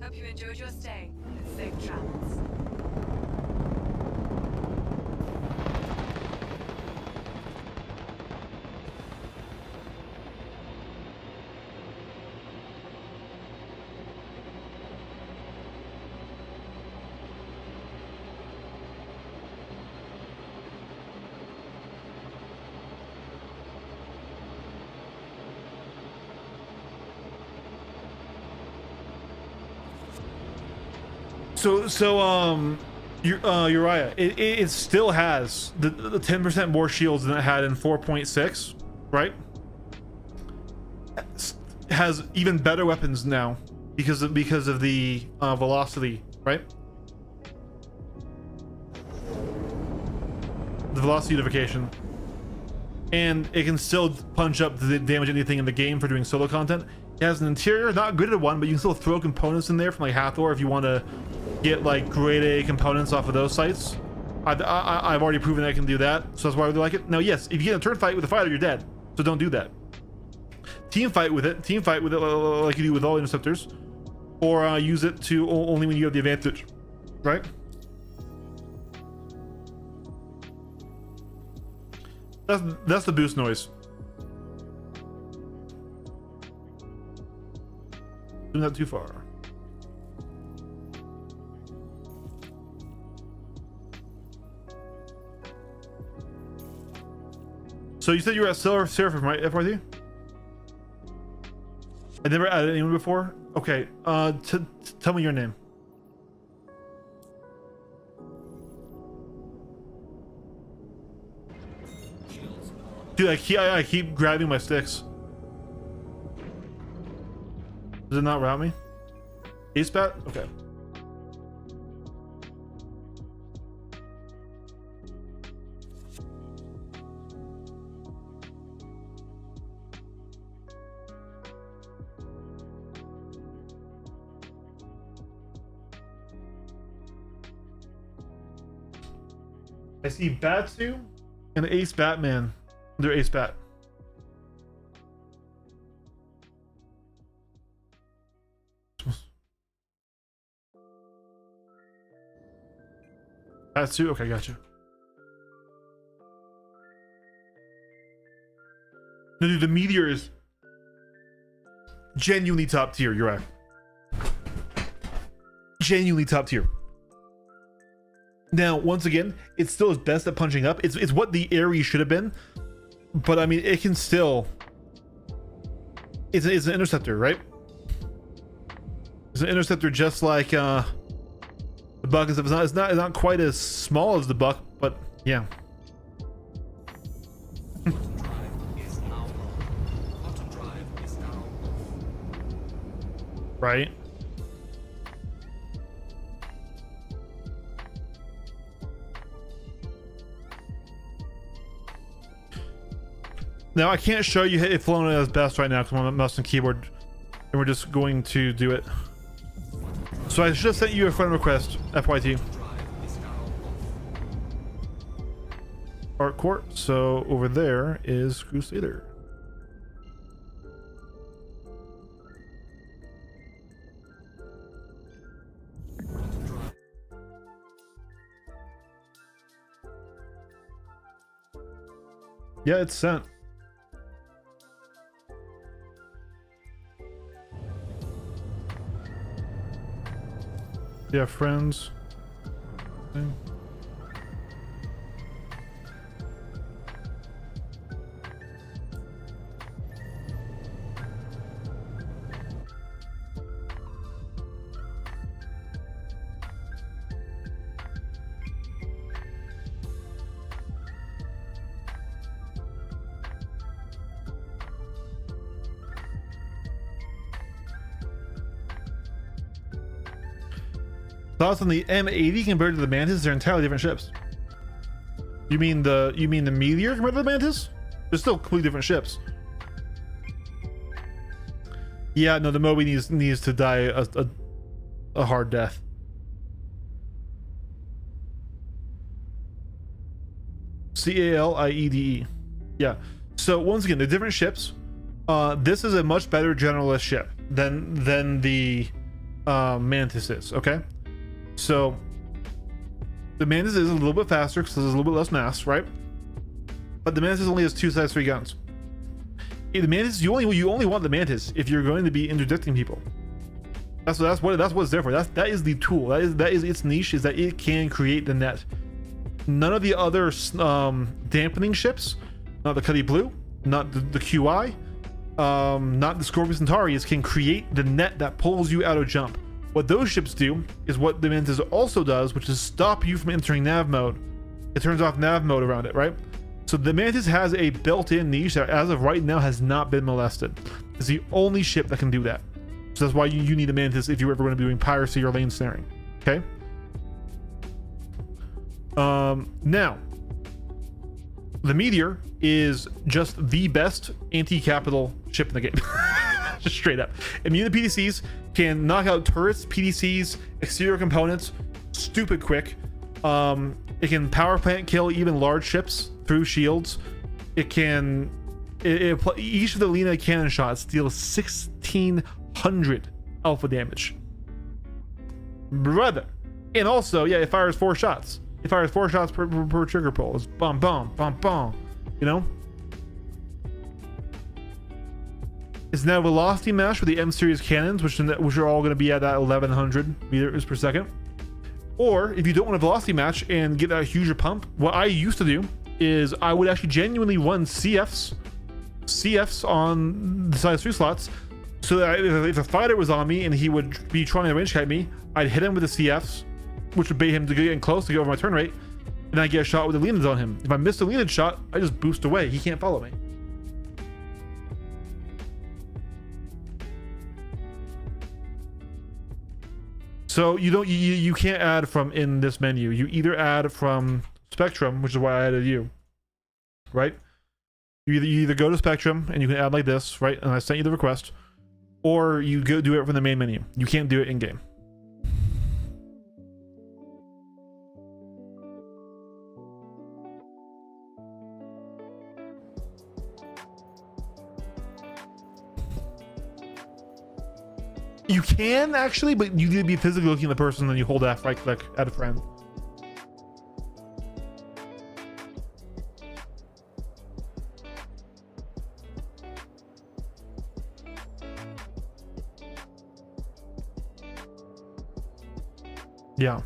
Hope you enjoyed your stay and safe travels. So Uriah, it still has the 10% more shields than it had in 4.6, right? Has even better weapons now because of the velocity, right? The velocity unification. and it can still punch up the damage anything in the game for doing solo content. It has an interior, not good at one, but you can still throw components in there from like Hathor if you want to get like grade A components off of those sites. I've already proven that I can do that, so that's why I really like it. Now, yes, if you get a turn fight with a fighter, you're dead, so don't do that. Team fight with it like you do with all interceptors, or use it to only when you have the advantage, right? That's the boost noise. Doing that too far. So you said you were at Seraphim, right, FYT? I never added anyone before. Okay, tell me your name. Dude, I keep grabbing my sticks. Does it not route me? Ace bat? Okay. I see Batsu and Ace Batman. They're Ace Bat. Batsu? Okay, gotcha. No, dude, the Meteor is genuinely top tier. You're right. Genuinely top tier. Now, once again, it's still his best at punching up. It's what the Ares should have been, but I mean, it can still. It's an interceptor, right? It's an interceptor, just like the Buck and stuff. It's not quite as small as the Buck, but yeah. Right. Now I can't show you it flown as best right now because I'm on mouse and keyboard, and we're just going to do it. So I should have sent you a friend request, FYT. Art Court. So over there is Crusader. Yeah, it's sent. Yeah, friends. Okay. Thoughts on the M80 compared to the Mantis? They're entirely different ships. You mean the Meteor compared to the Mantis? They're still completely different ships. Yeah, no, the Moby needs to die a hard death. Caliede. Yeah. So once again, they're different ships. This is a much better generalist ship than the Mantis is. Okay. So the Mantis is a little bit faster because there's a little bit less mass, right? But the Mantis only has 2 size 3 guns. The Mantis, you only want the Mantis if you're going to be interdicting people. That's what it's there for. That is the tool. That is its niche, is that it can create the net. None of the other dampening ships, not the Cuddy Blue, not the QI, not the Scorpio Centaurius, can create the net that pulls you out of jump. What those ships do is what the Mantis also does, which is stop you from entering nav mode. It turns off nav mode around it, right? So the Mantis has a built-in niche that as of right now has not been molested. It's the only ship that can do that. So that's why you need a Mantis if you're ever going to be doing piracy or lane snaring. Okay? Now, the Meteor is just the best anti-capital ship in the game. Just straight up. Immune to PDCs, can knock out turrets, PDCs, exterior components, stupid quick. It can power plant kill even large ships through shields. It can each of the Lena cannon shots deals 1600 alpha damage, brother. And also, yeah, it fires 4 shots. It fires 4 shots per trigger pull. It's bum bum bum bum, you know. It's now velocity match with the M series cannons, which are all going to be at that 1100 meters per second. Or if you don't want a velocity match and get that huger pump, what I used to do is I would actually genuinely run CFs on the size 3 slots, so that if a fighter was on me and he would be trying to range kite me, I'd hit him with the CFs, which would bait him to get in close to get over my turn rate, and I get a shot with the Leonids on him. If I miss the Leonid shot, I just boost away. He can't follow me. So you can't add from in this menu. You either add from Spectrum, which is why I added you, right? You either go to Spectrum and you can add like this, right? And I sent you the request, or you go do it from the main menu. You can't do it in game. You can actually, but you need to be physically looking at the person, then you hold F, right click, add a friend. Yeah.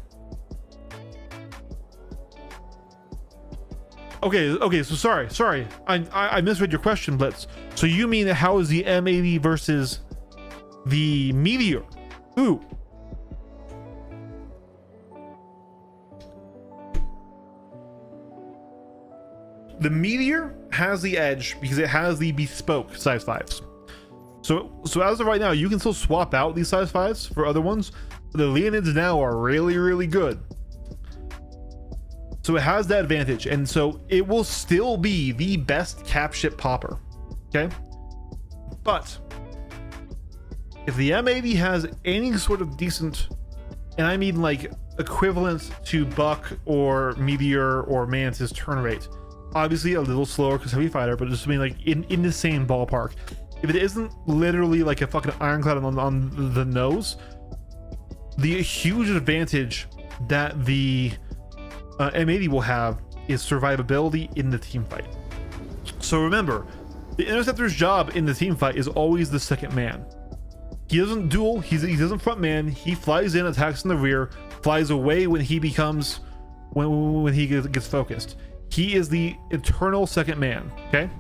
Okay, so sorry. I misread your question, Blitz. So you mean how is the M80 versus the Meteor? Ooh. The Meteor has the edge because it has the bespoke size 5s. So as of right now, you can still swap out these size 5s for other ones. The Leonids now are really good. So it has that advantage, and so it will still be the best cap ship popper. Okay? But if the M80 has any sort of decent, and I mean like equivalent to Buck or Meteor or Mantis turn rate, obviously a little slower because heavy fighter, but just mean like in the same ballpark. If it isn't literally like a fucking Ironclad on the nose, the huge advantage that the M80 will have is survivability in the team fight. So remember, the Interceptor's job in the team fight is always the second man. He doesn't duel, he doesn't front man, he flies in, attacks in the rear, flies away when he becomes, when he gets focused. He is the eternal second man, okay?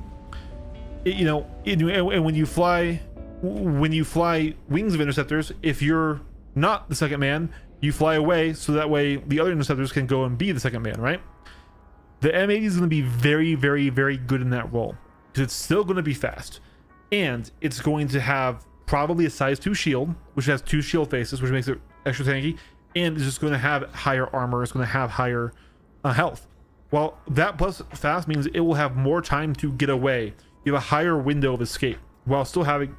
And when you fly wings of interceptors, if you're not the second man, you fly away, so that way the other interceptors can go and be the second man, right? The M80 is going to be very good in that role, because it's still going to be fast, and it's going to have probably a size 2 shield, which has 2 shield faces, which makes it extra tanky, and it's just going to have higher armor. It's going to have higher health. Well, that plus fast means it will have more time to get away. You have a higher window of escape while still having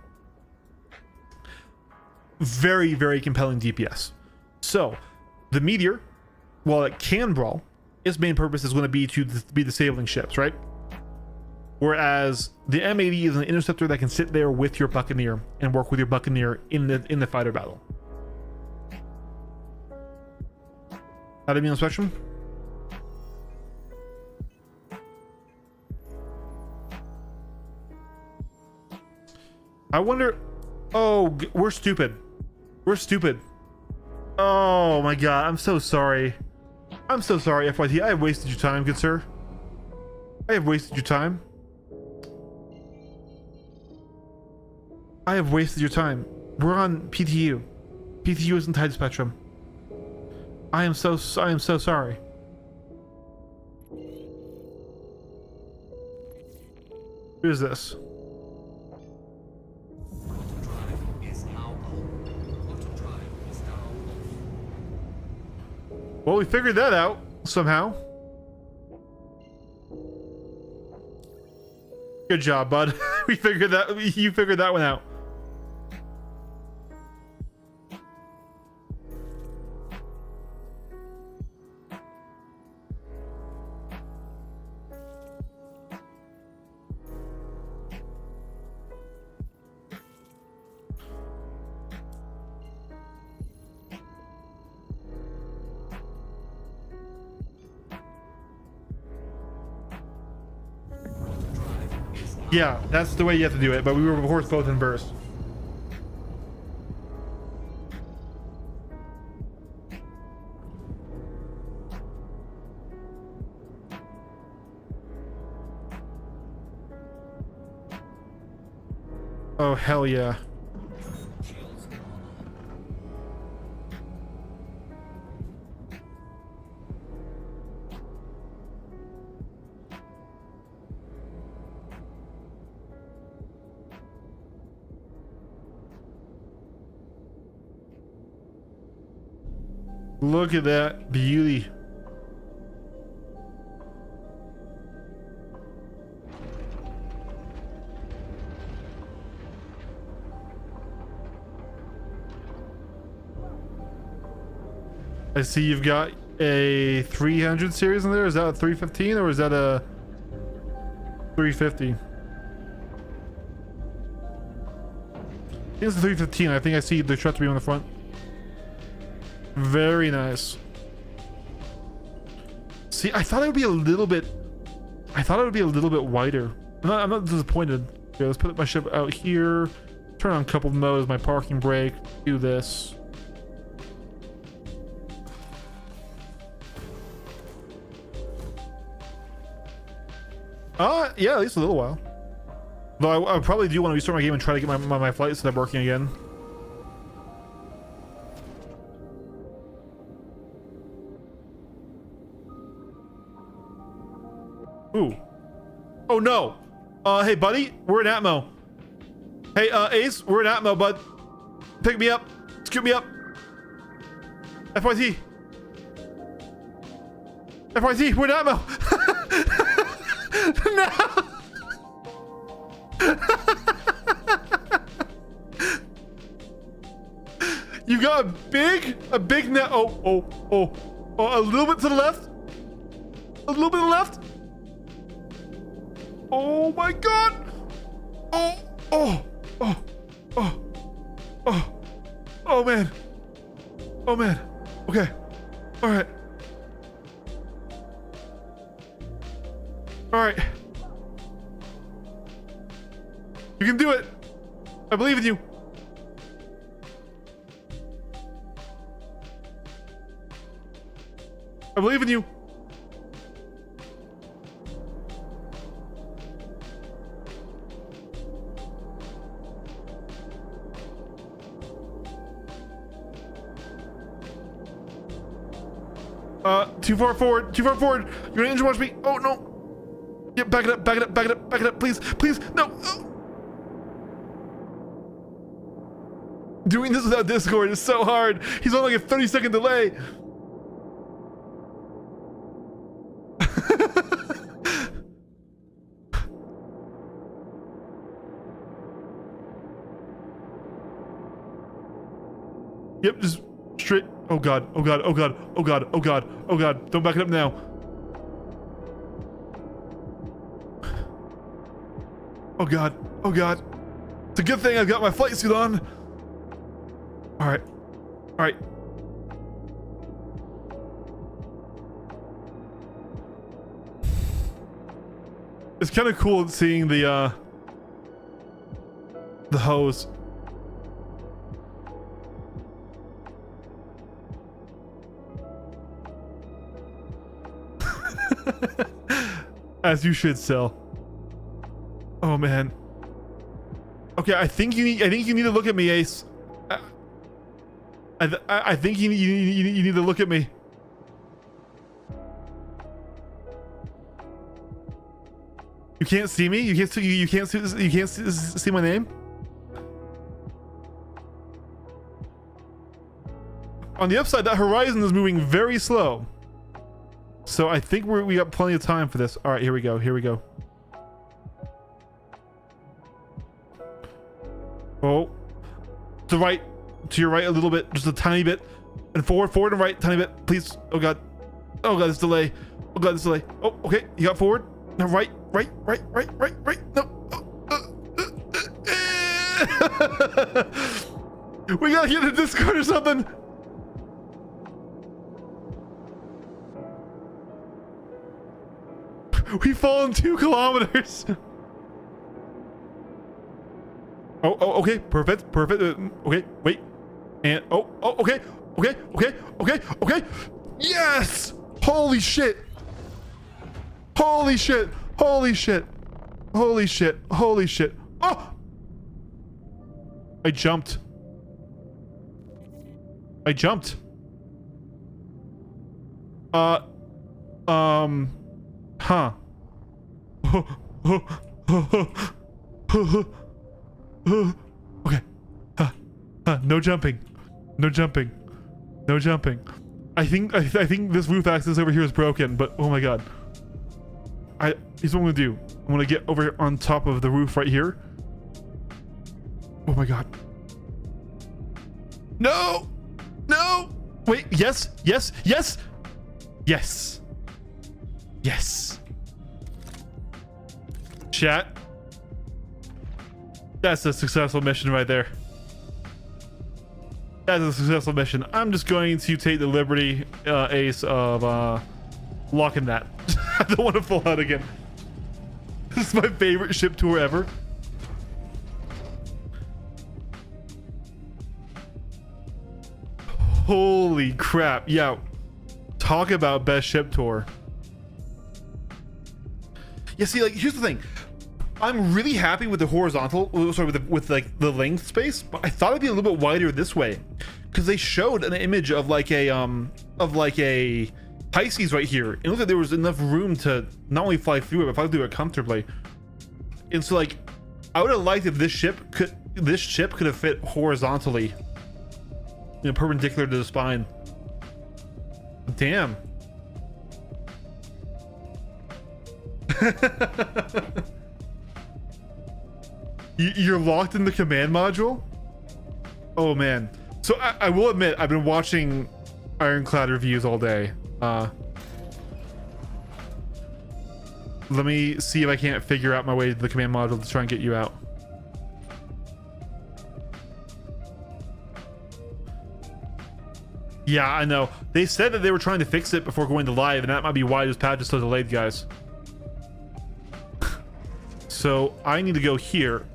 very compelling DPS. So the Meteor, while it can brawl, its main purpose is going to be to be disabling ships, right? Whereas the M80 is an interceptor that can sit there with your Buccaneer and work with your Buccaneer in the fighter battle. How do you mean on Spectrum? I wonder. Oh, we're stupid. We're stupid. Oh my god, I'm so sorry. I'm so sorry, FYT. I have wasted your time, good sir. I have wasted your time. I have wasted your time. We're on PTU. PTU isn't tied to Spectrum. I am so sorry. Who is this? Well, we figured that out somehow. Good job, bud. We figured that. You figured that one out. Yeah, that's the way you have to do it, but we were of course both in burst. Oh hell yeah. Look at that beauty. I see you've got a 300 series in there. Is that a 315 or is that a 350? I think it's a 315. I think I see the truck to be on the front. Very nice. See, I thought it would be a little bit. I thought it would be a little bit wider. I'm not disappointed. Okay, let's put my ship out here. Turn on coupled mode as my parking brake. Do this. Yeah, at least a little while. Though I probably do want to restart my game and try to get my flight set up working again. Ooh. Oh no. Hey buddy, we're in Atmo. Hey, Ace, we're in Atmo, bud. Pick me up. Scoop me up. FYT. FYT, we're in Atmo. No. You got a big net. Oh, a little bit to the left. A little bit to the left. Oh my god! Oh man. Oh man. Okay. Alright. Alright. You can do it. I believe in you. I believe in you. Too far forward. Too far forward. You're gonna engine watch me. Oh no. Yeah, back it up. Back it up. Back it up. Back it up. Please. Please. No. Oh. Doing this without Discord is so hard. He's on like a 30-second delay. Yep, just straight. Oh god, oh god, oh god, oh god, oh god, oh god. Don't back it up now. Oh god, oh god. It's a good thing I've got my flight suit on. Alright. Alright. It's kind of cool seeing the hose. As you should, Cell. Oh man. Okay, I think you need to look at me, Ace. I think you need to look at me. You can't see me? You can't see my name? On the upside, that horizon is moving very slow. So I think we got plenty of time for this. All right, here we go. Here we go. Oh, to the right, to your right a little bit, just a tiny bit, and forward and right, tiny bit, please. Oh god, this delay. Oh god, this delay. Oh, okay, you got forward. Now right. No. We gotta get in Discord or something. We've fallen 2 kilometers. Oh, okay, perfect. Okay, wait. And okay. Yes! Holy shit. Oh! I jumped. Huh. Okay. No jumping. I think this roof access over here is broken, but oh my god. Here's what I'm gonna do. I'm gonna get over on top of the roof right here. Oh my god. No! Wait, yes. Chat. That's a successful mission right there. I'm just going to take the liberty, Ace, of locking that. I don't want to fall out again. This is my favorite ship tour ever. Holy crap. Yeah. Talk about best ship tour. Yeah, see, like, here's the thing. I'm really happy with the horizontal, sorry, with like the length space, but I thought it'd be a little bit wider this way, because they showed an image of like a Pisces right here. It looked like there was enough room to not only fly through it, but fly through it comfortably. And so, like, I would have liked if this ship could have fit horizontally, you know, perpendicular to the spine. Damn. You're locked in the command module? Oh man. So I will admit, I've been watching Ironclad reviews all day. Let me see if I can't figure out my way to the command module to try and get you out. Yeah, I know. They said that they were trying to fix it before going to live, and that might be why this patch is so delayed, guys. So I need to go here.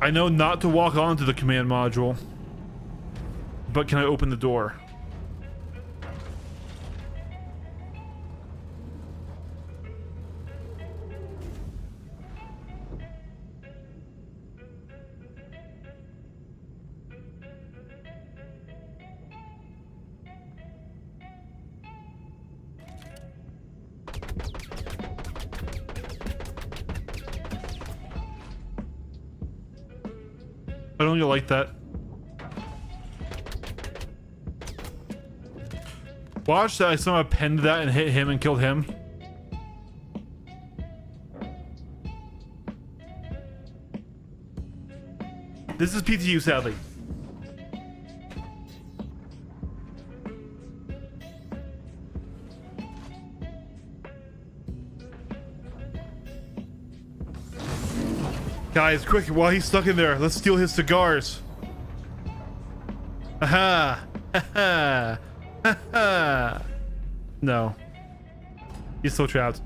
I know not to walk onto the command module, but can I open the door? I don't really like that. Watch that I somehow penned that and hit him and killed him. This is PTU, sadly. Guys, quick, while he's stuck in there, let's steal his cigars. Aha! Haha! Haha! No. He's still trapped.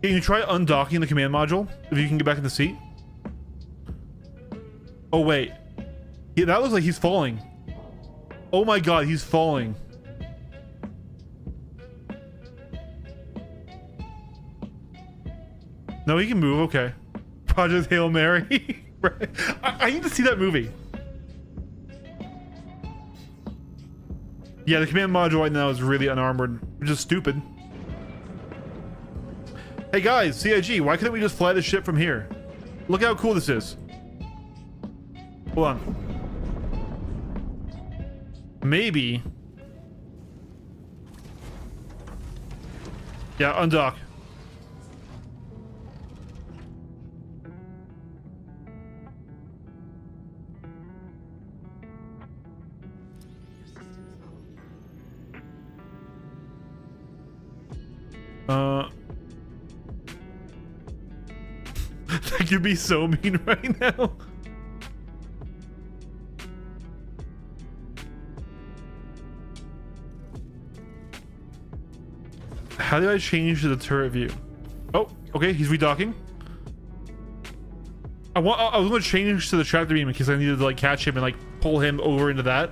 Can you try undocking the command module if you can get back in the seat? Oh wait, yeah, that looks like he's falling. Oh my god, he's falling. No, he can move. Okay. Project Hail Mary. Right? I need to see that movie. Yeah, the command module right now is really unarmored, which is stupid. Hey guys, CIG, why couldn't we just fly the ship from here? Look how cool this is. Hold on. Maybe. Yeah, undock. That could be so mean right now. How do I change to the turret view? Oh, okay, he's redocking. I was going to change to the tractor beam because I needed to like catch him and like pull him over into that.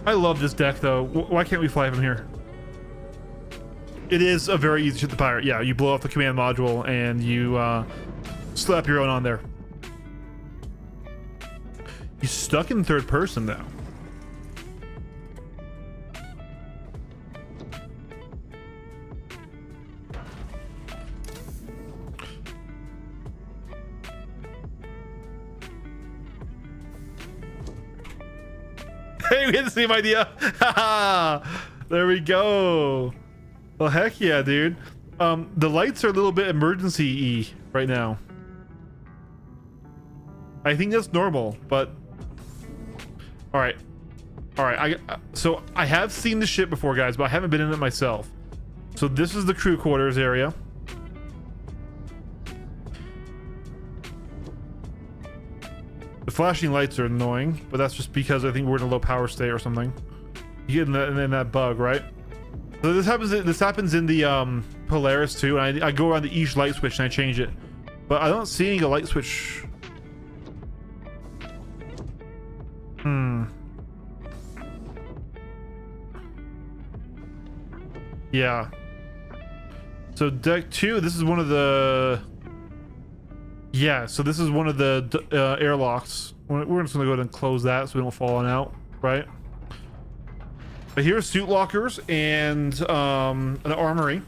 I love this deck though. Why can't we fly from here? It is a very easy ship to pirate. Yeah, you blow off the command module and you slap your own on there. He's stuck in third person now. Hey, we had the same idea. There we go. Well, heck yeah, dude. The lights are a little bit emergency-y right now. I think that's normal, but all right. So I have seen the ship before, guys, but I haven't been in it myself. So this is the crew quarters area. The flashing lights are annoying, but that's just because I think we're in a low power state or something. You get in that bug, right? So this happens in the Polaris too, and I go around the each light switch and I change it, but I don't see any light switch. Yeah. So deck 2, this is one of the... Yeah, so this is one of the airlocks. We're just gonna go ahead and close that so we don't fall on out, right? But here's suit lockers and an armory.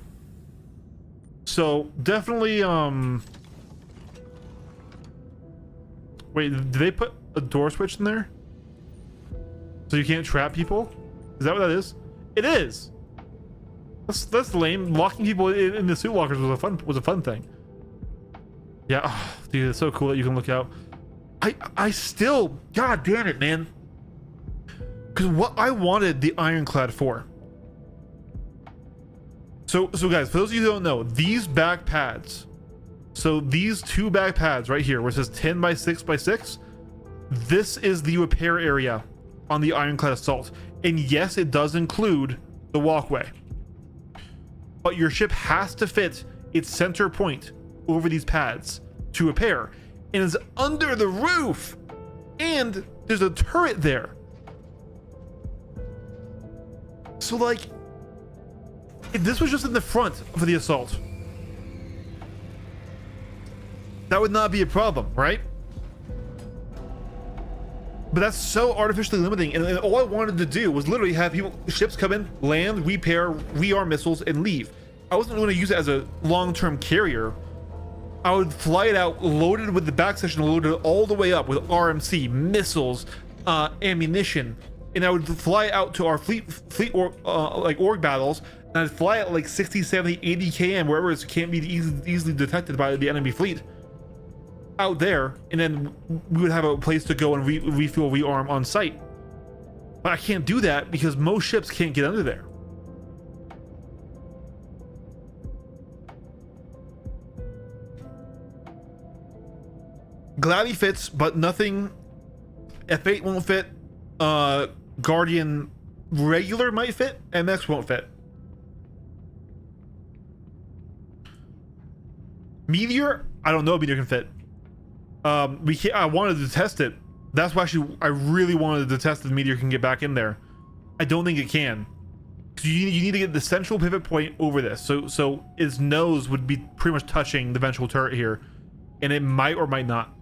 So definitely wait, did they put a door switch in there? So you can't trap people? Is that what that is? It is. That's lame. Locking people in the suit lockers was a fun thing. Yeah, oh, dude, it's so cool that you can look out. I still, god damn it, man. Because what I wanted the Ironclad for. So guys, for those of you who don't know, these back pads. So these two back pads right here, where it says 10 by 6 by 6, this is the repair area on the Ironclad Assault. And yes, it does include the walkway. But your ship has to fit its center point over these pads to repair, and is under the roof, and there's a turret there. So like, if this was just in the front of the assault, that would not be a problem, right? But that's so artificially limiting, and all I wanted to do was literally have ships come in, land, repair, rearm missiles, and leave. I wasn't going to use it as a long-term carrier. I would fly it out loaded with the back section, loaded all the way up with RMC, missiles, ammunition, and I would fly out to our fleet like org battles, and I'd fly at like 60, 70, 80 km wherever it can't be easily detected by the enemy fleet. Out there, and then we would have a place to go and refuel, rearm on site. But I can't do that because most ships can't get under there. Gladdy fits, but nothing. F8 won't fit. Guardian regular might fit. MX won't fit. Meteor, I don't know if Meteor can fit. We can't. I wanted to test it. That's why I really wanted to test if Meteor can get back in there. I don't think it can, You need to get the central pivot point over this. So its nose would be pretty much touching the ventral turret here, and it might or might not.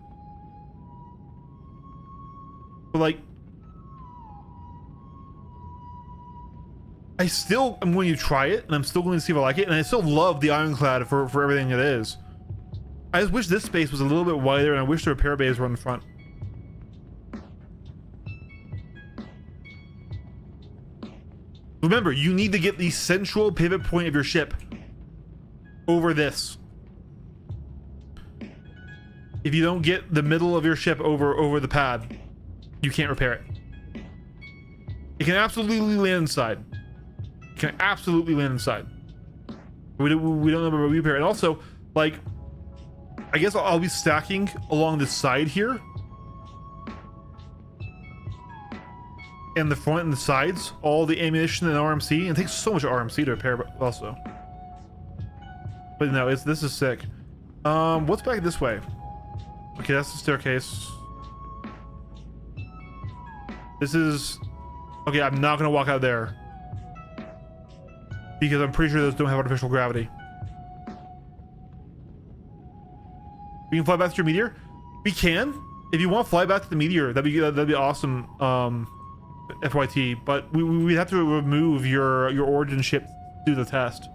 But like, I still am going to try it, and I'm still going to see if I like it, and I still love the Ironclad for everything it is. I just wish this space was a little bit wider, and I wish the repair bays were in the front. Remember, you need to get the central pivot point of your ship over this. If you don't get the middle of your ship over the pad, you can't repair it. It can absolutely land inside. It can absolutely land inside. We don't know about repair. And also, like, I guess I'll be stacking along the side here. And the front and the sides, all the ammunition and RMC. And it takes so much RMC to repair, but also. But no, this is sick. What's back this way? Okay, that's the staircase. This is... Okay, I'm not gonna walk out there. Because I'm pretty sure those don't have artificial gravity. We can fly back to your meteor? We can. If you want to fly back to the meteor, that'd be awesome. FYT, but we'd have to remove your origin ship to do the test.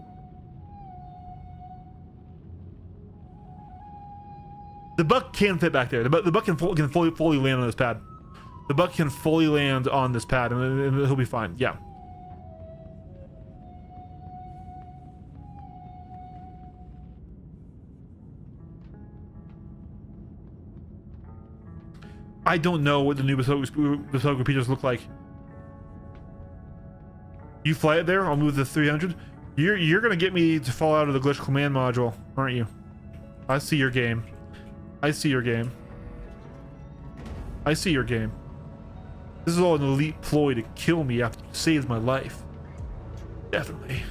The Buck can fit back there. The Buck can fully land on this pad. The Buck can fully land on this pad, and he'll be fine. Yeah. I don't know what the new bespoke repeaters look like. You fly it there, I'll move the 300. You're gonna get me to fall out of the glitch command module, aren't you? I see your game. I see your game. I see your game. This is all an elite ploy to kill me after you saved my life. Definitely.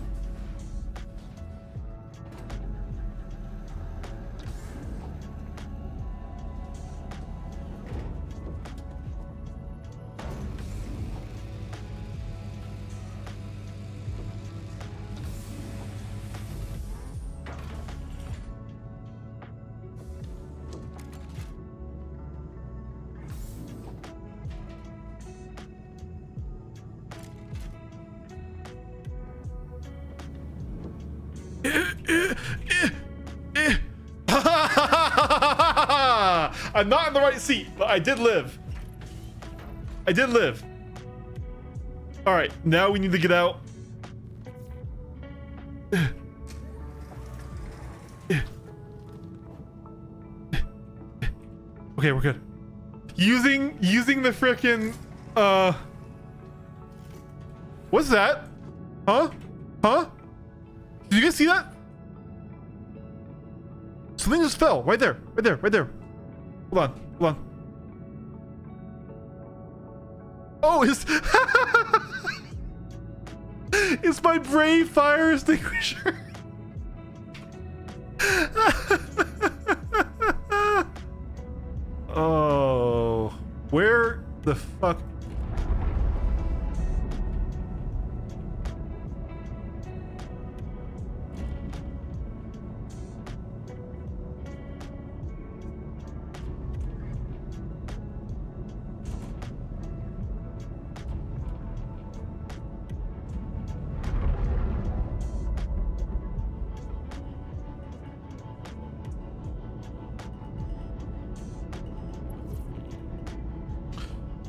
I'm not in the right seat, but I did live. I did live. All right, now we need to get out. Okay, we're good. Using the frickin' what's that? Huh? Did you guys see that? Something just fell right there. Hold on. Oh, it's my brave fire extinguisher. Oh, where the fuck?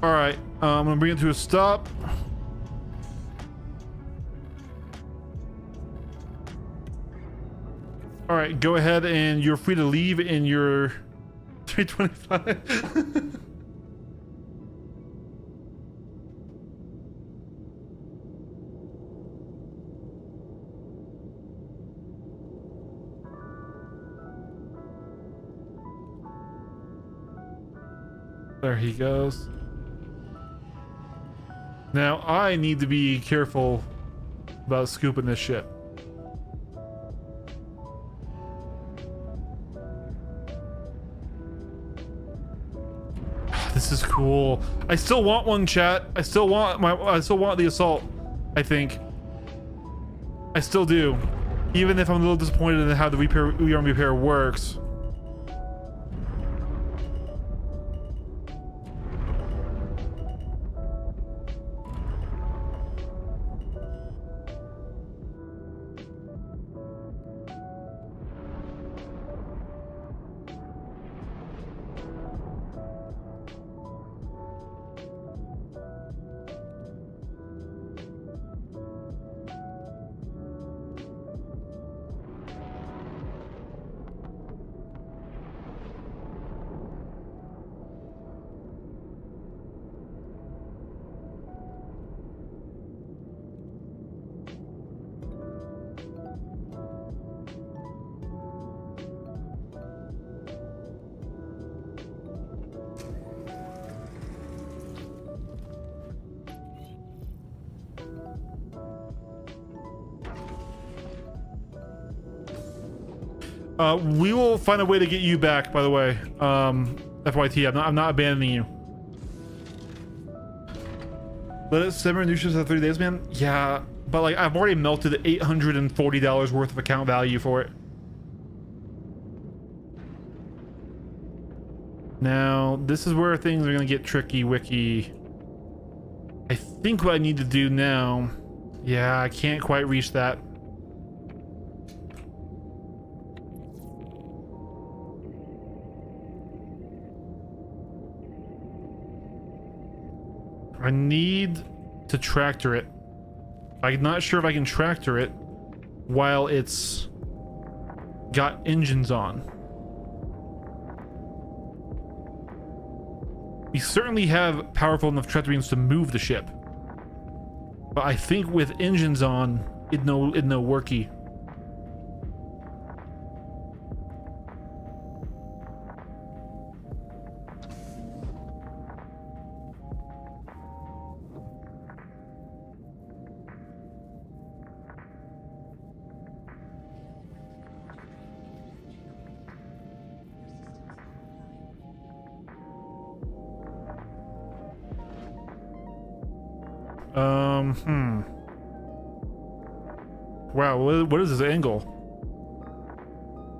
All right, I'm gonna bring it to a stop. All right, go ahead and you're free to leave in your 325. There he goes. Now I need to be careful about scooping this ship. This is cool. I still want one, chat. I still want the assault, I think. I still do. Even if I'm a little disappointed in how the rearm repair works. We will find a way to get you back, by the way. FYT, I'm not abandoning you. Let it simmer new ships for 3 days, man. Yeah, but like I've already melted $840 worth of account value for it. Now, this is where things are gonna get tricky, Wiki. I think what I need to do now... Yeah, I can't quite reach that. I need to tractor it. I'm not sure if I can tractor it while it's got engines on. We certainly have powerful enough tractor beams to move the ship, but I think with engines on, it no worky. Wow, what is this angle?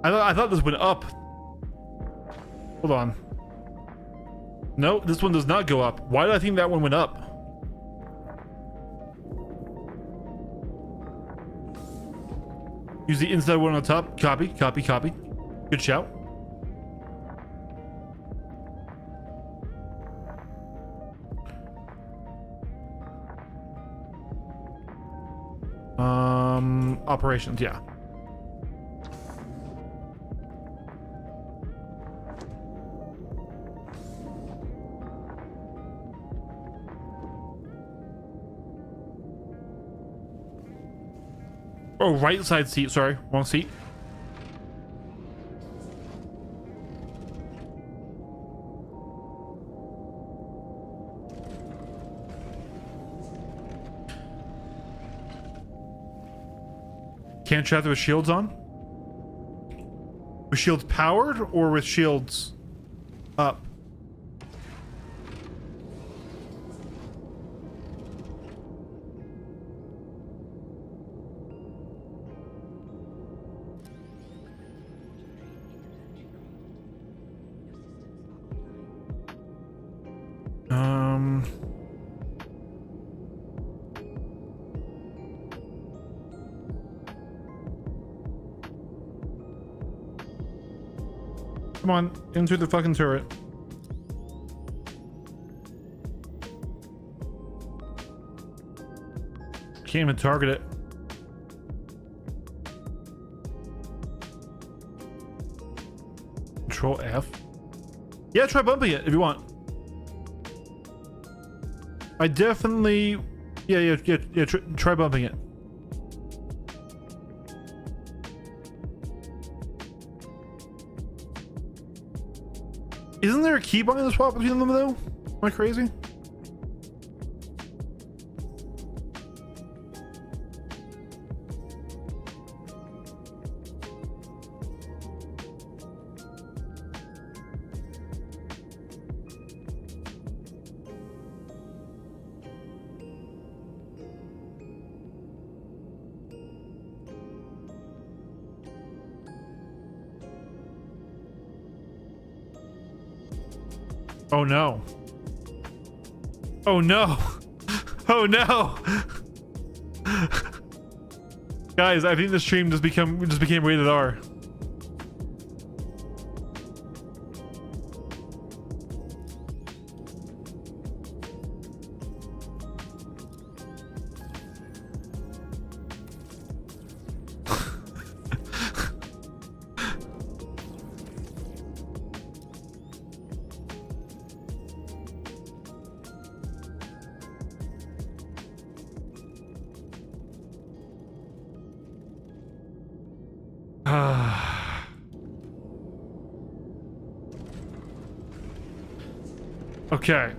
I thought this went up. Hold on. No, this one does not go up. Why did I think that one went up? Use the inside one on top. Copy, copy, copy. Good shout. Operations, yeah. Oh, right side seat, sorry, wrong seat. Can't tractor with shields on? With shields powered or with shields up? Come on, into the fucking turret. Can't even target it. Control F. Yeah, try bumping it if you want. I definitely... Yeah, try bumping it. Isn't there a key bind to swap between them though? Am I crazy? Oh no. Oh no. Oh no. Guys, I think the stream just became rated R. Okay.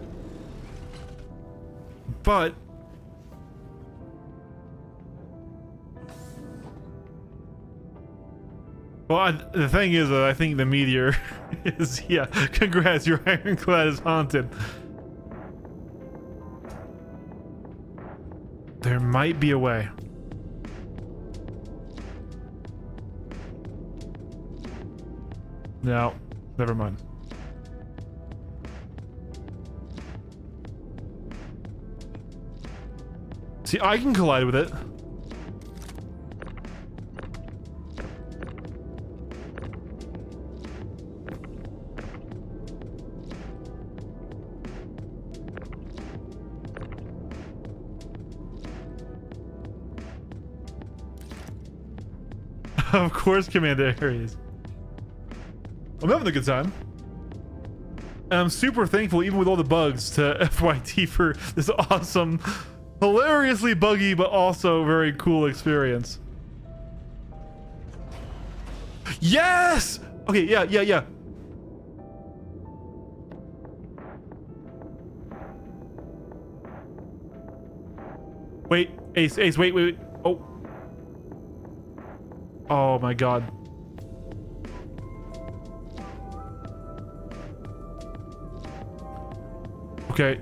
But the thing is that I think the Meteor is, yeah, congrats, your Ironclad is haunted. There might be a way. No, never mind. See, I can collide with it. Of course, Commander Aries. I'm having a good time. And I'm super thankful, even with all the bugs, to FYT for this awesome, hilariously buggy, but also very cool experience. Yes! Okay, yeah. Wait, Ace, wait. Oh. Oh my god. Okay,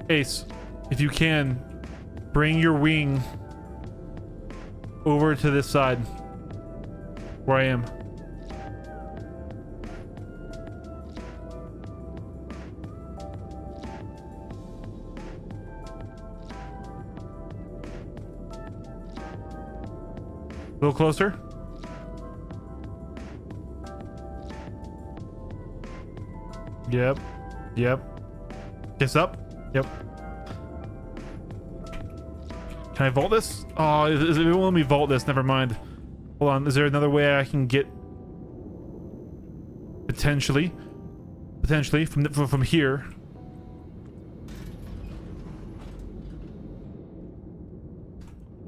Ace, if you can, bring your wing over to this side where I am. A little closer. Yep. Kiss up. Yep. Can I vault this? Oh, it won't let me vault this. Never mind. Hold on. Is there another way I can get potentially from here?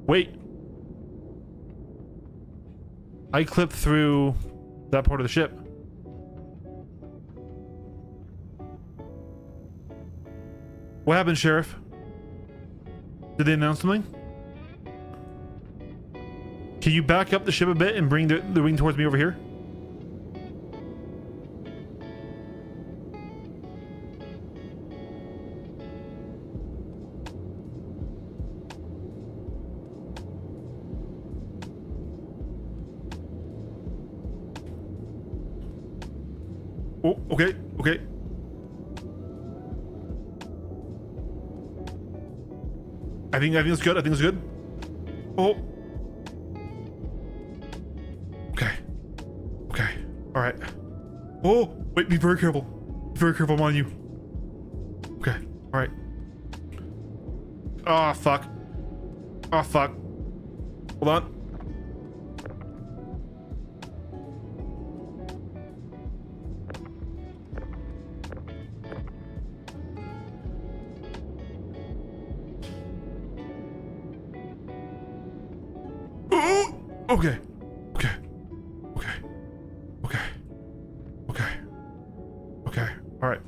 Wait. I clipped through that part of the ship. What happened, Sheriff? Did they announce something? Can you back up the ship a bit and bring the wing towards me over here? Oh, okay. I think it's good. Oh. Okay. All right. Oh, wait. Be very careful. I'm on you. Okay. All right. Oh fuck. Hold on. Okay. All right.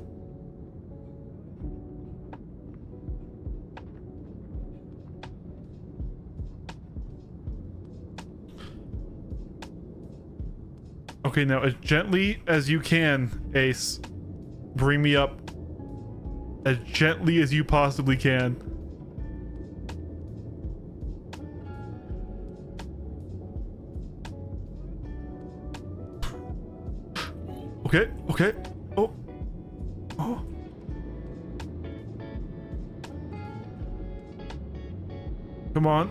Okay, now as gently as you can, Ace. Bring me up as gently as you possibly can. Okay. Come on.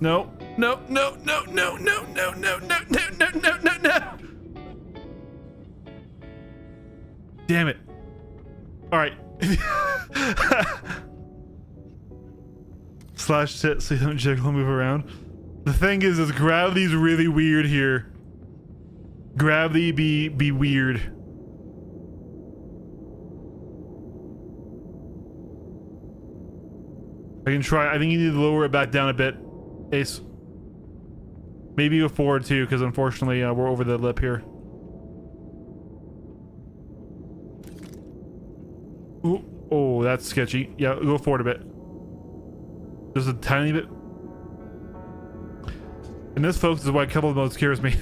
No. No, no, no, no, no, no, no, no, no, no, no, no, no. Damn it. All right. Slash sit so you don't jiggle and move around. The thing is gravity's really weird here. Gravity be weird. I can try. I think you need to lower it back down a bit, Ace. Maybe go forward too, because unfortunately we're over the lip here. Ooh, oh, that's sketchy. Yeah, go forward a bit. Just a tiny bit. And this, folks, is why coupled mode scares me.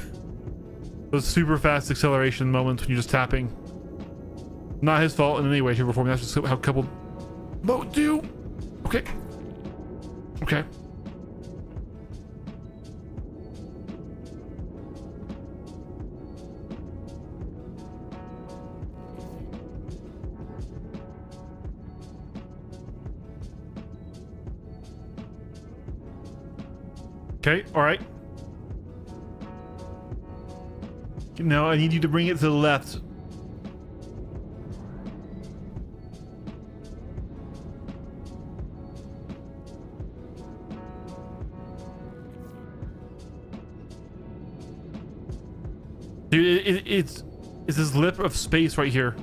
Those super fast acceleration moments when you're just tapping. Not his fault in any way, shape, or form. That's just how coupled mode do. Okay. Okay. Okay, all right. Now I need you to bring it to the left. Dude, it's this lip of space right here.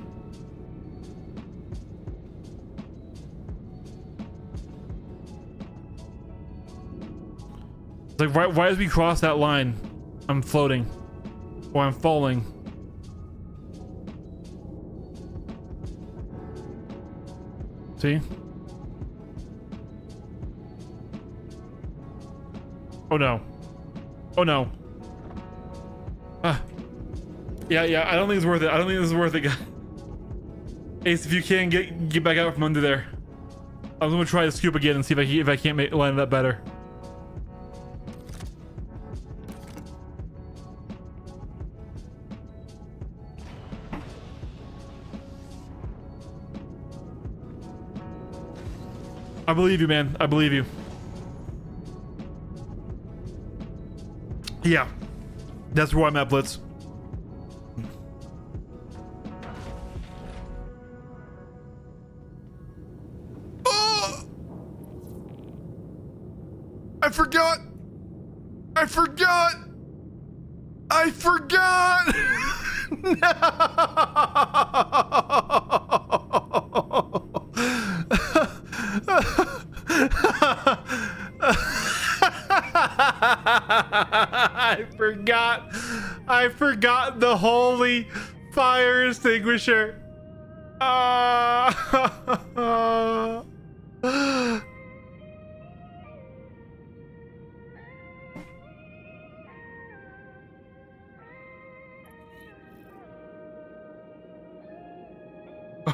It's like, right as we cross that line, I'm floating. Or I'm falling. See? Oh no. Oh no. Ah. Yeah, I don't think it's worth it. I don't think this is worth it, guys. Ace, if you can get back out from under there. I'm gonna try to scoop again and see if I can't line it up better. I believe you, man. I believe you. Yeah. That's where I'm at, Blitz. Oh! I forgot! I forgot! I forgot! I forgot the holy fire extinguisher.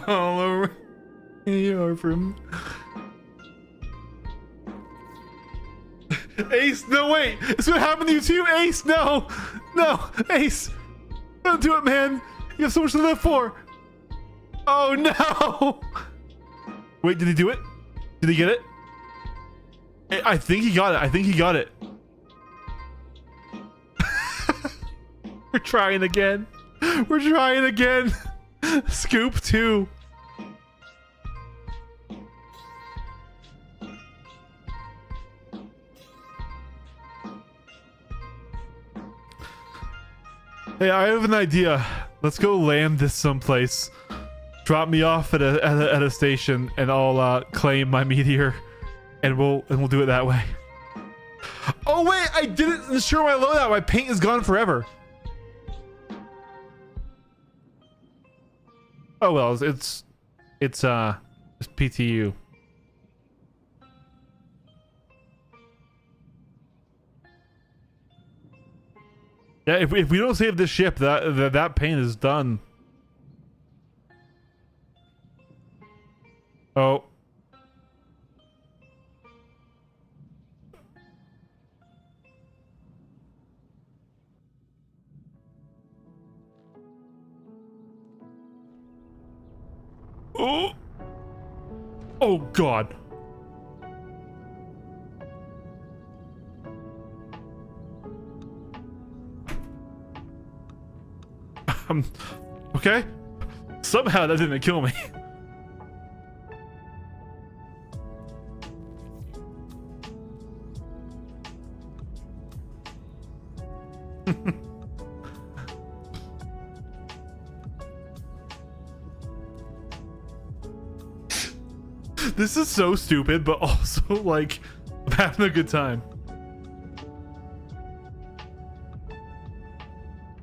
All over your from Ace, no wait, it's what happened to you too, Ace. No, Ace, don't do it, man. You have so much to live for. Oh no. Wait, did he do it? Did he get it? I think he got it. We're trying again. Scoop 2. Hey, I have an idea. Let's go land this someplace. Drop me off at a station, and I'll claim my meteor, and we'll do it that way. Oh wait, I didn't ensure my loadout. My paint is gone forever. Oh well, it's PTU. Yeah, if we don't save this ship, that paint is done. Oh. Oh. Oh God. Okay. Somehow that didn't kill me. This is so stupid, but also like I'm having a good time.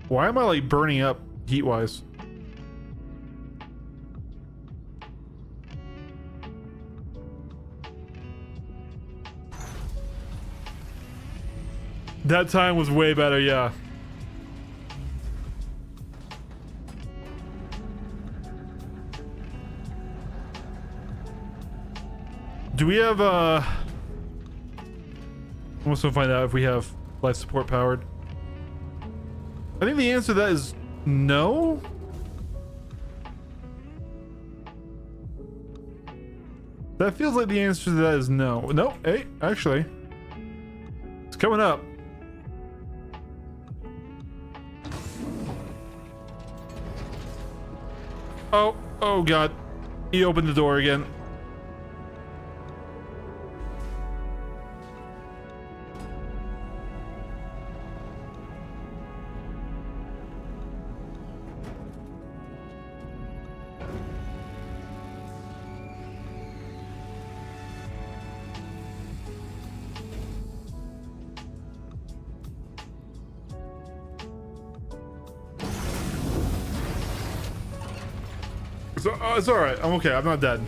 Why am I like burning up heat wise? That time was way better, yeah. Do we have I'm also gonna find out if we have life support powered. I think the answer to that is no. That feels like the answer to that is no. No, hey, actually. It's coming up. Oh god. He opened the door again. It's alright. I'm okay. I'm not dead.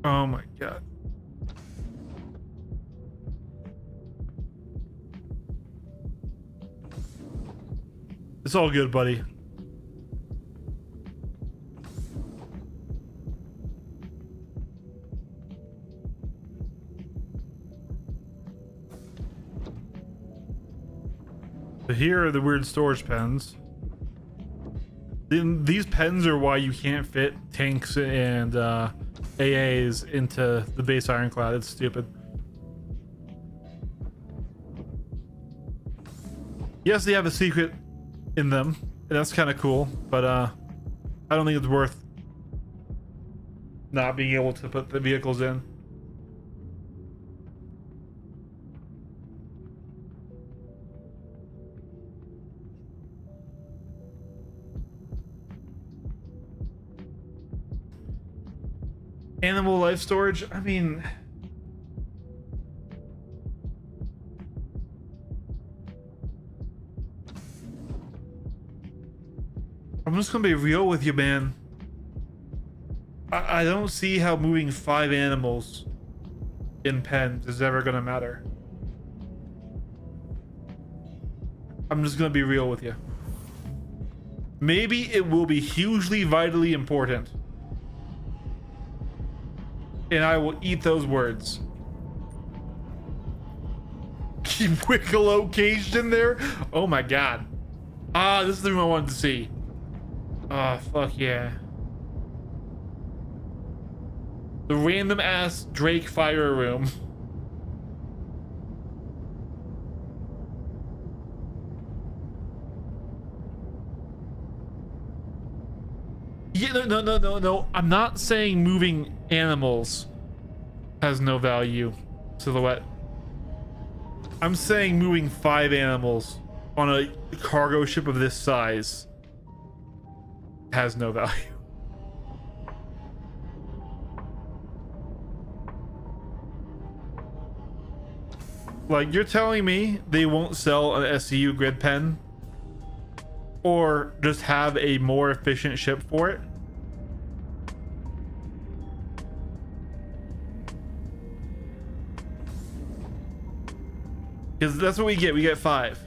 Oh my god. It's all good, buddy. So here are the weird storage pens. These pens are why you can't fit tanks and AAs into the base Ironclad. It's stupid. Yes, they have a secret in them, and that's kind of cool, but I don't think it's worth not being able to put the vehicles in. Animal life storage, I mean, I'm just gonna be real with you, man. I don't see how moving 5 animals in pens is ever gonna matter. I'm just gonna be real with you. Maybe it will be hugely vitally important, and I will eat those words. Echolocation there? Oh my god. Ah, this is the room I wanted to see. Ah, fuck yeah. The random ass Drake fire room. Yeah, no. I'm not saying moving animals has no value. Silhouette. I'm saying moving 5 animals on a cargo ship of this size has no value. Like, you're telling me they won't sell an SCU grid pen or just have a more efficient ship for it? Because that's what we get. We get 5.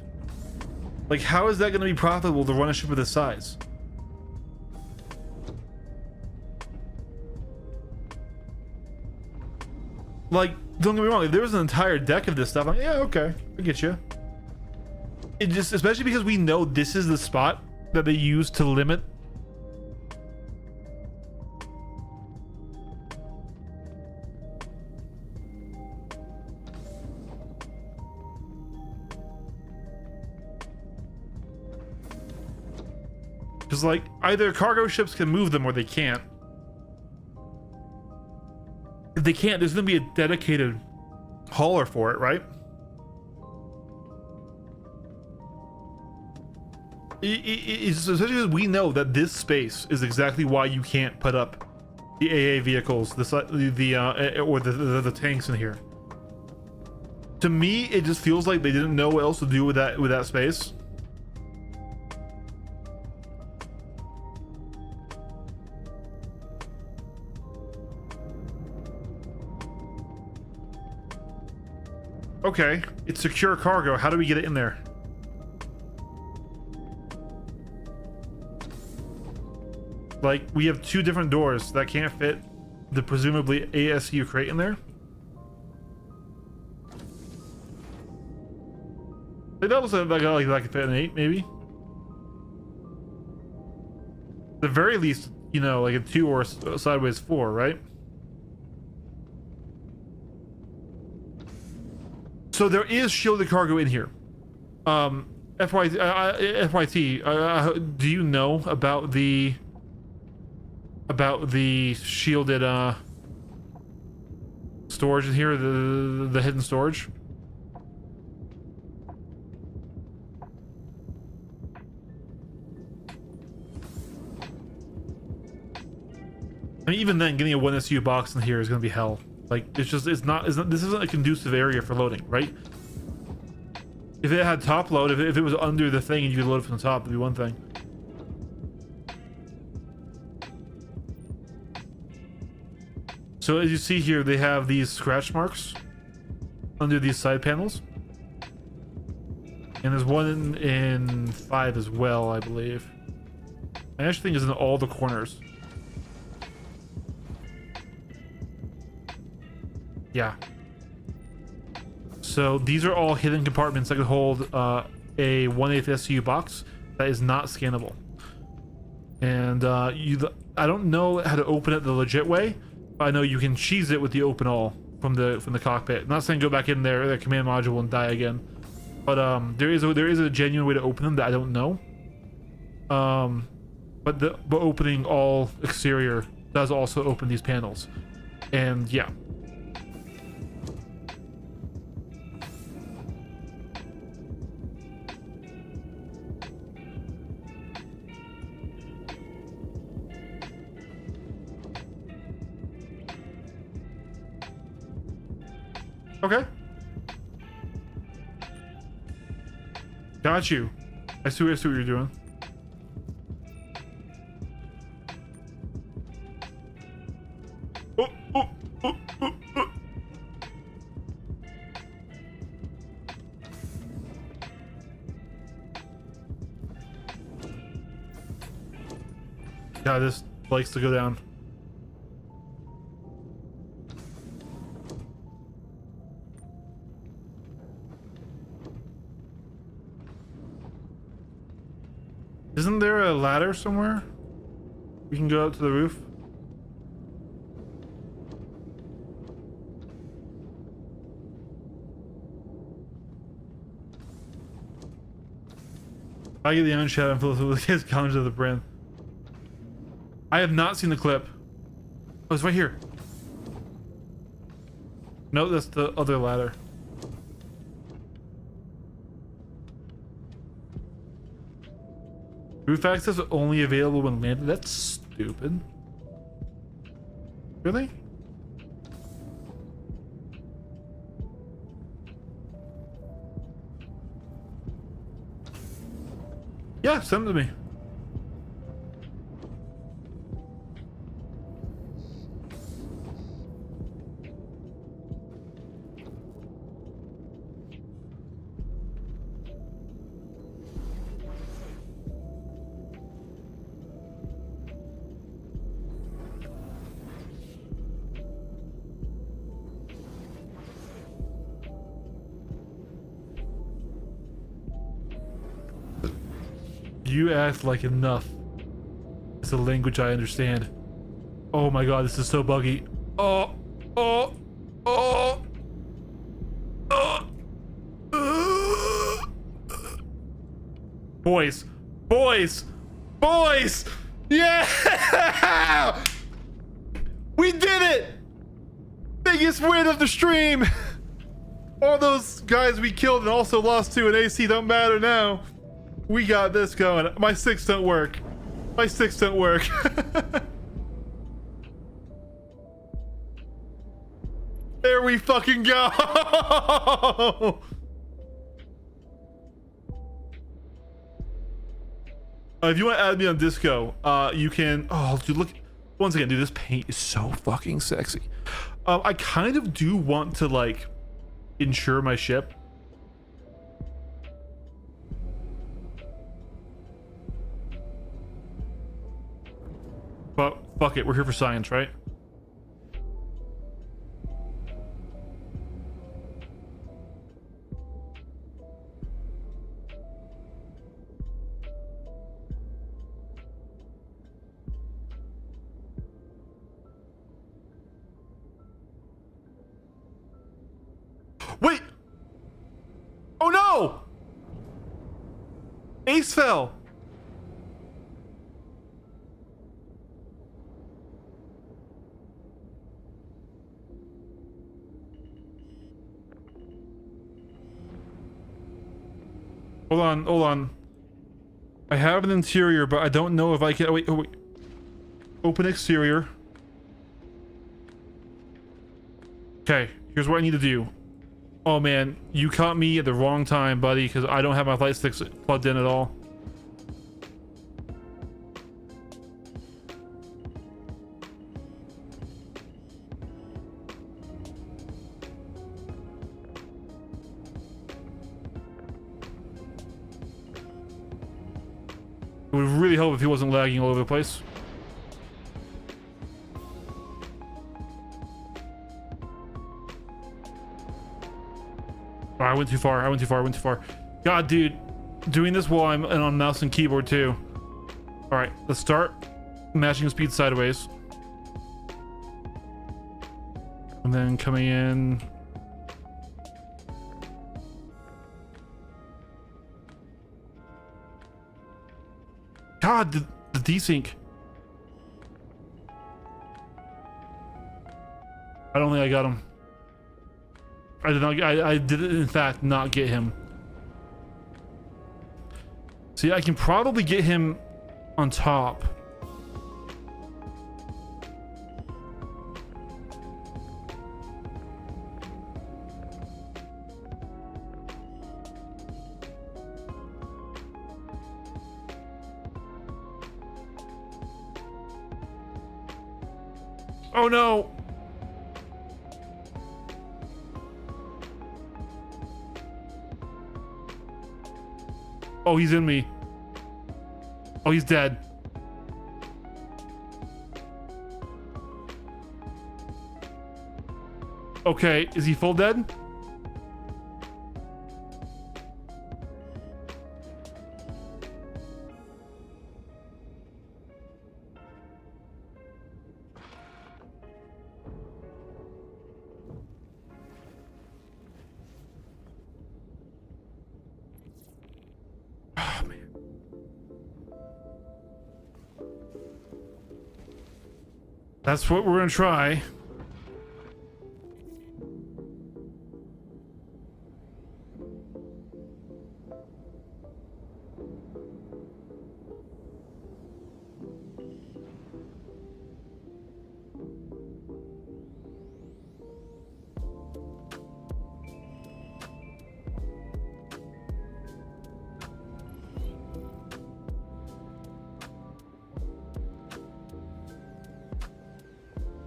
Like, how is that going to be profitable to run a ship of this size? Like, don't get me wrong, if there was an entire deck of this stuff, I'm like, yeah, okay, I get you. It just, especially because we know this is the spot that they use to limit. Because, like, either cargo ships can move them or they can't. If they can't, there's going to be a dedicated hauler for it, right? It's especially because we know that this space is exactly why you can't put up the AA vehicles, the tanks in here. To me, it just feels like they didn't know what else to do with that space. Okay, it's secure cargo. How do we get it in there? Like, we have 2 different doors that can't fit the presumably ASU crate in there. Like, that looks like that could fit an 8, maybe. At the very least, you know, like a 2 or a sideways 4, right? So there is shielded cargo in here. FYT, do you know about the shielded storage in here, the hidden storage? I mean, even then, getting a 1 SU box in here is gonna be hell. Like, it's not, this isn't a conducive area for loading, right? If it had top load, if it was under the thing and you could load it from the top, it'd be one thing. So as you see here, they have these scratch marks under these side panels. And there's one in 5 as well, I believe. I actually think it's in all the corners. Yeah. So these are all hidden compartments that could hold a 1/8 SU box that is not scannable. And I don't know how to open it the legit way, but I know you can cheese it with the open all from the cockpit. I'm not saying go back in there, the command module, and die again. But there is a genuine way to open them that I don't know. But opening all exterior does also open these panels. And yeah. Okay. Got you. I see what you're doing. Oh, oh, oh, oh, oh. Yeah, this likes to go down. Isn't there a ladder somewhere? We can go up to the roof. I get the iron shadow and fill it with the kids' college to the brim. I have not seen the clip. Oh, it's right here. No, that's the other ladder. Roof access only available when landed. That's stupid. Really? Yeah, send them to me. You act like enough. It's a language I understand. Oh my god, this is so buggy. Oh, oh, oh, oh. Boys, boys, boys! Yeah! We did it! Biggest win of the stream! All those guys we killed and also lost to in AC don't matter now. We got this going. My sticks don't work. My sticks don't work. There we fucking go! If you want to add me on Disco, you can. Oh, dude, look. Once again, dude, this paint is so fucking sexy. I kind of do want to, like, insure my ship. But fuck it, we're here for science, right? Wait! Oh no! Ace fell! Hold on, hold on. I have an interior, but I don't know if I can. Oh, wait, oh, wait. Open exterior. Okay, here's what I need to do. Oh man, you caught me at the wrong time, buddy, because I don't have my light sticks plugged in at all. It would really help if he wasn't lagging all over the place. Oh, I went too far. I went too far. I went too far. God, dude. Doing this while I'm on mouse and keyboard too. All right, let's start matching speed sideways. And then coming in. God, the desync. I don't think I got him. I did not. I did in fact not get him. See, I can probably get him on top. Oh no! Oh, he's in me. Oh, he's dead. Okay, is he full dead? That's what we're gonna try.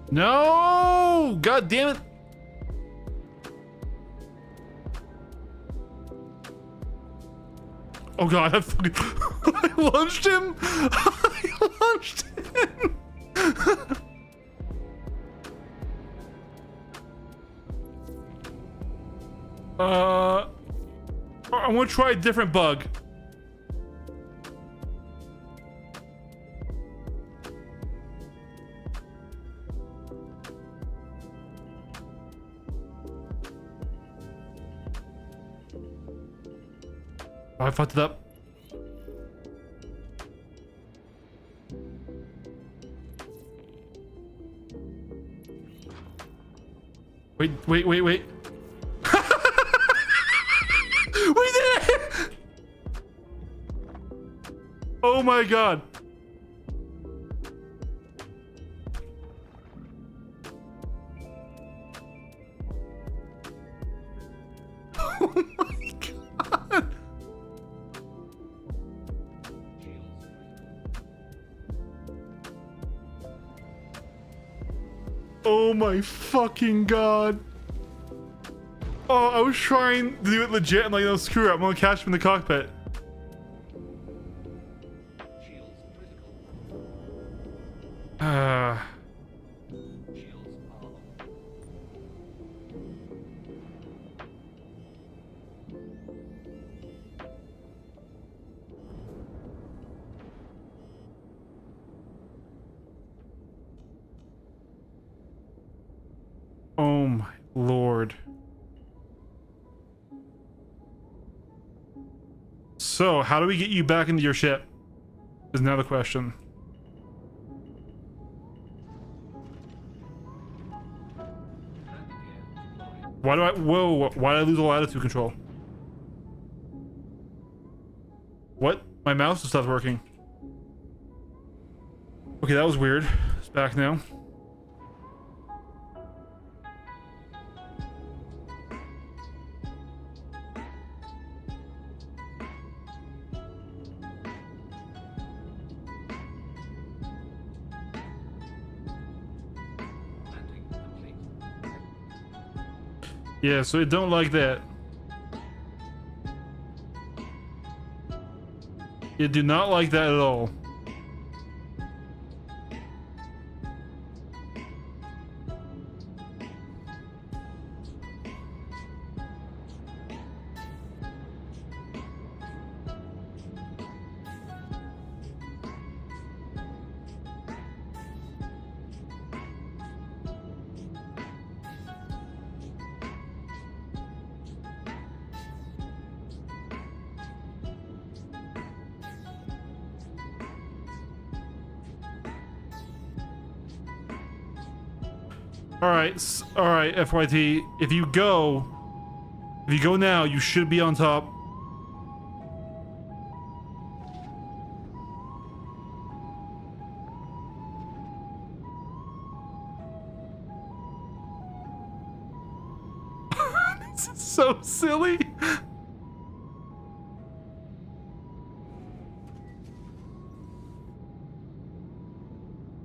No! God damn it! Oh god, I fucking I launched him! I launched him! I'm gonna try a different bug. Oh, I fucked it up. Wait. We did it! Oh my god. Oh my god. Oh my fucking god. Oh, I was trying to do it legit and like, no, screw it. I'm gonna catch him in the cockpit. Oh my lord. So, how do we get you back into your ship? Is now the question. Why did I lose all attitude control? What? My mouse just stopped working. Okay, that was weird. It's back now. Yeah, so it don't like that. It do not like that at all. All right, FYT. If you go now, you should be on top. This is so silly.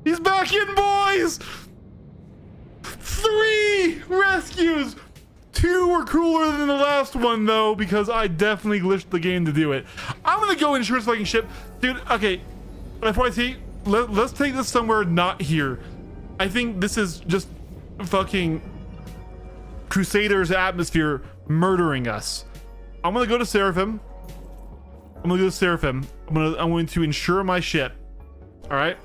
He's back in, boys. 3 rescues! 2 were cooler than the last one though, because I definitely glitched the game to do it. I'm gonna go insure this fucking ship. Dude, okay. FYT, let's take this somewhere not here. I think this is just fucking Crusaders atmosphere murdering us. I'm gonna go to Seraphim. I'm going to insure my ship. Alright?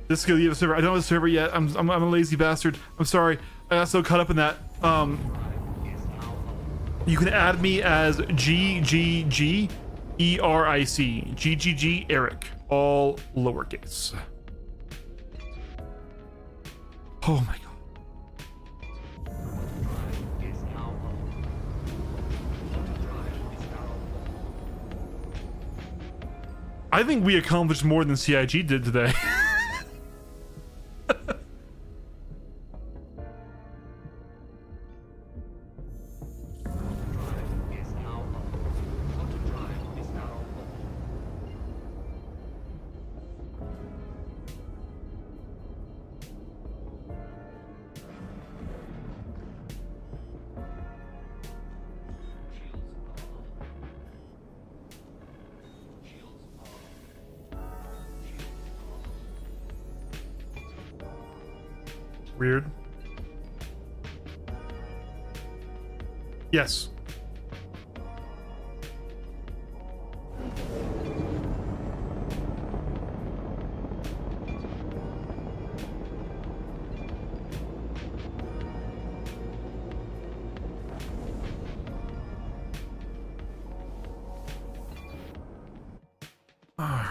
This is gonna be a server. I don't have a server yet. I'm a lazy bastard. I'm sorry. I got so caught up in that. You can add me as GGG ERIC. GGG Eric. All lowercase. Oh my god. I think we accomplished more than CIG did today. Weird. Yes. Alright.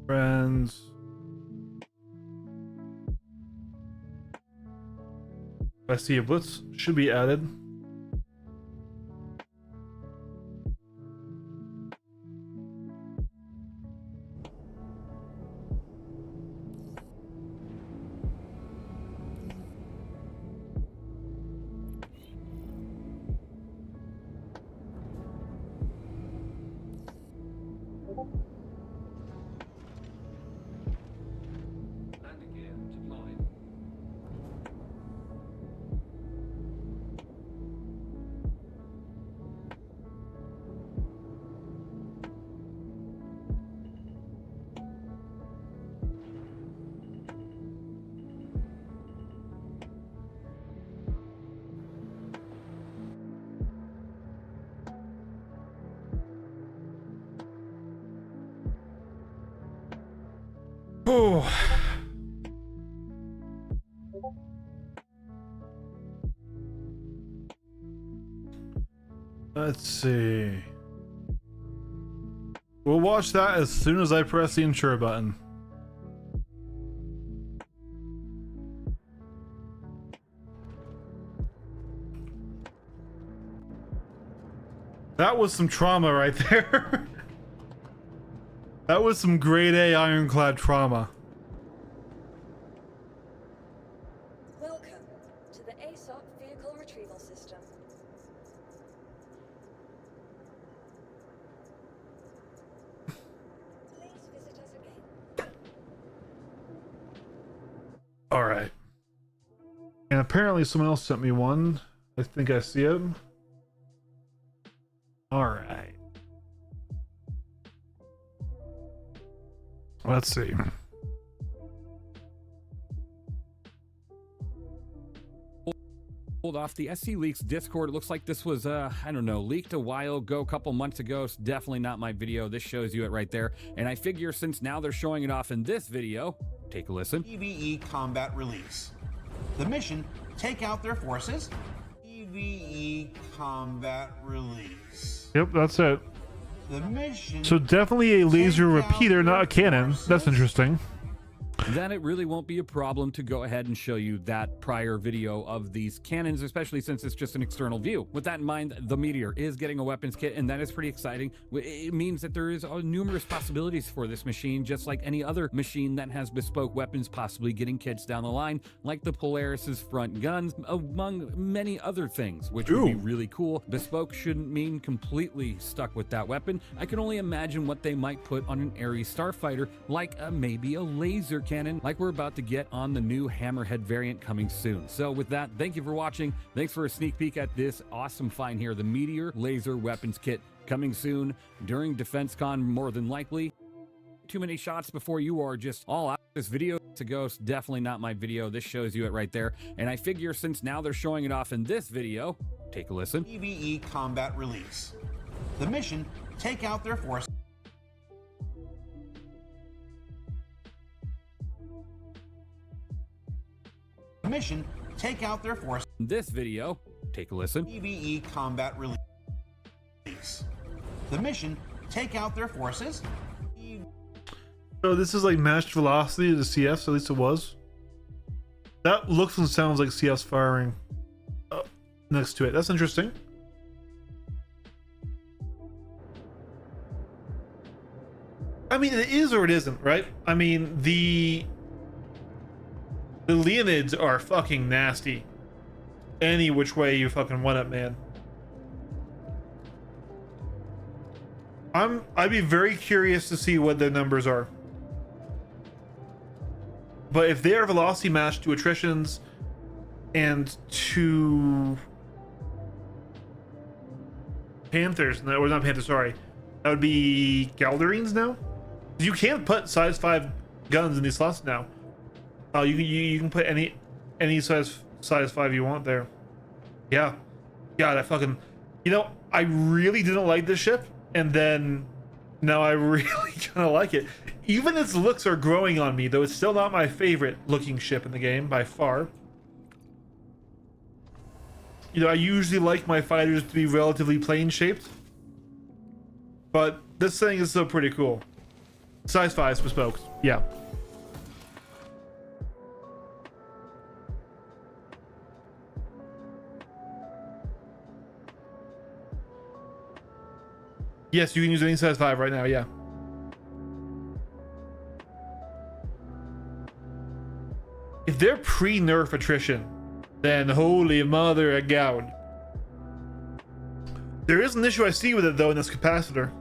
Friends. I see a blitz should be added. Landing gear deployed. Oh. Let's see. We'll watch that as soon as I press the ensure button. That was some trauma right there. That was some grade A Ironclad trauma. Welcome to the ASOP Vehicle Retrieval System. Please visit us again. All right. And apparently someone else sent me one. I think I see it. All right. Let's see. Pulled off the SC Leaks Discord. It looks like this was, I don't know, leaked a while ago, a couple months ago. It's definitely not my video. This shows you it right there. And I figure since now they're showing it off in this video, take a listen. EVE combat release. The mission, take out their forces. EVE combat release. Yep, that's it. The mission. So definitely a laser Take out repeater, not a their cannon. forces. That's interesting. Then it really won't be a problem to go ahead and show you that prior video of these cannons, especially since it's just an external view. With that in mind, the Meteor is getting a weapons kit, and that is pretty exciting. It means that there is numerous possibilities for this machine, just like any other machine that has bespoke weapons possibly getting kits down the line, like the Polaris's front guns, among many other things, which would be Ooh. really cool. Bespoke shouldn't mean completely stuck with that weapon. I can only imagine what they might put on an Ares starfighter, like maybe a laser cannon, like we're about to get on the new Hammerhead variant coming soon. So with that, thank you for watching. Thanks for a sneak peek at this awesome find here, the Meteor laser weapons kit, coming soon during DefenseCon, more than likely. Too many shots before you are just all out. This video to go, it's definitely not my video. This shows you it right there. And I figure since now they're showing it off in this video, take a listen. EVE combat release. The mission, take out their forces. The mission, take out their forces. In this video, take a listen. EVE combat release. The mission, take out their forces. So this is like matched velocity to the CS, at least it was. That looks and sounds like CS firing next to it. That's interesting. I mean, it is or it isn't, right? I mean, the Leonids are fucking nasty. Any which way you fucking want it, man. I'd be very curious to see what their numbers are. But if they are velocity matched to attritions and to Panthers, no, or not Panthers, sorry, that would be Galderines now. You can't put size 5 guns in these slots now. Oh, you can put any size 5 you want there. Yeah. God, I fucking, I really didn't like this ship, and then now I really kind of like it. Even its looks are growing on me, though it's still not my favorite looking ship in the game by far. I usually like my fighters to be relatively plain shaped, but this thing is still pretty cool. Size 5 bespoke, yeah. Yes, you can use any size 5 right now, yeah. If they're pre-nerf attrition, then holy mother of God. There is an issue I see with it though in this capacitor.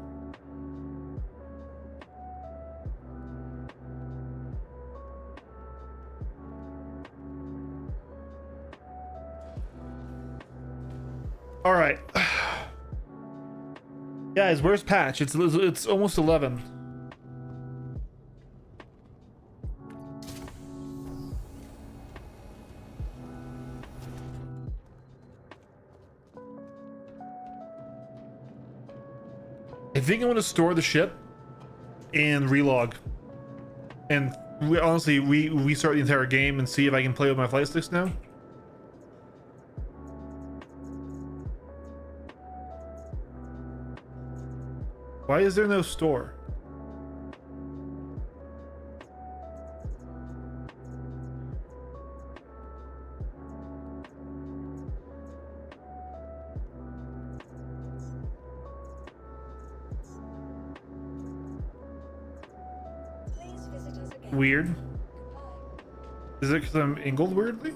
All right. Guys, where's patch? It's almost 11. I think I'm gonna store the ship and relog, and honestly restart the entire game and see if I can play with my flight sticks now. Why is there no store? Please visit us again. Weird. Goodbye. Is it because I'm angled weirdly?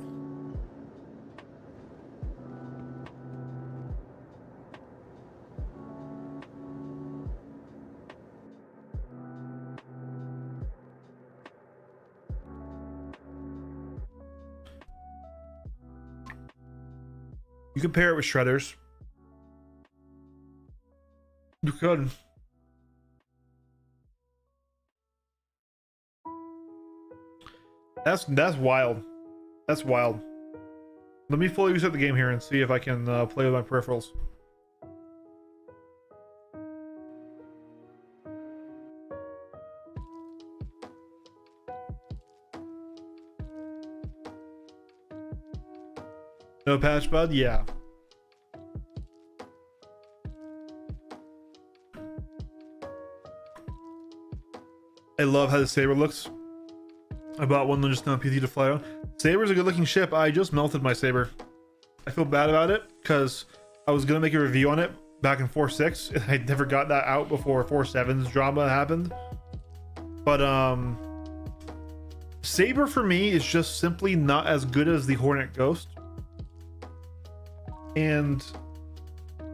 You can pair it with shredders. You could. That's wild. That's wild. Let me fully reset the game here and see if I can play with my peripherals. No patch, bud? Yeah. I love how the Saber looks. I bought one just now PT to fly on. Saber's a good looking ship. I just melted my Saber. I feel bad about it because I was gonna make a review on it back in 4.6 and I never got that out before 4.7's drama happened. But Saber for me is just simply not as good as the Hornet Ghost. And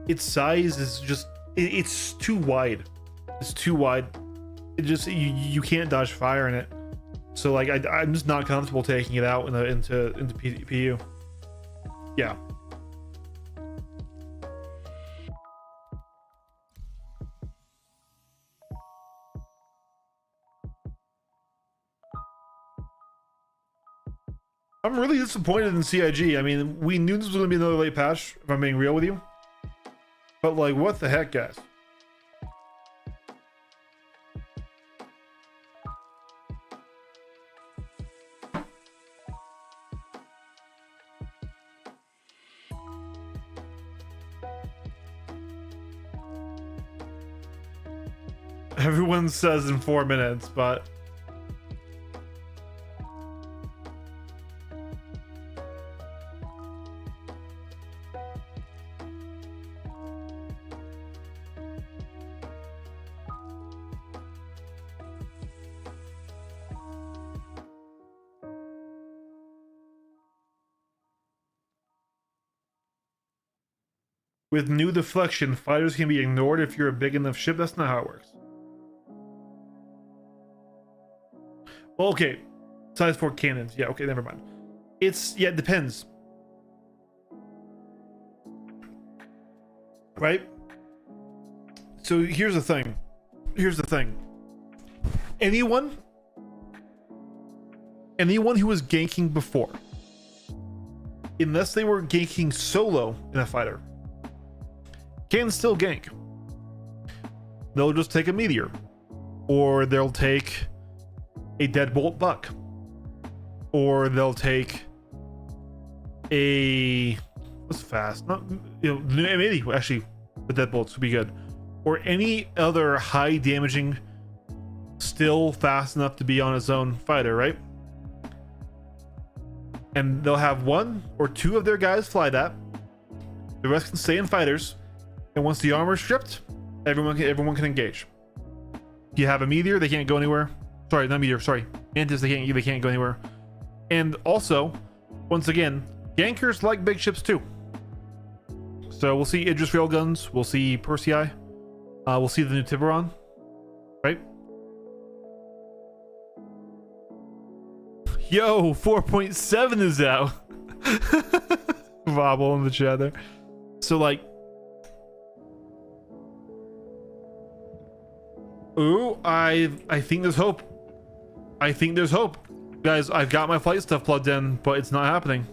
its size is just it's too wide. It's too wide. It just you can't dodge fire in it. So like I'm just not comfortable taking it out into PU. Yeah. I'm really disappointed in CIG. I mean, we knew this was going to be another late patch, if I'm being real with you. But, like, what the heck, guys? Everyone says in 4 minutes, but... With new deflection, fighters can be ignored if you're a big enough ship. That's not how it works. Well, okay. Size 4 cannons. Yeah, okay, never mind. Yeah, it depends. Right? So here's the thing. Here's the thing. Anyone anyone who was ganking before, unless they were ganking solo in a fighter, can still gank. They'll just take a Meteor, or they'll take a Deadbolt Buck, or they'll take a what's fast? Not maybe actually the Deadbolts would be good, or any other high damaging, still fast enough to be on its own fighter, right? And they'll have 1 or 2 of their guys fly that. The rest can stay in fighters, and once the armor is stripped, everyone can engage. If you have a Meteor, they can't go anywhere. Sorry, not Meteor. Sorry, Mantis. They can't go anywhere. And also, once again, gankers like big ships too. So we'll see Idris railguns. We'll see Piracy. We'll see the new Tiburon, right? Yo, 4.7 is out. Vobble in the chat there. So like, ooh, I think there's hope. I think there's hope, guys. I've got my flight stuff plugged in, but it's not happening.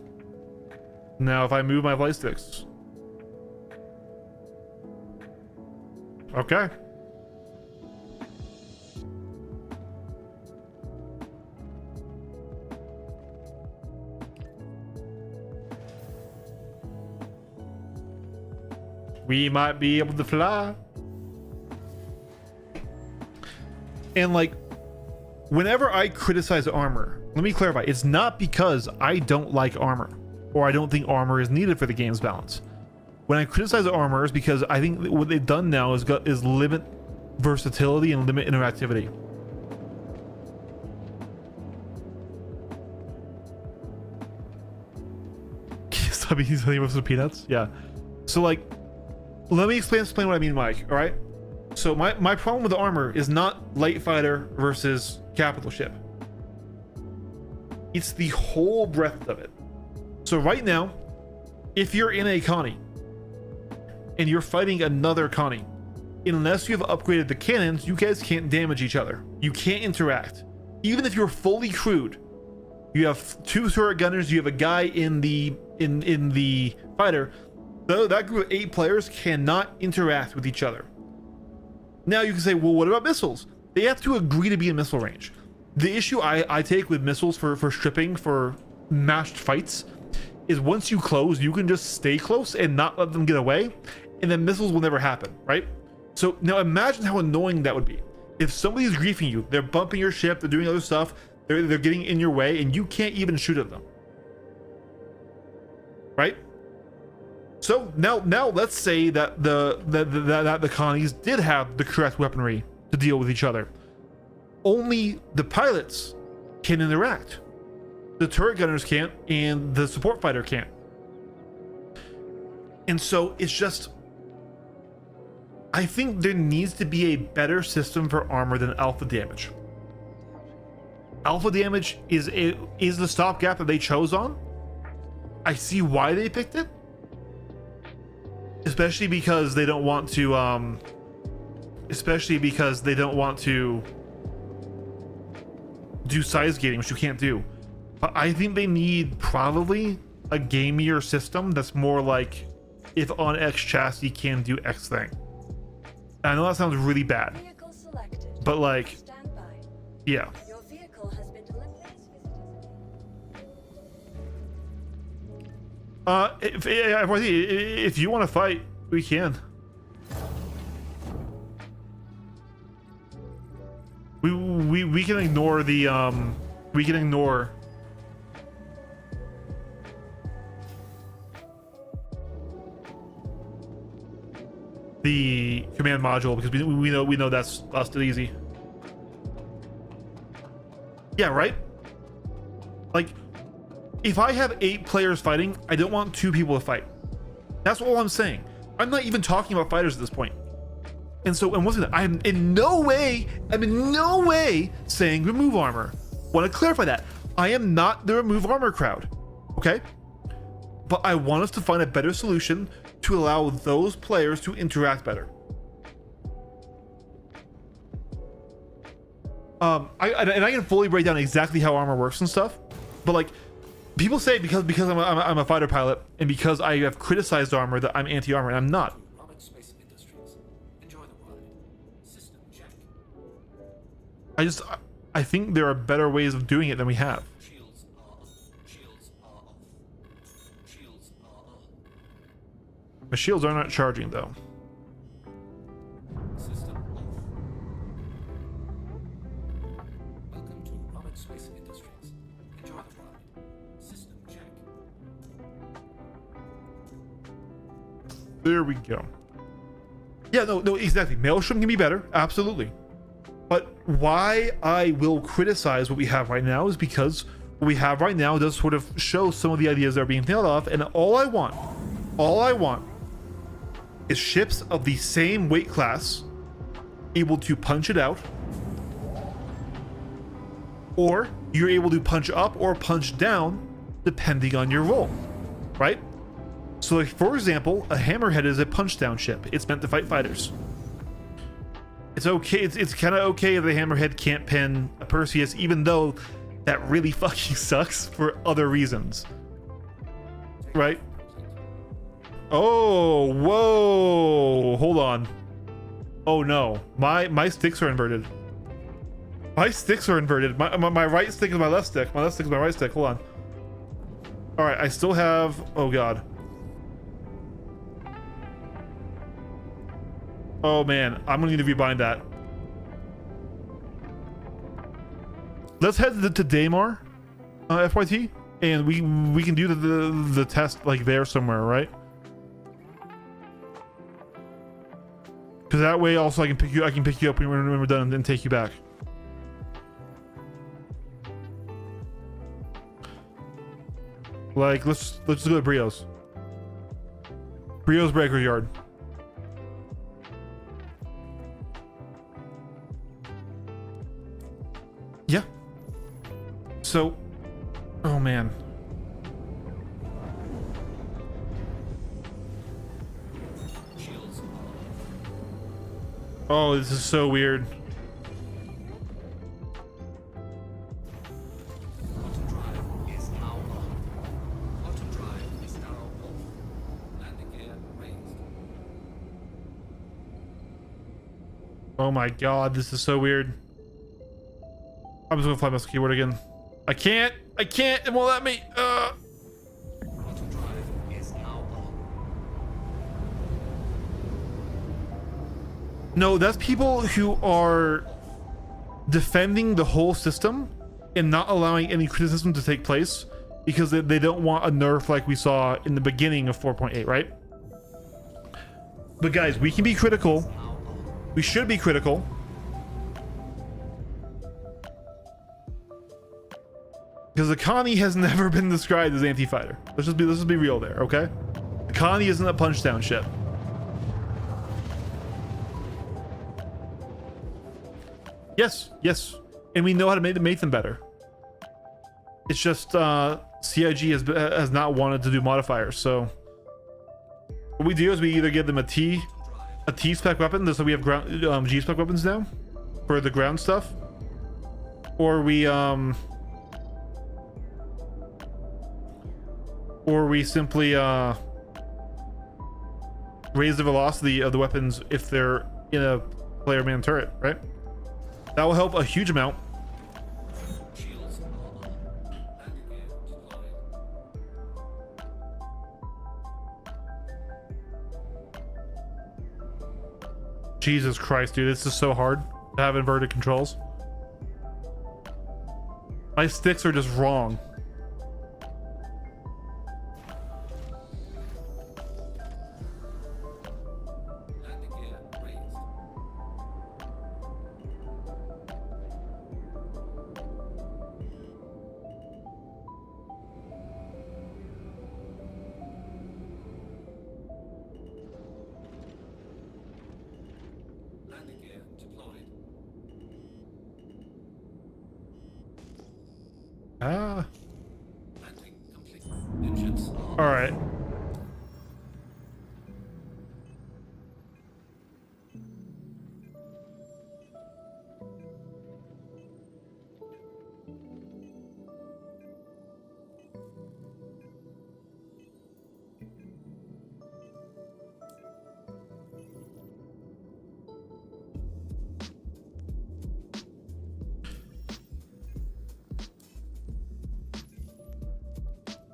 Now, if I move my flight sticks, okay. We might be able to fly. And like, whenever I criticize armor, let me clarify, it's not because I don't like armor or I don't think armor is needed for the game's balance. When I criticize armor is because I think what they've done now is limit versatility and limit interactivity. Stop eating something with some peanuts? Yeah. So like, let me explain what I mean, Mike. All right. So my problem with the armor is not light fighter versus capital ship. It's the whole breadth of it. So right now, if you're in a Connie and you're fighting another Connie, unless you have upgraded the cannons, you guys can't damage each other. You can't interact. Even if you're fully crewed, you have 2 turret gunners, you have a guy in the fighter. Though that group of 8 players cannot interact with each other. Now you can say, well, what about missiles? They have to agree to be in missile range. The issue I take with missiles for stripping for matched fights is once you close, you can just stay close and not let them get away, and then missiles will never happen, right? So now imagine how annoying that would be. If somebody's griefing you, they're bumping your ship, they're doing other stuff, they're getting in your way, and you can't even shoot at them, right? So now let's say that the Connies did have the correct weaponry to deal with each other. Only the pilots can interact. The turret gunners can't, and the support fighter can't. And so it's just, I think there needs to be a better system for armor than alpha damage. Alpha damage is the stopgap that they chose on. I see why they picked it. Especially because they don't want to do size gating, which you can't do. But I think they need probably a gamier system that's more like, if on X chassis can do X thing. I know that sounds really bad, Vehicle selected. but like, Stand by. yeah. Your vehicle has been delivered. If you want to fight, we can. We can ignore the we can ignore the command module because we know that's busted easy. Yeah, right? Like, if I have 8 players fighting, I don't want 2 people to fight. That's all I'm saying. I'm not even talking about fighters at this point. And so, and once again, I'm in no way saying remove armor. Want to clarify that. I am not the remove armor crowd. Okay? But I want us to find a better solution to allow those players to interact better. I can fully break down exactly how armor works and stuff, but like people say because I'm a fighter pilot and because I have criticized armor that I'm anti-armor, and I'm not. Rocket Space Industries. Enjoy the ride. System check. I think there are better ways of doing it than we have. Shields are off. Shields are off. Shields are off. My shields are not charging though. System off. Welcome to Rocket Space Industries. Enjoy the ride. System check. There we go. Yeah, no, exactly. Maelstrom can be better, absolutely. But why I will criticize what we have right now is because what we have right now does sort of show some of the ideas that are being nailed off, and all I want is ships of the same weight class able to punch it out, or you're able to punch up or punch down depending on your role, right? So like, for example, a Hammerhead is a punch down ship. It's meant to fight fighters. It's okay. It's kind of okay if the Hammerhead can't pin a Perseus, even though that really fucking sucks for other reasons, right? Oh, whoa, hold on. Oh no, my sticks are inverted. My sticks are inverted. My right stick is my left stick. My left stick is my right stick. Hold on. All right, I still have. Oh god. Oh man, I'm gonna need to rebind that. Let's head to Daymar, FYT, and we can do the test like there somewhere, right? Because that way also I can pick you up when we're done and take you back. Like let's go to Brio's Breaker Yard. Yeah. So, oh man. Oh, this is so weird. Auto drive is now on. Auto drive is now off. Landing gear raised. Oh my god, this is so weird. I'm just gonna fly mouse keyboard again. I can't, it won't let me. Auto drive is now on. No, that's people who are defending the whole system and not allowing any criticism to take place because they don't want a nerf like we saw in the beginning of 4.8, right? But guys, we can be critical. We should be critical. Because the Connie has never been described as anti-fighter. Let's just be real there, okay? The Connie isn't a punch down ship. Yes, and we know how to make them better. It's just CIG has not wanted to do modifiers, so what we do is we either give them a T spec weapon, so we have ground G spec weapons now for the ground stuff, or we simply raise the velocity of the weapons if they're in a player man turret, right? That will help a huge amount. Shields are on. Landing gear deployed. Jesus Christ, dude, this is so hard to have inverted controls. My sticks are just wrong. Landing gear raised. Landing gear deployed. Ah. Landing complete. Engines are All right.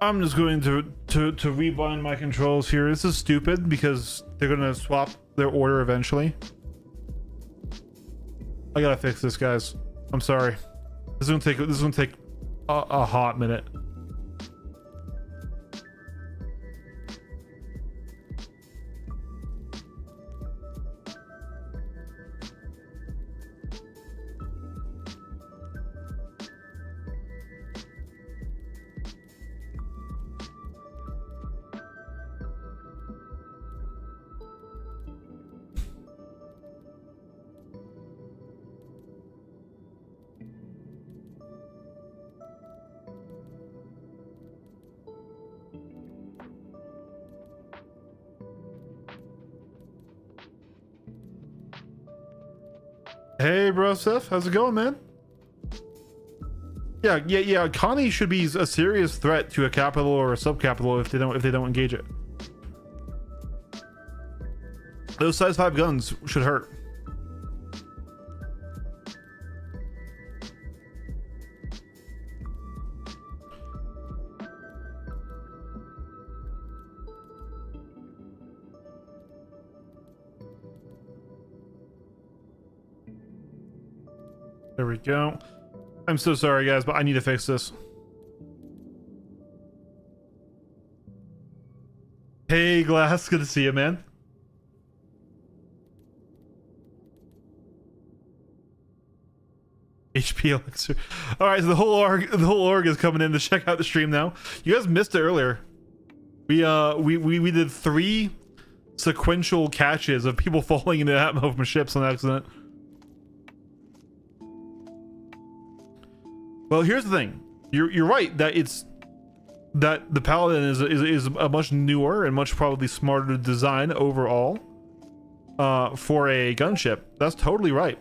I'm just going to rebind my controls here. This is stupid because they're gonna swap their order eventually. I gotta fix this, guys. I'm sorry. This is gonna take a hot minute. Hey, bro, Seth, how's it going, man? Yeah. Connie should be a serious threat to a capital or a subcapital if they don't engage it. Those size 5 guns should hurt. There we go. I'm so sorry, guys, but I need to fix this. Hey, Glass, good to see you, man. HP elixir. All right, so the whole org is coming in to check out the stream now. You guys missed it earlier. We did 3 sequential catches of people falling into atmo from ships on accident. Well, here's the thing. You're right that the Paladin is a much newer and much probably smarter design overall for a gunship. That's totally right.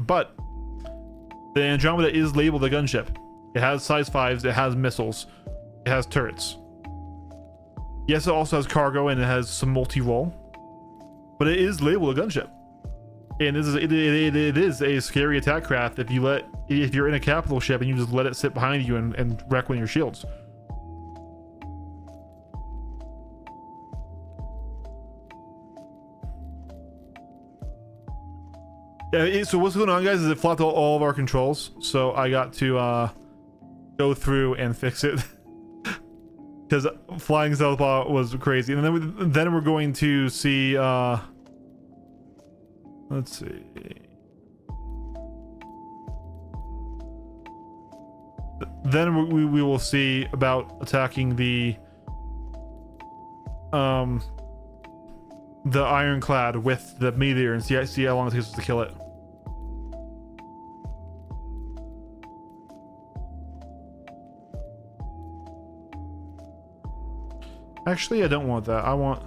But the Andromeda is labeled a gunship. It has size 5s, it has missiles, it has turrets. Yes, it also has cargo and it has some multi-role, but it is labeled a gunship. And it is a scary attack craft if you're in a capital ship and you just let it sit behind you and wreck one of your shields. Yeah, so what's going on, guys, is it flopped all of our controls, so I got to go through and fix it. Because flying Southpaw was crazy. And then we're going to see let's see. Then we will see about attacking the Ironclad with the Meteor and see how long it takes us to kill it. Actually, I don't want that. I want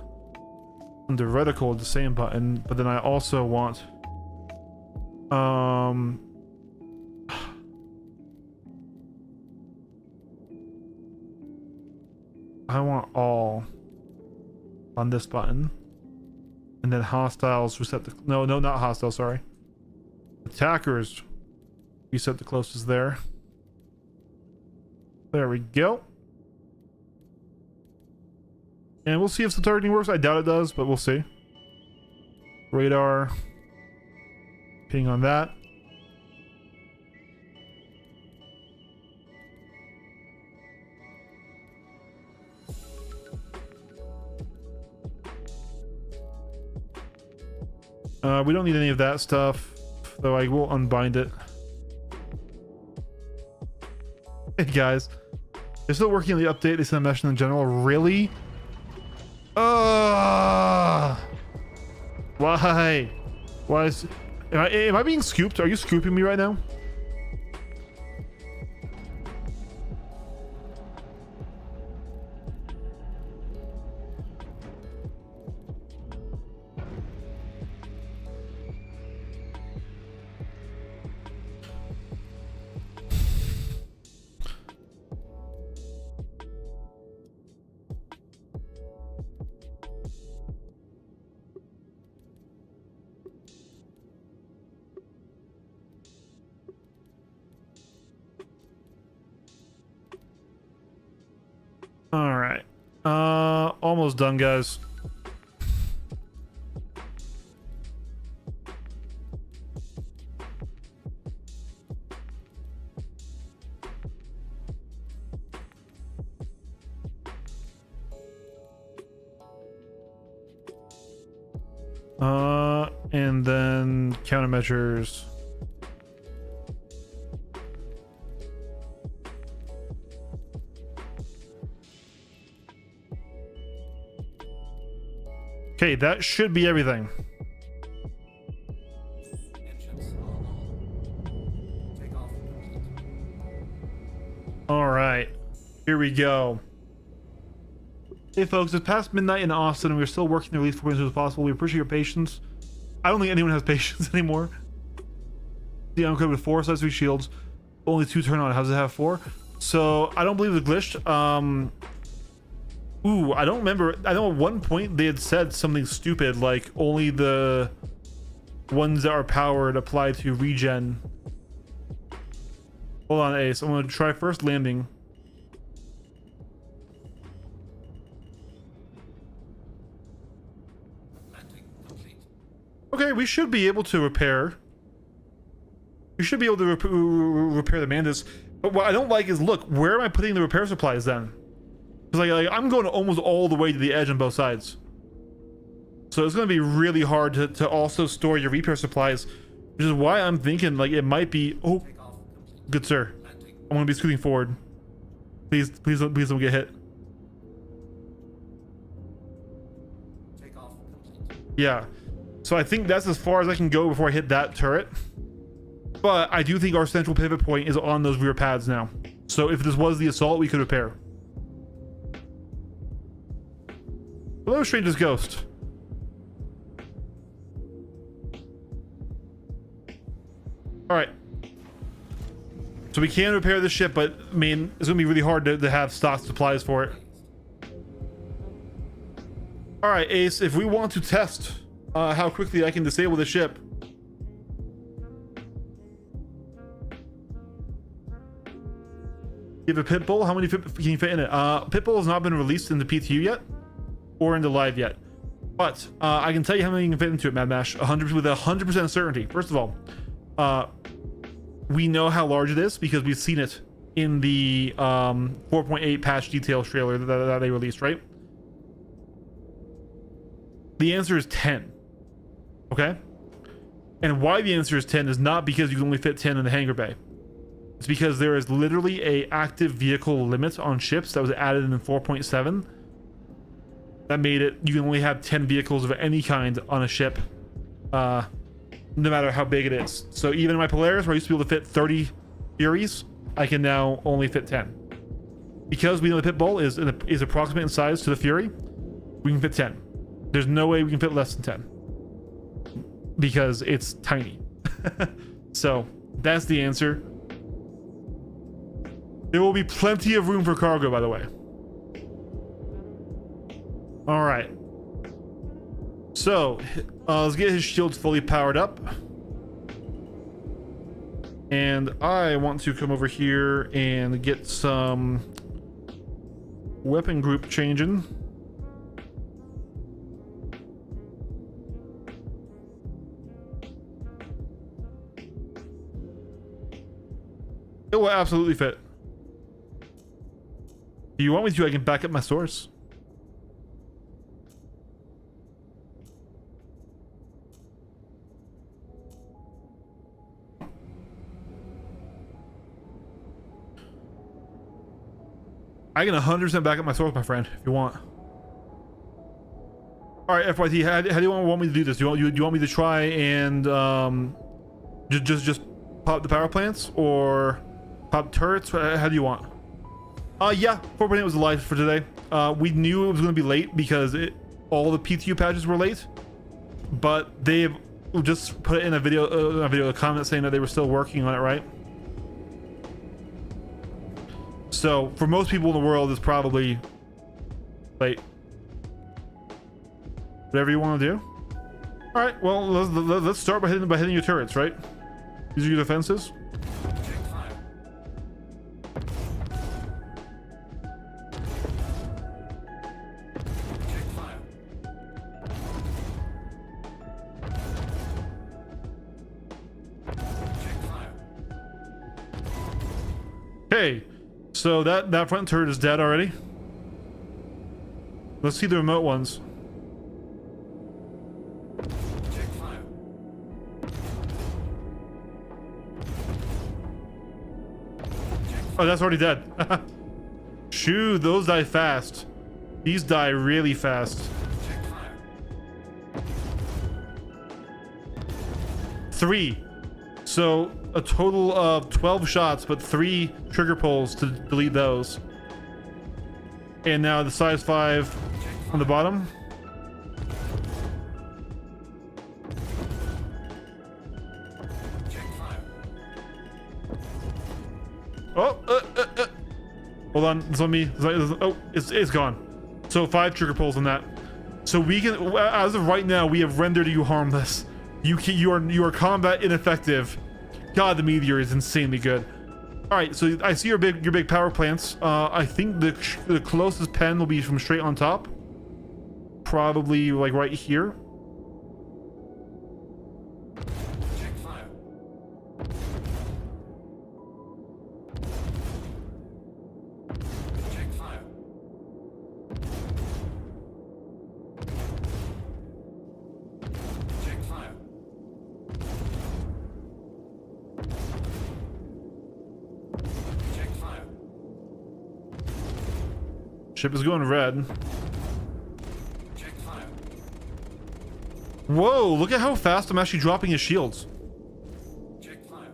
under reticle the same button, but then I also want I want all on this button, and then hostiles reset the no not hostile, sorry, attackers reset the closest there we go. And we'll see if the targeting works. I doubt it does, but we'll see. Radar. Ping on that. We don't need any of that stuff, though I will unbind it. Hey guys. They're still working on the update. They sent a message in general. Really? Why? Why is... Am I being scooped? Are you scooping me right now? All right. Almost done, guys. And then countermeasures. Okay, that should be everything. Engines are on. Take off complete. All right, here we go. Hey folks, it's past midnight in Austin and we're still working to release 4 as soon as possible. We appreciate your patience. I don't think anyone has patience anymore. The Ironclad with 4 size 3 shields, only 2 turn on. How does it have 4? So I don't believe it's glitched. Ooh, I don't remember. I know at one point they had said something stupid like only the ones that are powered apply to regen. Hold on, Ace. I'm gonna try first landing. Landing complete. Okay, we should be able to repair. We should be able to repair the Mantis. But what I don't like is, look, where am I putting the repair supplies then? Because like I'm going almost all the way to the edge on both sides. So it's going to be really hard to also store your repair supplies, which is why I'm thinking like it might be. Oh, Take off complete. good sir. Landing. I'm going to be scooting forward. Please don't get hit. Take off complete. Yeah. So I think that's as far as I can go before I hit that turret. But I do think our central pivot point is on those rear pads now. So if this was the assault, we could repair. Hello, Stranger's Ghost. Alright. So we can repair the ship, but I mean, it's going to be really hard to have stock supplies for it. Alright, Ace, if we want to test how quickly I can disable the ship. You have a pit bull? How many can you fit in it? Pit bull has not been released into PTU yet, or into live yet. But I can tell you how many you can fit into it, Mad Mash. 100 with 100% certainty. First of all, we know how large it is because we've seen it in the 4.8 patch detail trailer that they released, right? The answer is 10. Okay? And why the answer is 10 is not because you can only fit 10 in the hangar bay. It's because there is literally a active vehicle limit on ships that was added in 4.7 that made it you can only have 10 vehicles of any kind on a ship, no matter how big it is. So even in my Polaris, where I used to be able to fit 30 Furies, I can now only fit 10. Because we know the pit bull is approximate in size to the Fury, we can fit 10. There's no way we can fit less than 10 because it's tiny. So that's the answer. There will be plenty of room for cargo, by the way. All right. So let's get his shields fully powered up. And I want to come over here and get some weapon group changing. It will absolutely fit. If you want me to, I can back up my source. I can 100% back up my source, my friend, if you want. All right, FYT, how do you want me to do this? Do you want me to try and just pop the power plants or pop turrets? How do you want? Yeah, 4.8 was live for today. We knew it was going to be late because all the PTU patches were late, but they've just put in a comment saying that they were still working on it, right? So for most people in the world, it's probably late. Whatever you want to do. All right, well, let's start by hitting your turrets, right? These are your defenses. Okay, so that front turret is dead already. Let's see the remote ones. Check fire. Oh, that's already dead. Shoo, those die fast. These die really fast. Check fire. 3. So a total of 12 shots, but 3 trigger pulls to delete those. And now the size 5 on the bottom. Check fire. Oh, hold on. It's on me. Oh, it's gone. So 5 trigger pulls on that. So we can, as of right now, we have rendered you harmless. You are combat ineffective. God, the Meteor is insanely good. All right, so I see your big power plants. I think the closest pen will be from straight on top. Probably like right here. Check fire. Check fire. Check fire. Check fire. Ship is going red. Check fire. Whoa, look at how fast I'm actually dropping his shields. Check fire.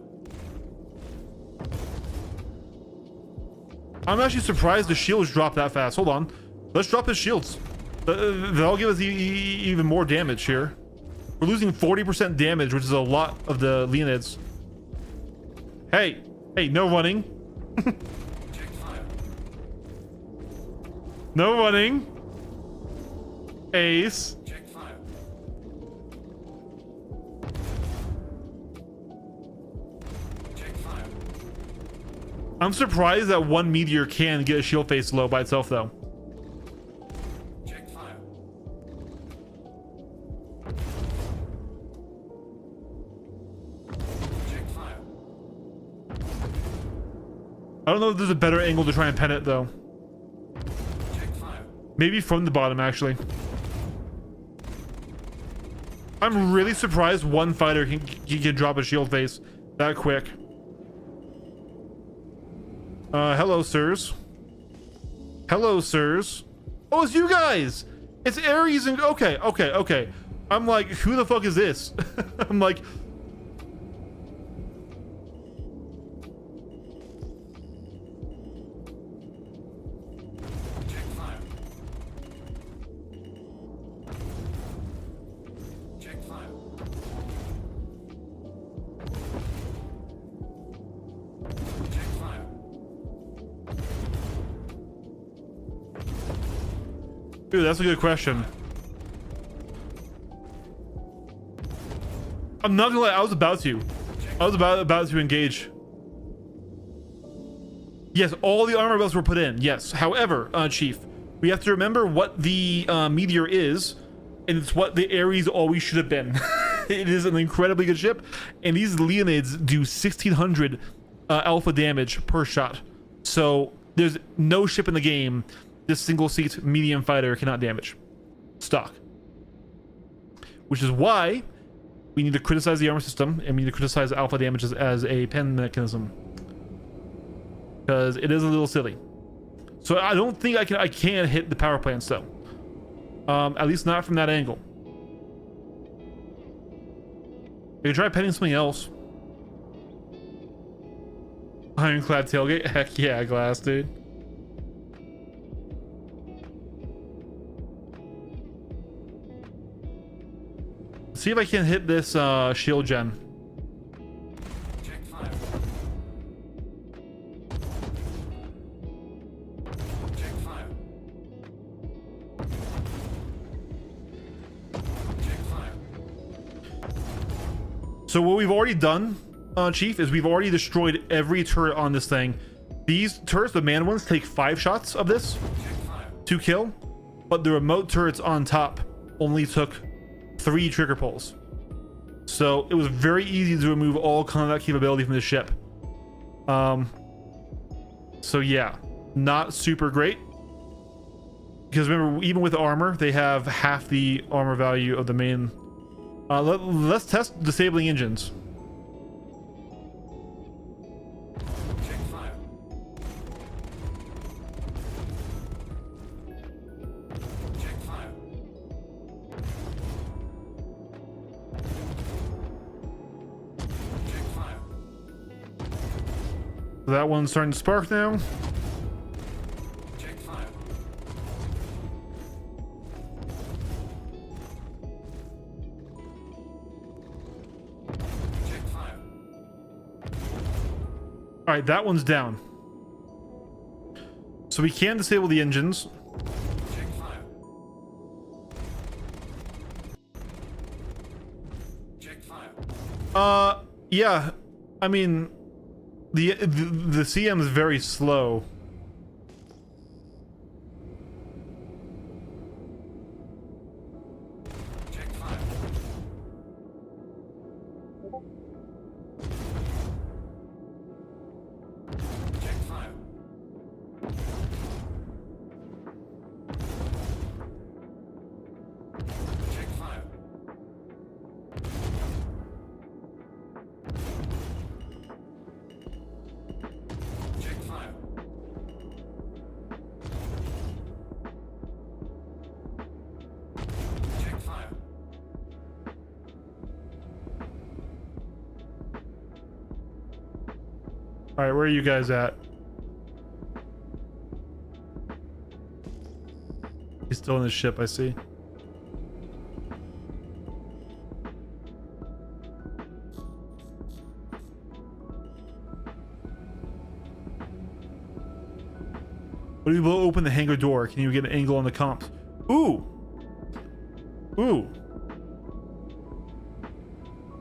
I'm actually surprised the shields drop that fast. Hold on. Let's drop his shields. That'll give us even more damage here. We're losing 40% damage, which is a lot of the Leonids. Hey, no running. Check fire. No running. Ace. Check fire. Check fire. I'm surprised that one Meteor can get a shield face low by itself, though. Check fire. Check fire. I don't know if there's a better angle to try and pen it, though. Check fire. Maybe from the bottom, actually. I'm really surprised one fighter can drop a shield face that quick. Hello, sirs. Hello, sirs. Oh, it's you guys! It's Ares and... Okay. I'm like, who the fuck is this? I'm like... Check fire. Check fire. Check fire. Dude, that's a good question. I'm not gonna lie, I was about to engage. Yes, all the armor belts were put in. Yes. However, Chief, we have to remember what the Meteor is, and it's what the Ares always should have been. It is an incredibly good ship, and these Leonids do 1600 alpha damage per shot. So there's no ship in the game this single seat medium fighter cannot damage. Stock. Which is why we need to criticize the armor system, and we need to criticize alpha damages as a pen mechanism. Because it is a little silly. So I don't think I can hit the power plants though. At least not from that angle. I can try penning something else. Ironclad tailgate? Heck yeah, glass, dude. See if I can hit this shield gen. Check fire. Check fire. Check fire. So what we've already done, Chief, is we've already destroyed every turret on this thing. These turrets, the man ones, take 5 shots of this to kill, but the remote turrets on top only took 3 trigger pulls. So it was very easy to remove all combat capability from the ship. So yeah, not super great. Because remember, even with armor, they have half the armor value of the main. Let's test disabling engines. Check fire. Check fire. Check fire. So that one's starting to spark now. Check fire. Check fire. All right, that one's down. So we can disable the engines. Check fire. Check fire. Yeah. I mean, the CM is very slow. Check fire. Check fire. Check fire. Check fire. Check fire. All right, where are you guys at? He's still in his ship, I see. What do you open the hangar door? Can you get an angle on the comps? Ooh. Ooh.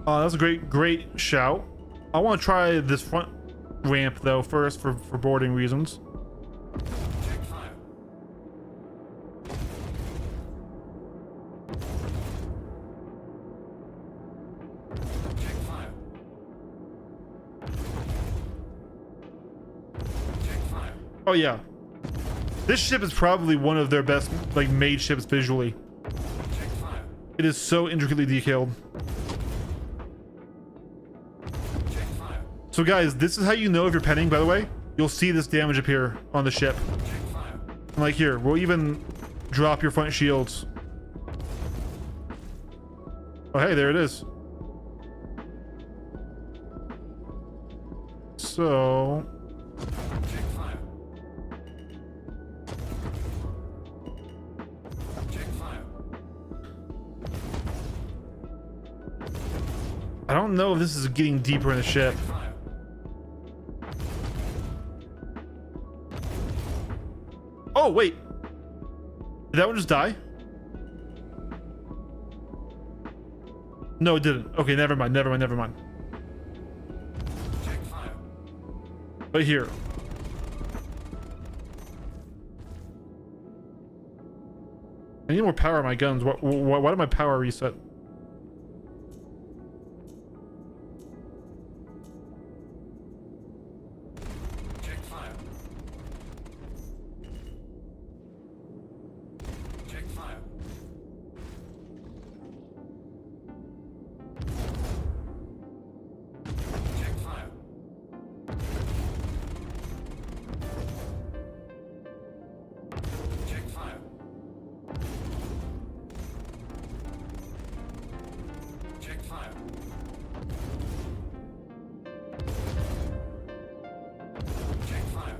That's a great shout. I want to try this front ramp though first for boarding reasons. Check fire. Check fire. Check fire. Oh yeah. This ship is probably one of their best like made ships visually. Check fire. It is so intricately detailed. Check fire. So guys, this is how you know if you're penning, by the way. You'll see this damage appear on the ship. Check fire. And like here, we'll even drop your front shields. Oh hey, there it is. So Check fire. Check fire. I don't know if this is getting deeper in the ship. Fire. Oh wait, did that one just die? No, it didn't. Okay, never mind. Check fire. Right here. I need more power on my guns. Why did my power reset? Check fire. Check fire. Check fire. Check fire. Check fire. Check fire.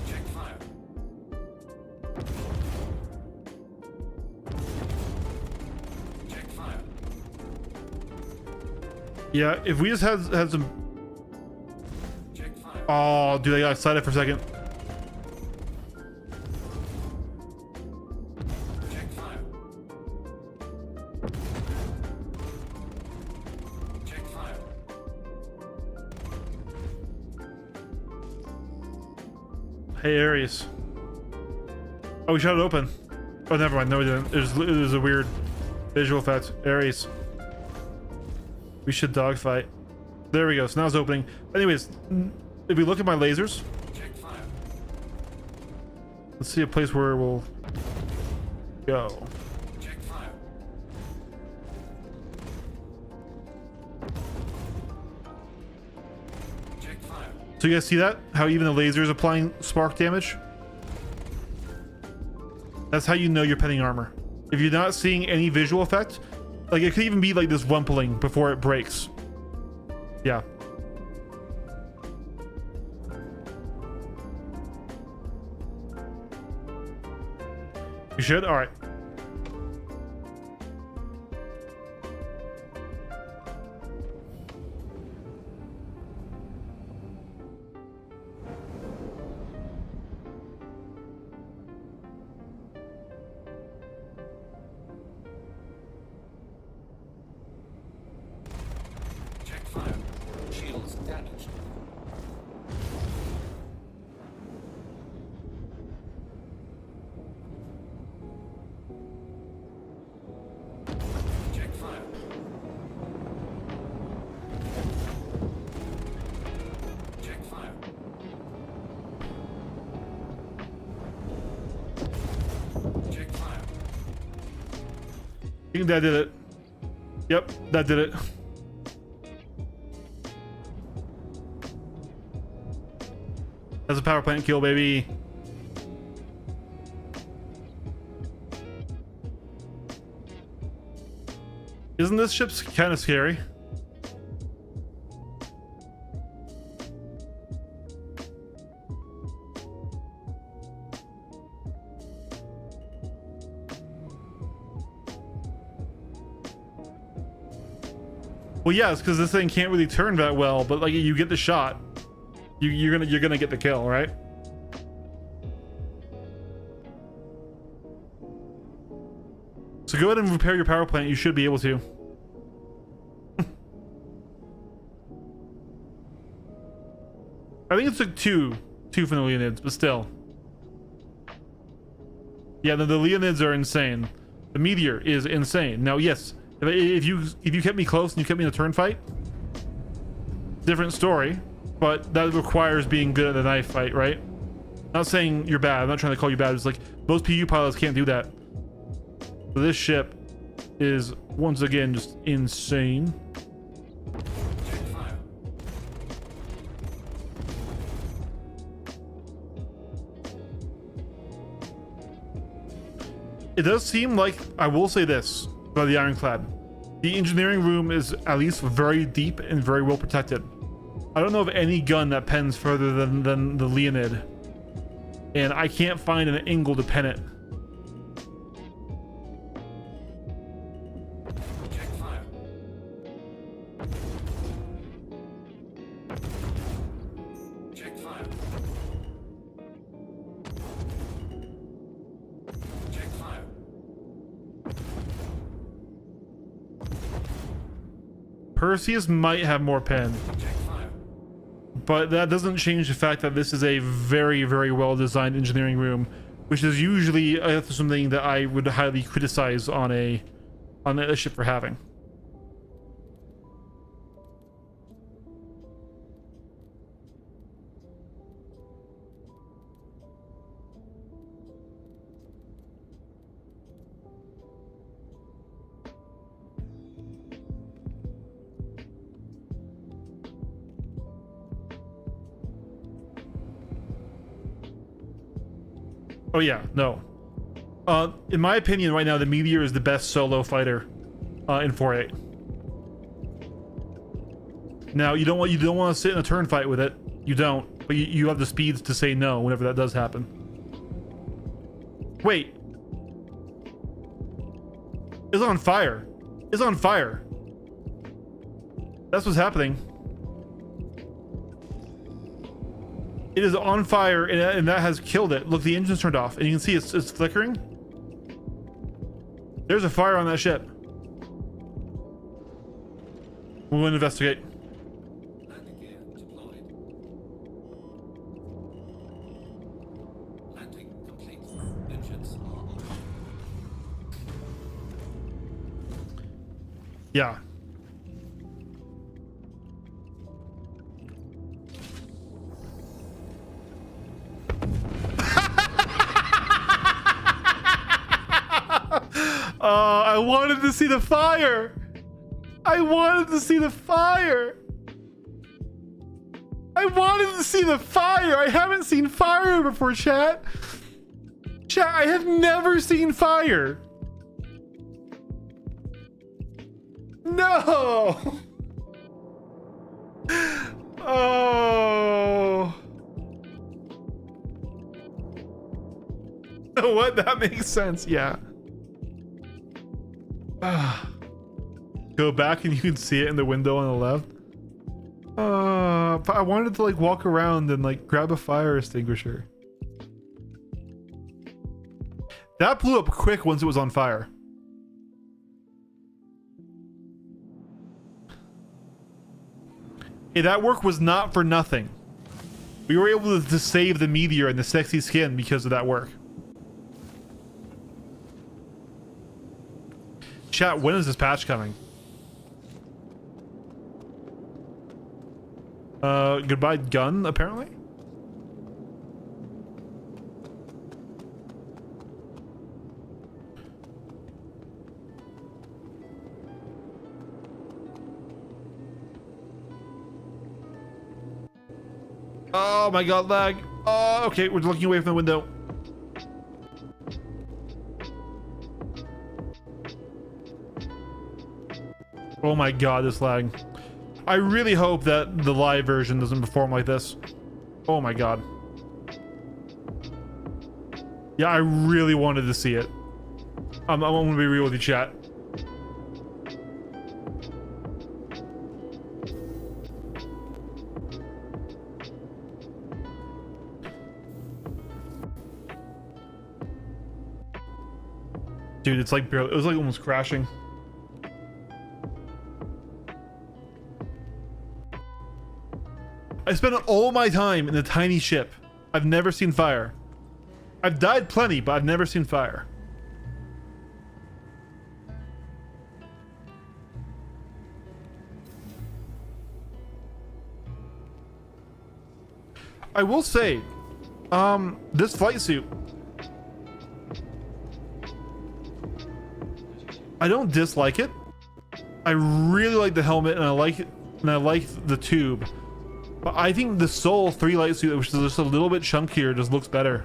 Check fire. Check fire. Yeah, if we just had some. Check fire. Oh, dude, I got excited for a second. Check fire. Check fire. Hey, Ares. Oh, we shot it open. Oh, never mind. No, we didn't. It was a weird visual effect. Ares. We should dogfight. There we go. So now it's opening. Anyways, if we look at my lasers, Check fire. let's see a place where we'll go. Check fire. Check fire. So you guys see that? How even the laser is applying spark damage? That's how you know you're petting armor. If you're not seeing any visual effect, like it could even be like this rumpling before it breaks. Yeah. You should? All right. Check fire. Shields damaged. Check fire. Check fire. Check fire. I think that did it. Yep, that did it. That's a power plant kill, baby. Isn't this ship kind of scary? Well, yeah, it's because this thing can't really turn that well, but like you get the shot, you're gonna get the kill, right? So go ahead and repair your power plant. You should be able to. I think it took two from the Leonids, but still. Yeah, the Leonids are insane. The Meteor is insane. Now, yes, if you kept me close and you kept me in a turn fight, different story. But that requires being good at a knife fight, right? Not saying you're bad. I'm not trying to call you bad. It's like most PU pilots can't do that. So this ship is once again just insane. Check fire. It does seem like, I will say this about the Ironclad. The engineering room is at least very deep and very well protected. I don't know of any gun that pens further than the Leonid. And I can't find an angle to pen it. Check fire. Check fire. Check fire. Perseus might have more pen. Check fire. But that doesn't change the fact that this is a very, very well designed engineering room, which is usually something that I would highly criticize on a ship for having. Oh yeah, no. In my opinion, right now the Meteor is the best solo fighter in 4.8. Now you don't want to sit in a turn fight with it. You don't, but you have the speeds to say no whenever that does happen. Wait, it's on fire. It's on fire. That's what's happening. It is on fire, and that has killed it. Look, the engine's turned off, and you can see it's flickering. There's a fire on that ship. We'll investigate. Landing gear deployed. Landing complete. Engines are on. Yeah. I wanted to see the fire. I wanted to see the fire. I wanted to see the fire. I haven't seen fire before, chat. Chat, I have never seen fire. No. Oh. What? That makes sense. Yeah. Go back and you can see it in the window on the left. But I wanted to like walk around and like grab a fire extinguisher. That blew up quick once it was on fire. Hey, that work was not for nothing. We were able to save the Meteor and the sexy skin because of that work. Chat, when is this patch coming? Goodbye gun, apparently? Oh my god, lag. Oh, okay, we're looking away from the window. Oh my god, this lag. I really hope that the live version doesn't perform like this. Oh my god. Yeah, I really wanted to see it. I'm gonna be real with you, chat. Dude, it's like barely, it was like almost crashing. I spent all my time in a tiny ship. I've never seen fire. I've died plenty, but I've never seen fire. I will say, this flight suit, I don't dislike it. I really like the helmet, and I like the tube. But I think the Soul 3 light suit, which is just a little bit chunkier, just looks better.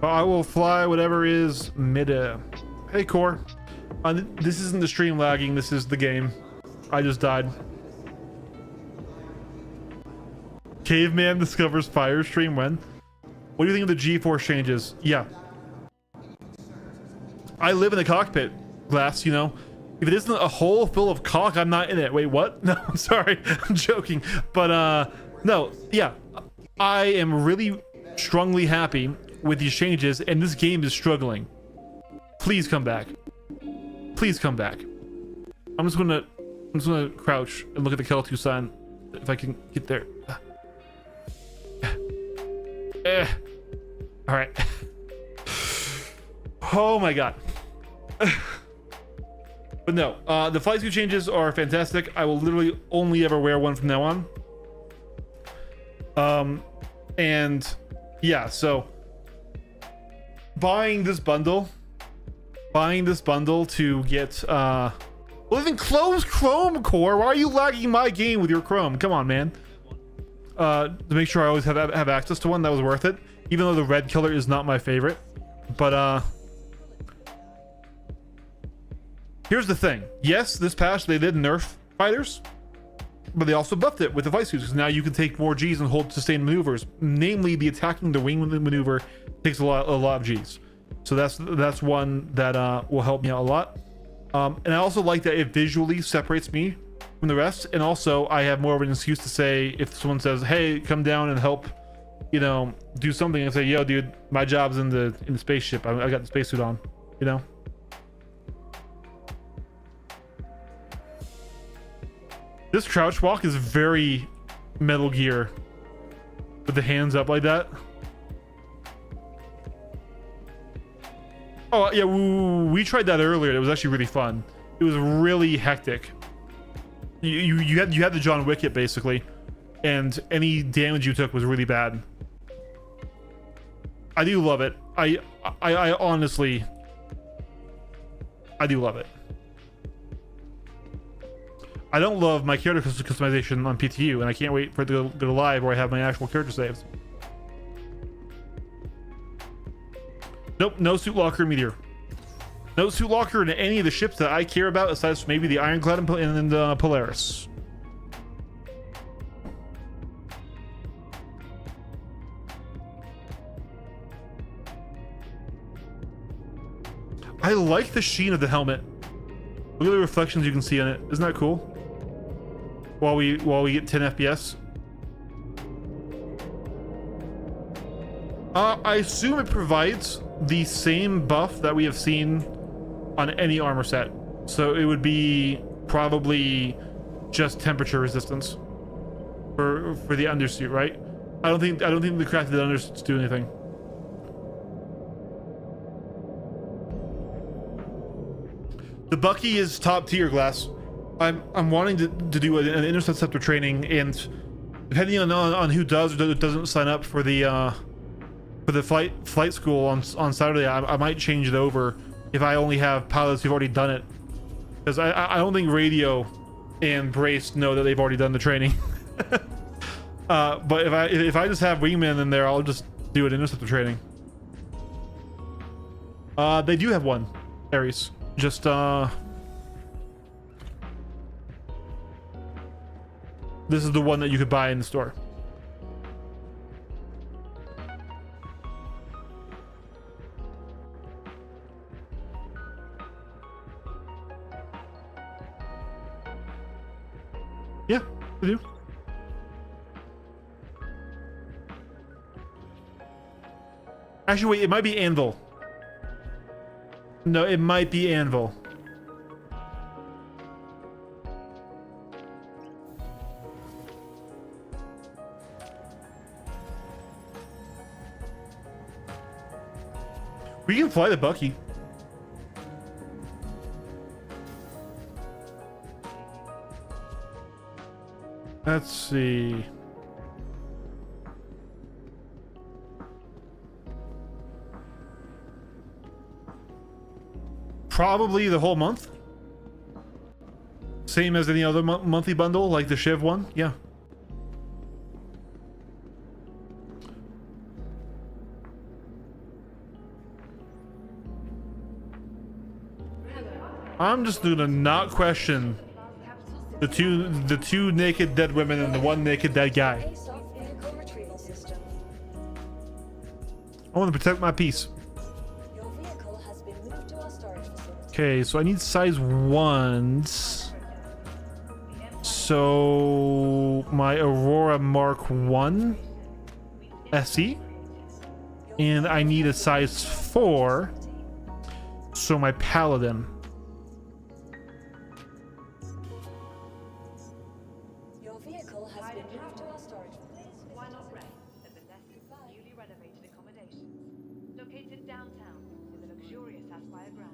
I will fly whatever is mid-air. Hey, Core. This isn't the stream lagging, this is the game. I just died. Caveman discovers fire stream when? What do you think of the G-force changes? Yeah. I live in the cockpit, Glass, you know. If it isn't a hole full of caulk, I'm not in it. Wait, what? No, I'm sorry. I'm joking. But, no, yeah. I am really strongly happy with these changes, and this game is struggling. Please come back. Please come back. I'm just gonna crouch and look at the Kel2 sign if I can get there. All right. Oh my god. But no, the flight suit changes are fantastic. I will literally only ever wear one from now on. And yeah, so buying this bundle to get well, even close Chrome, Core. Why are you lagging my game with your Chrome? Come on, man. To make sure I always have access to one, that was worth it, even though the red color is not my favorite. But here's the thing. Yes, this patch they did nerf fighters, but they also buffed it with the flight suits, because now you can take more G's and hold sustained maneuvers. Namely, the attacking the wing maneuver takes a lot of G's. So that's one that will help me out a lot. And I also like that it visually separates me from the rest, and also I have more of an excuse to say, if someone says, hey, come down and help, you know, do something, and say, yo dude, my job's in the spaceship, I got the spacesuit on, you know. This crouch walk is very Metal Gear, with the hands up like that. Oh yeah, we tried that earlier. It was actually really fun. It was really hectic. You had the John Wick hit basically, and any damage you took was really bad. I do love it. I honestly, I do love it. I don't love my character customization on PTU, and I can't wait for it to go live where I have my actual character saves. Nope, no suit locker in Meteor. No suit locker in any of the ships that I care about, aside from maybe the Ironclad and the Polaris. I like the sheen of the helmet. Look at the reflections you can see on it. Isn't that cool? While we get 10 FPS. I assume it provides the same buff that we have seen on any armor set. So it would be probably just temperature resistance for the undersuit, right? I don't think the crafted undersuits do anything. The Bucky is top tier, Glass. I'm wanting to do an interceptor training, and depending on who does or doesn't sign up for the flight school on Saturday, I might change it over if I only have pilots who've already done it, because I don't think Radio and Brace know that they've already done the training. But if I just have wingmen in there, I'll just do an interceptor training. They do have one, Ares. Just this is the one that you could buy in the store. Yeah, I do. Actually, wait, it might be Anvil. No, it might be Anvil. We can fly the Bucky. Let's see. Probably the whole month. Same as any other monthly bundle, like the Shiv one. Yeah. I'm just gonna not question the two naked dead women and the one naked dead guy. ASOP vehicle retrieval system. I want to protect my peace. Your vehicle has been moved to our storage facility. Okay, so I need size 1s. So my Aurora Mark 1 SE, and I need a size 4. So my Paladin. Your vehicle has been moved to our storage facility. Why not rent at the nest of newly renovated accommodations, located downtown with a luxurious Aspire Grand.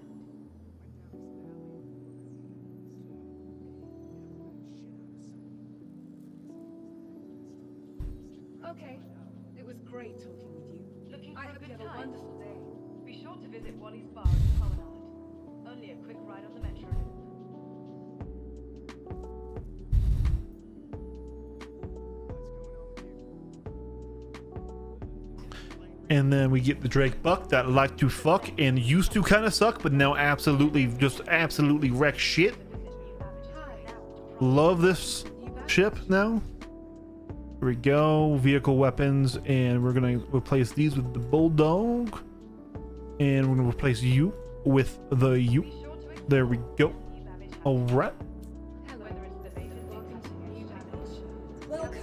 Okay, it was great talking with you. Looking for I a hope you good have a time? wonderful day. Be sure to visit Wally's Bar in Promenade. Only a quick ride on the metro. And then we get the Drake Buck that like to fuck and used to kind of suck, but now absolutely wreck shit. Love this ship now. Here we go, vehicle weapons, and we're gonna replace these with the Bulldog, and we're gonna replace you with the U. There we go. All right. Welcome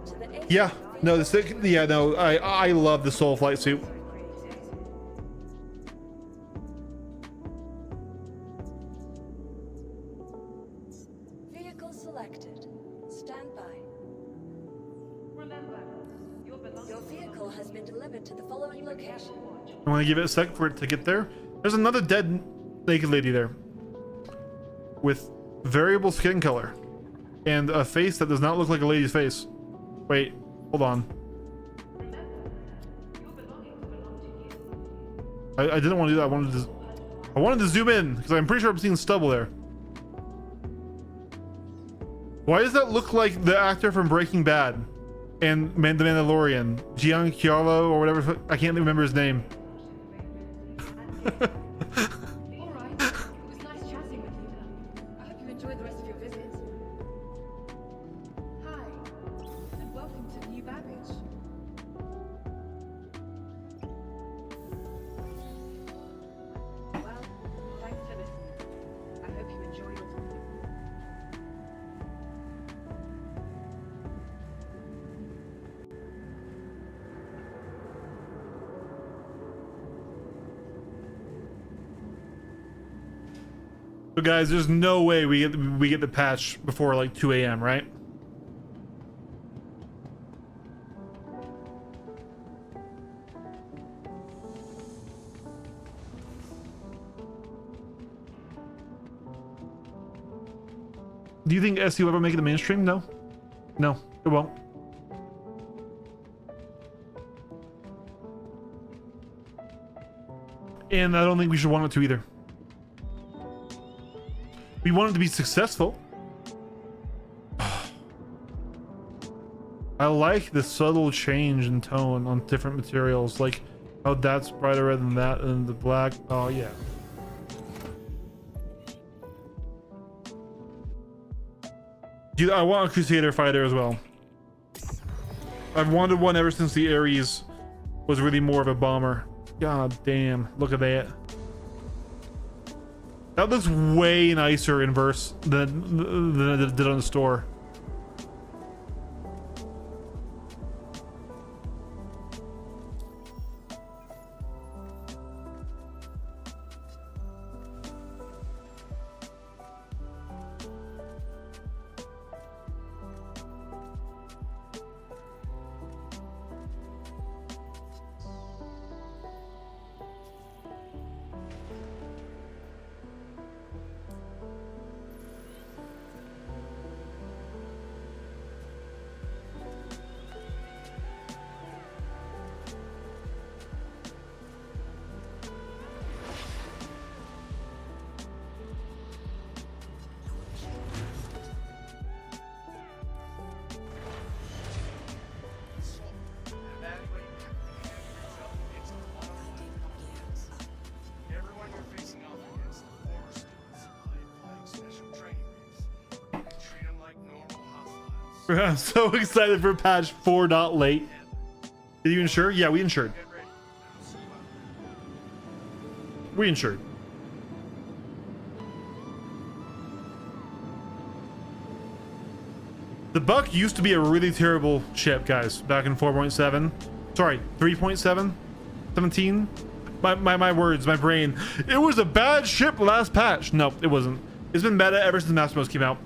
to the ASOP. Yeah. No, no. I love the Soul Flight suit. Vehicle selected. Stand by. Remember, your Your vehicle has been delivered to the following location. I want to give it a sec for it to get there. There's another dead naked lady there with variable skin color and a face that does not look like a lady's face. Wait, hold on. I didn't want to do that. I wanted to zoom in because I'm pretty sure I'm seeing stubble there. Why does that look like the actor from Breaking Bad and The Mandalorian, Giancarlo or whatever? I can't remember his name. All right. It was nice chatting with you. I hope you enjoyed the rest of your visit. Hi, and welcome to New Baggage. Well, thanks for listening. I hope you enjoy your time. So guys, there's no way we get the patch before like 2 a.m., right? Do you think SC will ever make it the mainstream? No. No, it won't. And I don't think we should want it to either. We want it to be successful. I like the subtle change in tone on different materials, like how that's brighter red than that, and the black. Oh yeah. Dude, I want a Crusader fighter as well. I've wanted one ever since the Ares was really more of a bomber. God damn, look at that. That looks way nicer in verse than it did on the store. I'm so excited for patch 4 late. Did you insure? Yeah, we insured. We insured. The Buck used to be a really terrible ship, guys, back in 4.7. Sorry, 3.7? 17? My words, my brain. It was a bad ship last patch. No, it wasn't. It's been meta ever since Mastermost came out.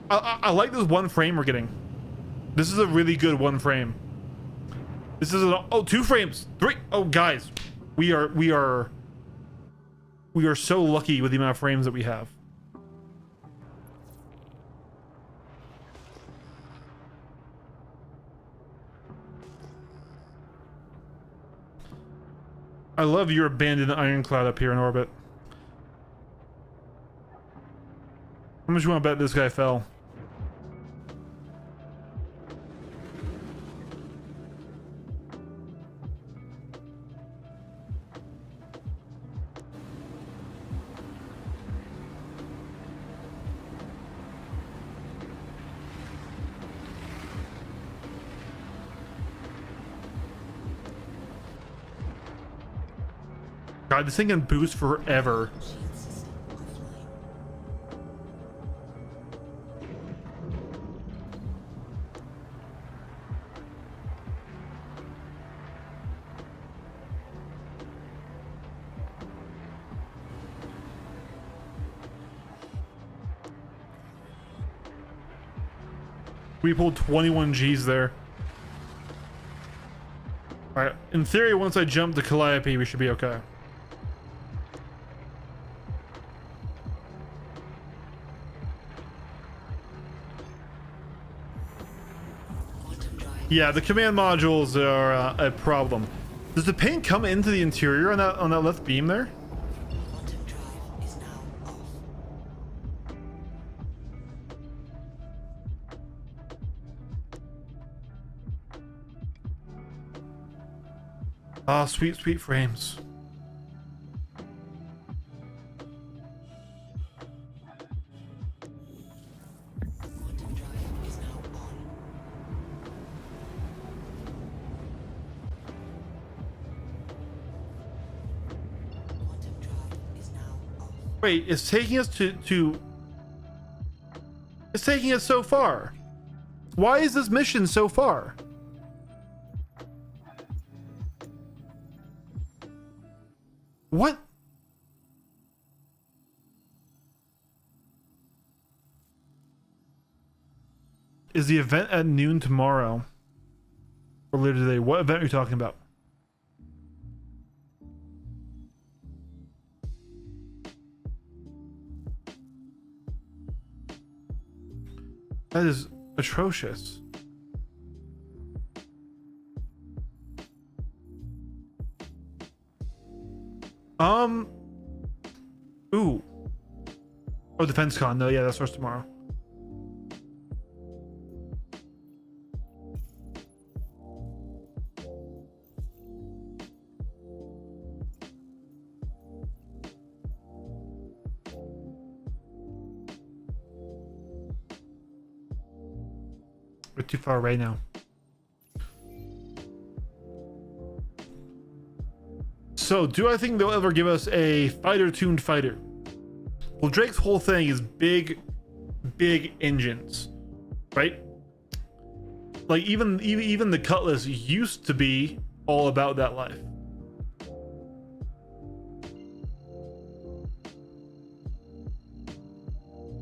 I like this one frame we're getting. This is a really good one frame. This is a, oh, 2 frames, 3. Oh, guys, we are so lucky with the amount of frames that we have. I love your abandoned Ironclad up here in orbit. How much you want to bet this guy fell? God, this thing can boost forever. We pulled 21 G's there. Alright, in theory, once I jump to Calliope, we should be okay. Yeah, the command modules are a problem. Does the paint come into the interior on that left beam there? Quantum drive is now off. Ah, sweet, sweet frames. Quantum drive is now on. Quantum drive is now off. Wait, it's taking us to it's taking us so far. Why is this mission so far? What? Is the event at noon tomorrow? Or later today? What event are you talking about? That is atrocious. Ooh. Oh, Defense Con. No, yeah, that starts tomorrow. We're too far away now. So, do I think they'll ever give us a fighter-tuned fighter? Well, Drake's whole thing is big engines, right? Like even the Cutlass used to be all about that life.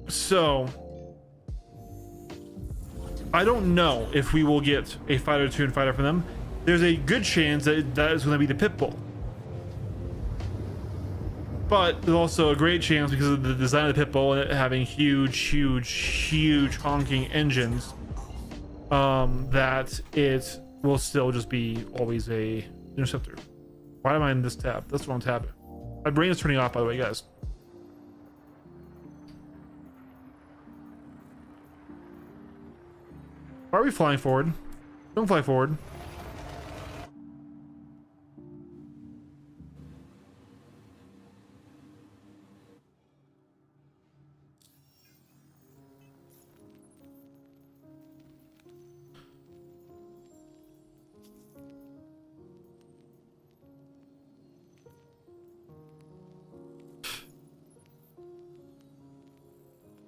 So, I don't know if we will get a fighter-tuned fighter from them. There's a good chance that that is going to be the Pitbull. But there's also a great chance, because of the design of the Pitbull and it having huge honking engines, that it will still just be always a interceptor. Why am I in this tab? That's the wrong tab. My brain is turning off, by the way, guys. Why are we flying forward? Don't fly forward.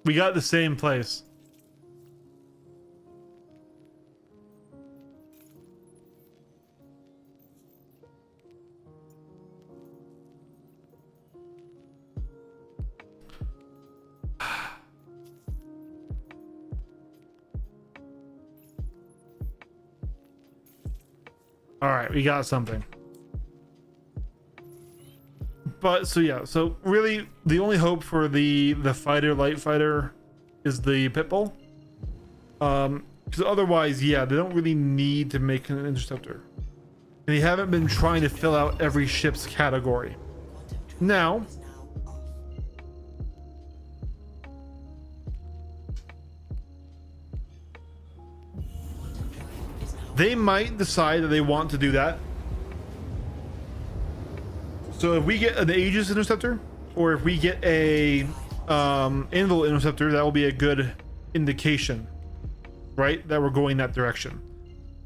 We got the same place. All right, we got something. But so yeah, so really the only hope for the light fighter is the Pitbull. Because otherwise, yeah, they don't really need to make an interceptor. And they haven't been trying to fill out every ship's category. Now, they might decide that they want to do that. So if we get an Aegis interceptor, or if we get a Anvil interceptor, that will be a good indication, right, that we're going that direction.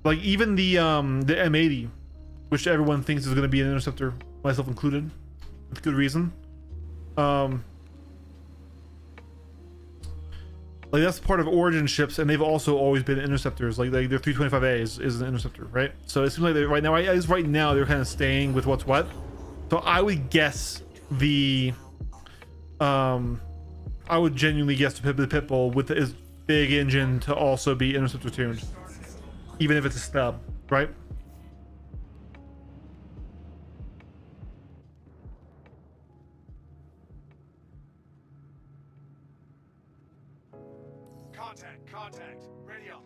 Like even the M80, which everyone thinks is going to be an interceptor, myself included, with good reason. Like that's part of Origin ships, and they've also always been interceptors. Like their 325A is an interceptor, right? So it seems like right now they're kind of staying with what's what. So I would guess the I would genuinely guess the Pitbull with his big engine to also be interceptor tuned, even if it's a stub, right? Contact, radio.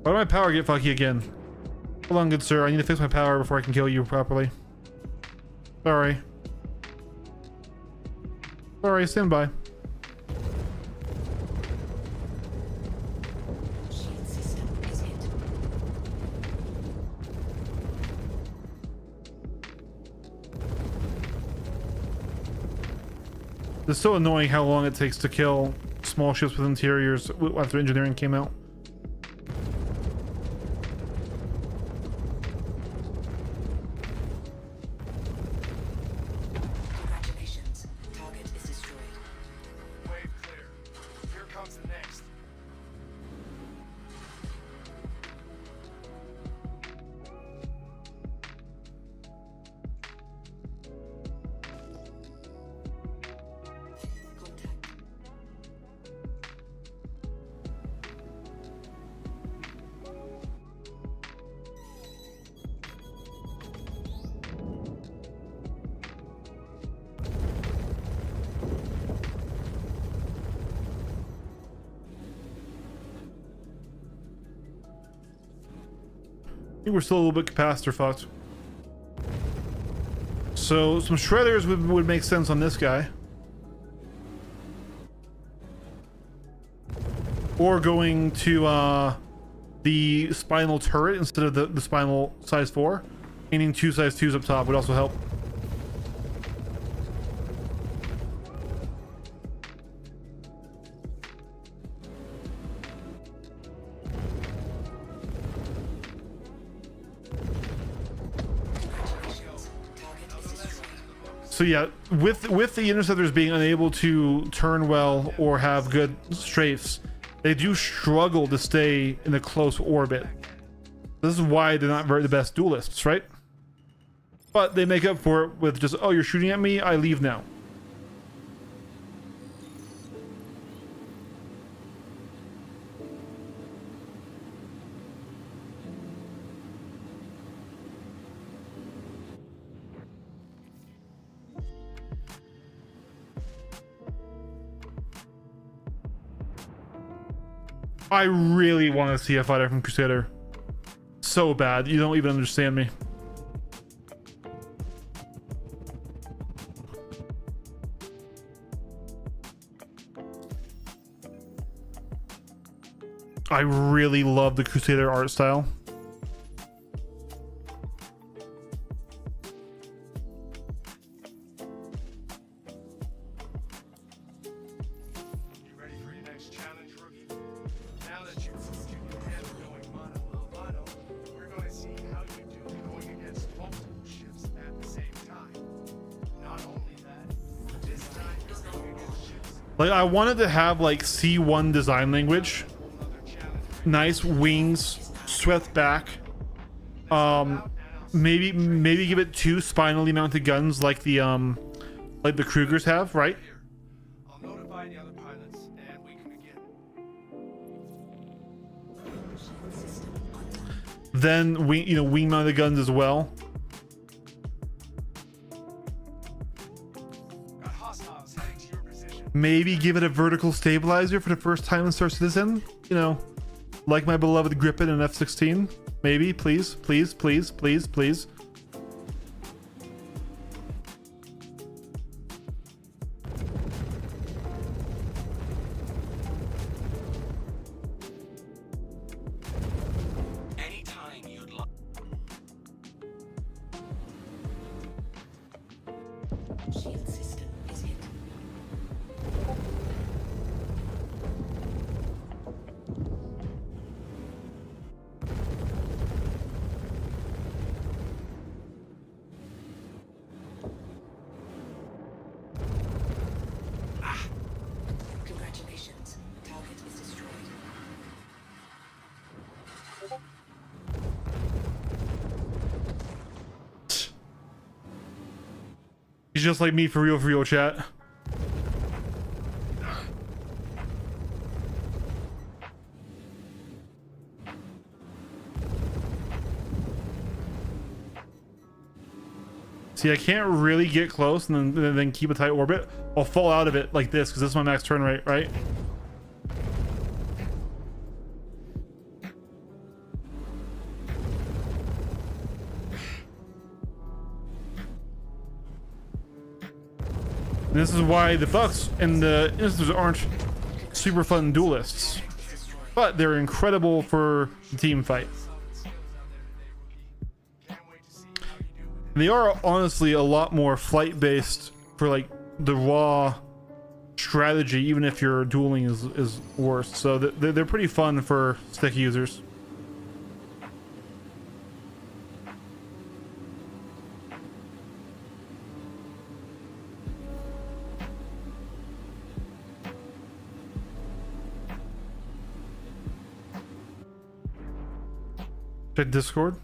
Why did my power get fucky again? Hold on, good sir. I need to fix my power before I can kill you properly. Sorry. Sorry, stand by. Shield system is hit. It's so annoying how long it takes to kill small ships with interiors after engineering came out. Congratulations. Target is destroyed. Wave clear. Here comes the next. Contact. I think we're still a little bit capacitor fucked. So some shredders would make sense on this guy. Or going to the spinal turret instead of the spinal size 4. Painting 2 size 2s up top would also help. So yeah, with the interceptors being unable to turn well or have good strafes, they do struggle to stay in a close orbit. This is why they're not the best duelists, right? But they make up for it with just, oh, you're shooting at me, I leave now. I really want to see a fighter from Crusader. So bad, you don't even understand me. I really love the Crusader art style. You ready for your next challenge, rookie? Now that you've proved you can handle going mano a mano, we're going to see how you do going against multiple ships at the same time. Not only that, this time you're going against ships. Like, I wanted to have like C1 design language. Nice wings swept back. Maybe give it 2 spinally mounted guns like the Krugers have, right? I'll notify the other pilots and we can begin. Then wing mounted guns as well. Got hostiles heading to your position. Maybe give it a vertical stabilizer for the first time in Star Citizen. You know, like my beloved Gripen and F-16. Maybe, please, please, please, please, please. Anytime you'd like. Shield system is hit. Congratulations. Target is destroyed. He's just like me for real, chat. See, I can't really get close and then keep a tight orbit. I'll fall out of it like this because this is my max turn rate, right? This is why the Bucks and the Interceptors aren't super fun duelists, but they're incredible for the team fight. They are honestly a lot more flight based for like the raw strategy, even if your dueling is worse. So they're pretty fun for stick users. Check Discord.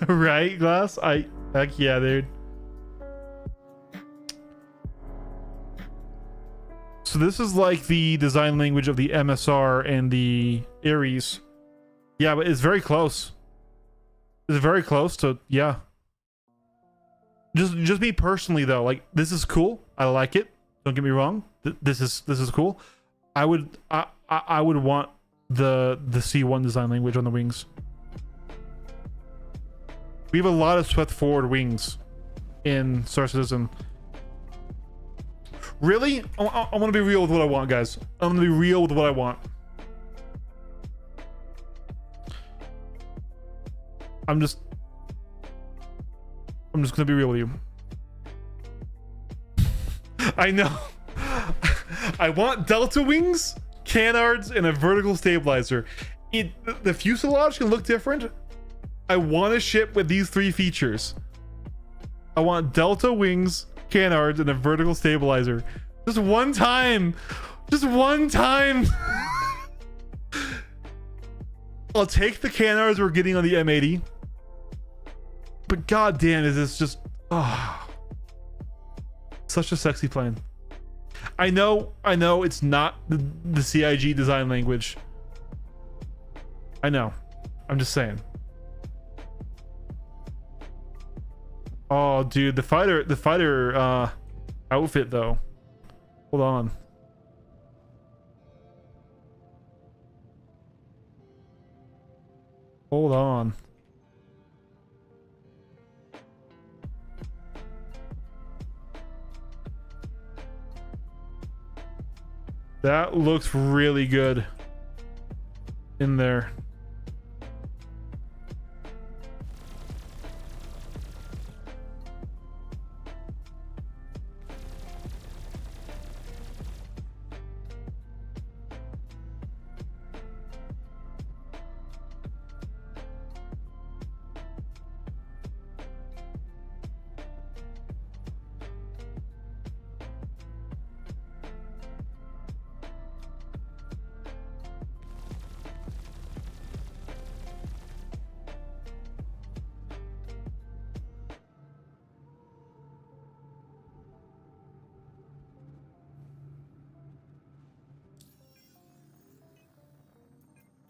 Right, Glass? Heck yeah, dude. So this is like the design language of the MSR and the Ares. Yeah, but it's very close. It's very close to, yeah. Just me personally though, like this is cool. I like it. Don't get me wrong. This is cool. I would want the C1 design language on the wings. We have a lot of swept forward wings in Star Citizen. Really? I want to be real with what I want, guys. I'm going to be real with what I want. I'm just going to be real with you. I know. I want delta wings, canards, and a vertical stabilizer. The fuselage can look different. I want a ship with these three features. I want delta wings, canards, and a vertical stabilizer. Just one time. Just one time. I'll take the canards we're getting on the M80. But goddamn, is this just such a sexy plane. I know it's not the CIG design language. I know. I'm just saying. Oh, dude, the fighter outfit though. Hold on. Hold on. That looks really good in there.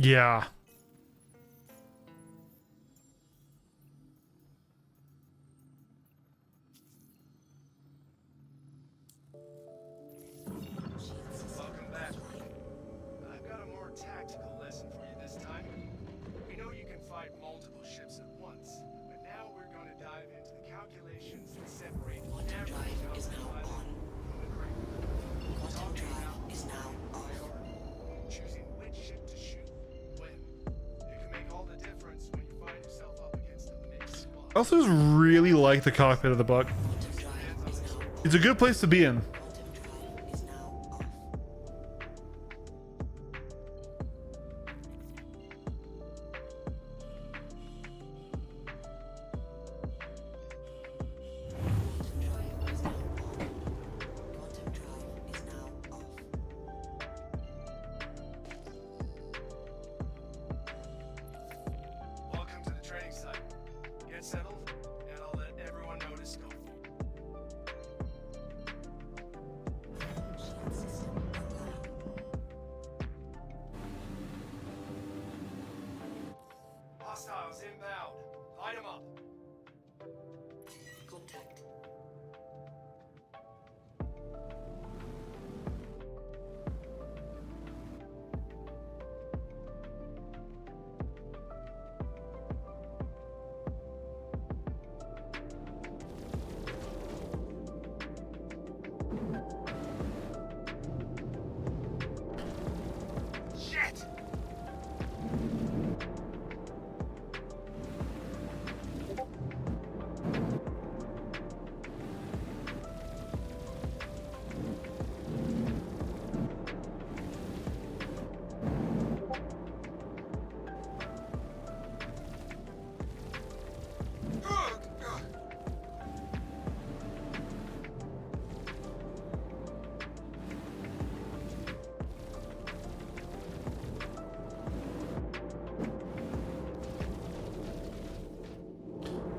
Yeah. Welcome back. I've got a more tactical lesson for you this time. We know you can fight multiple ships at once, but now we're going to dive into the calculations that separate the average drive is now pilot on. from the great. Quantum drive is now off. Choosing which ship to shoot when. It can make all the difference when you find yourself up against a mixed squad. I also just really like the cockpit of the Buck. Quantum drive is now on. It's a good place to be in. Quantum drive is now off. Quantum drive is now on. Quantum drive is now off. Welcome to the training site. Get settled, and I'll let everyone know to scope.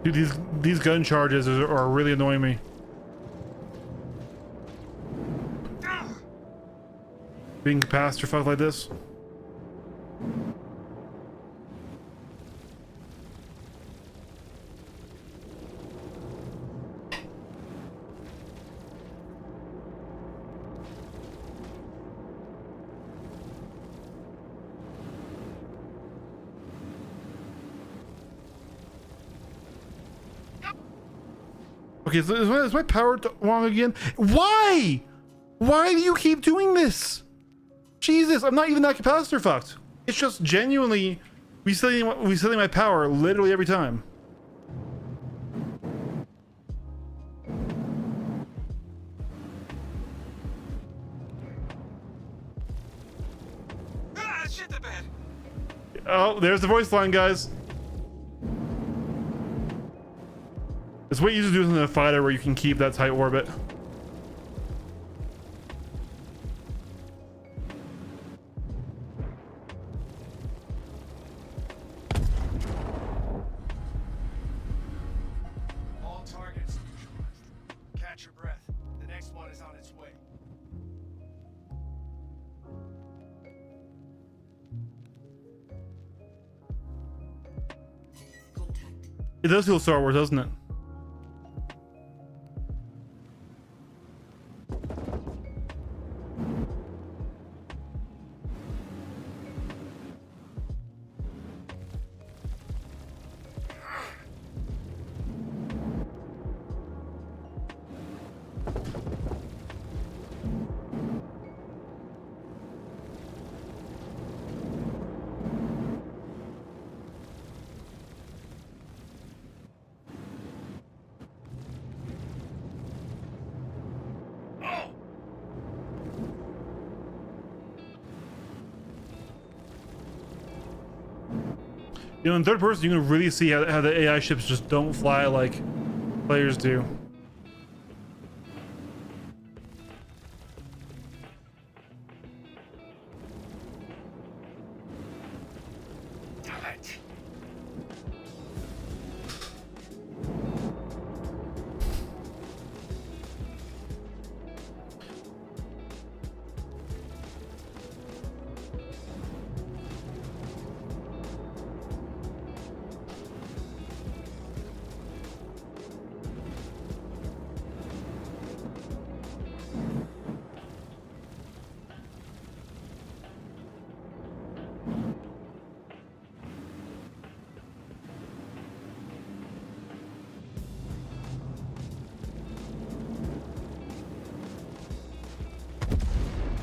Dude, these gun charges are really annoying me. Being capacitor like this. Okay, so is my power wrong again? Why? Why do you keep doing this? Jesus, I'm not even that capacitor fucked. It's just genuinely resetting my power literally every time. Ah, shit the bed. Oh, there's the voice line, guys. It's what you usually do in a fighter where you can keep that tight orbit. All targets neutralized. Catch your breath. The next one is on its way. Contact. It does feel Star Wars, doesn't it? You know, in third person, you can really see how the AI ships just don't fly like players do. Damn it.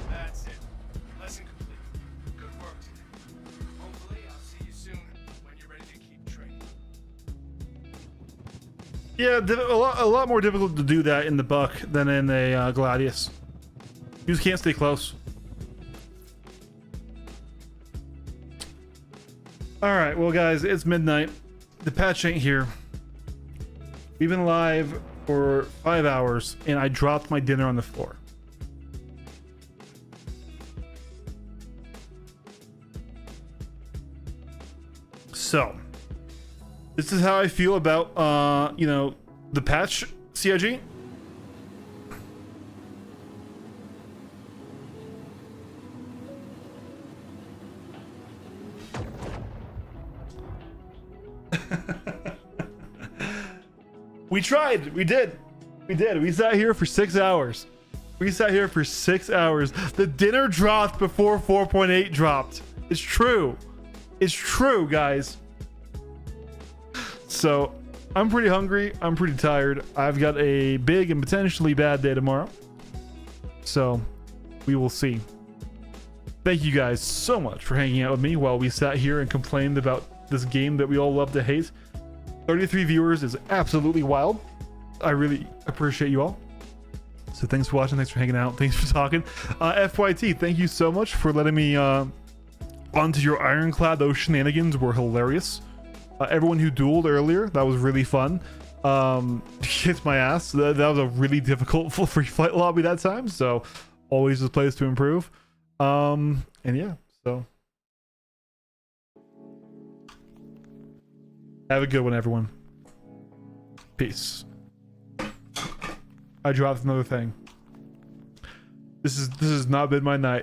That's it. Lesson complete. Good work today. Hopefully, I'll see you soon when you're ready to keep training. Yeah, a lot more difficult to do that in the Buck than in a Gladius. You just can't stay close. All right, well, guys, it's midnight. The patch ain't here. We've been live for 5 hours, and I dropped my dinner on the floor. So, this is how I feel about, you know, the patch, CIG. We tried. We did. We sat here for 6 hours. The dinner dropped before 4.8 dropped. It's true. It's true, guys. So, I'm pretty hungry. I'm pretty tired. I've got a big and potentially bad day tomorrow. So, we will see. Thank you guys so much for hanging out with me while we sat here and complained about this game that we all love to hate. 33 viewers is absolutely wild. I really appreciate you all. So thanks for watching. Thanks for hanging out. Thanks for talking. FYT, thank you so much for letting me onto your Ironclad. Those shenanigans were hilarious. Everyone who dueled earlier, that was really fun. Kicked my ass. That was a really difficult free fight lobby that time. So always a place to improve. And yeah, so have a good one, everyone. Peace. I dropped another thing. This has not been my night.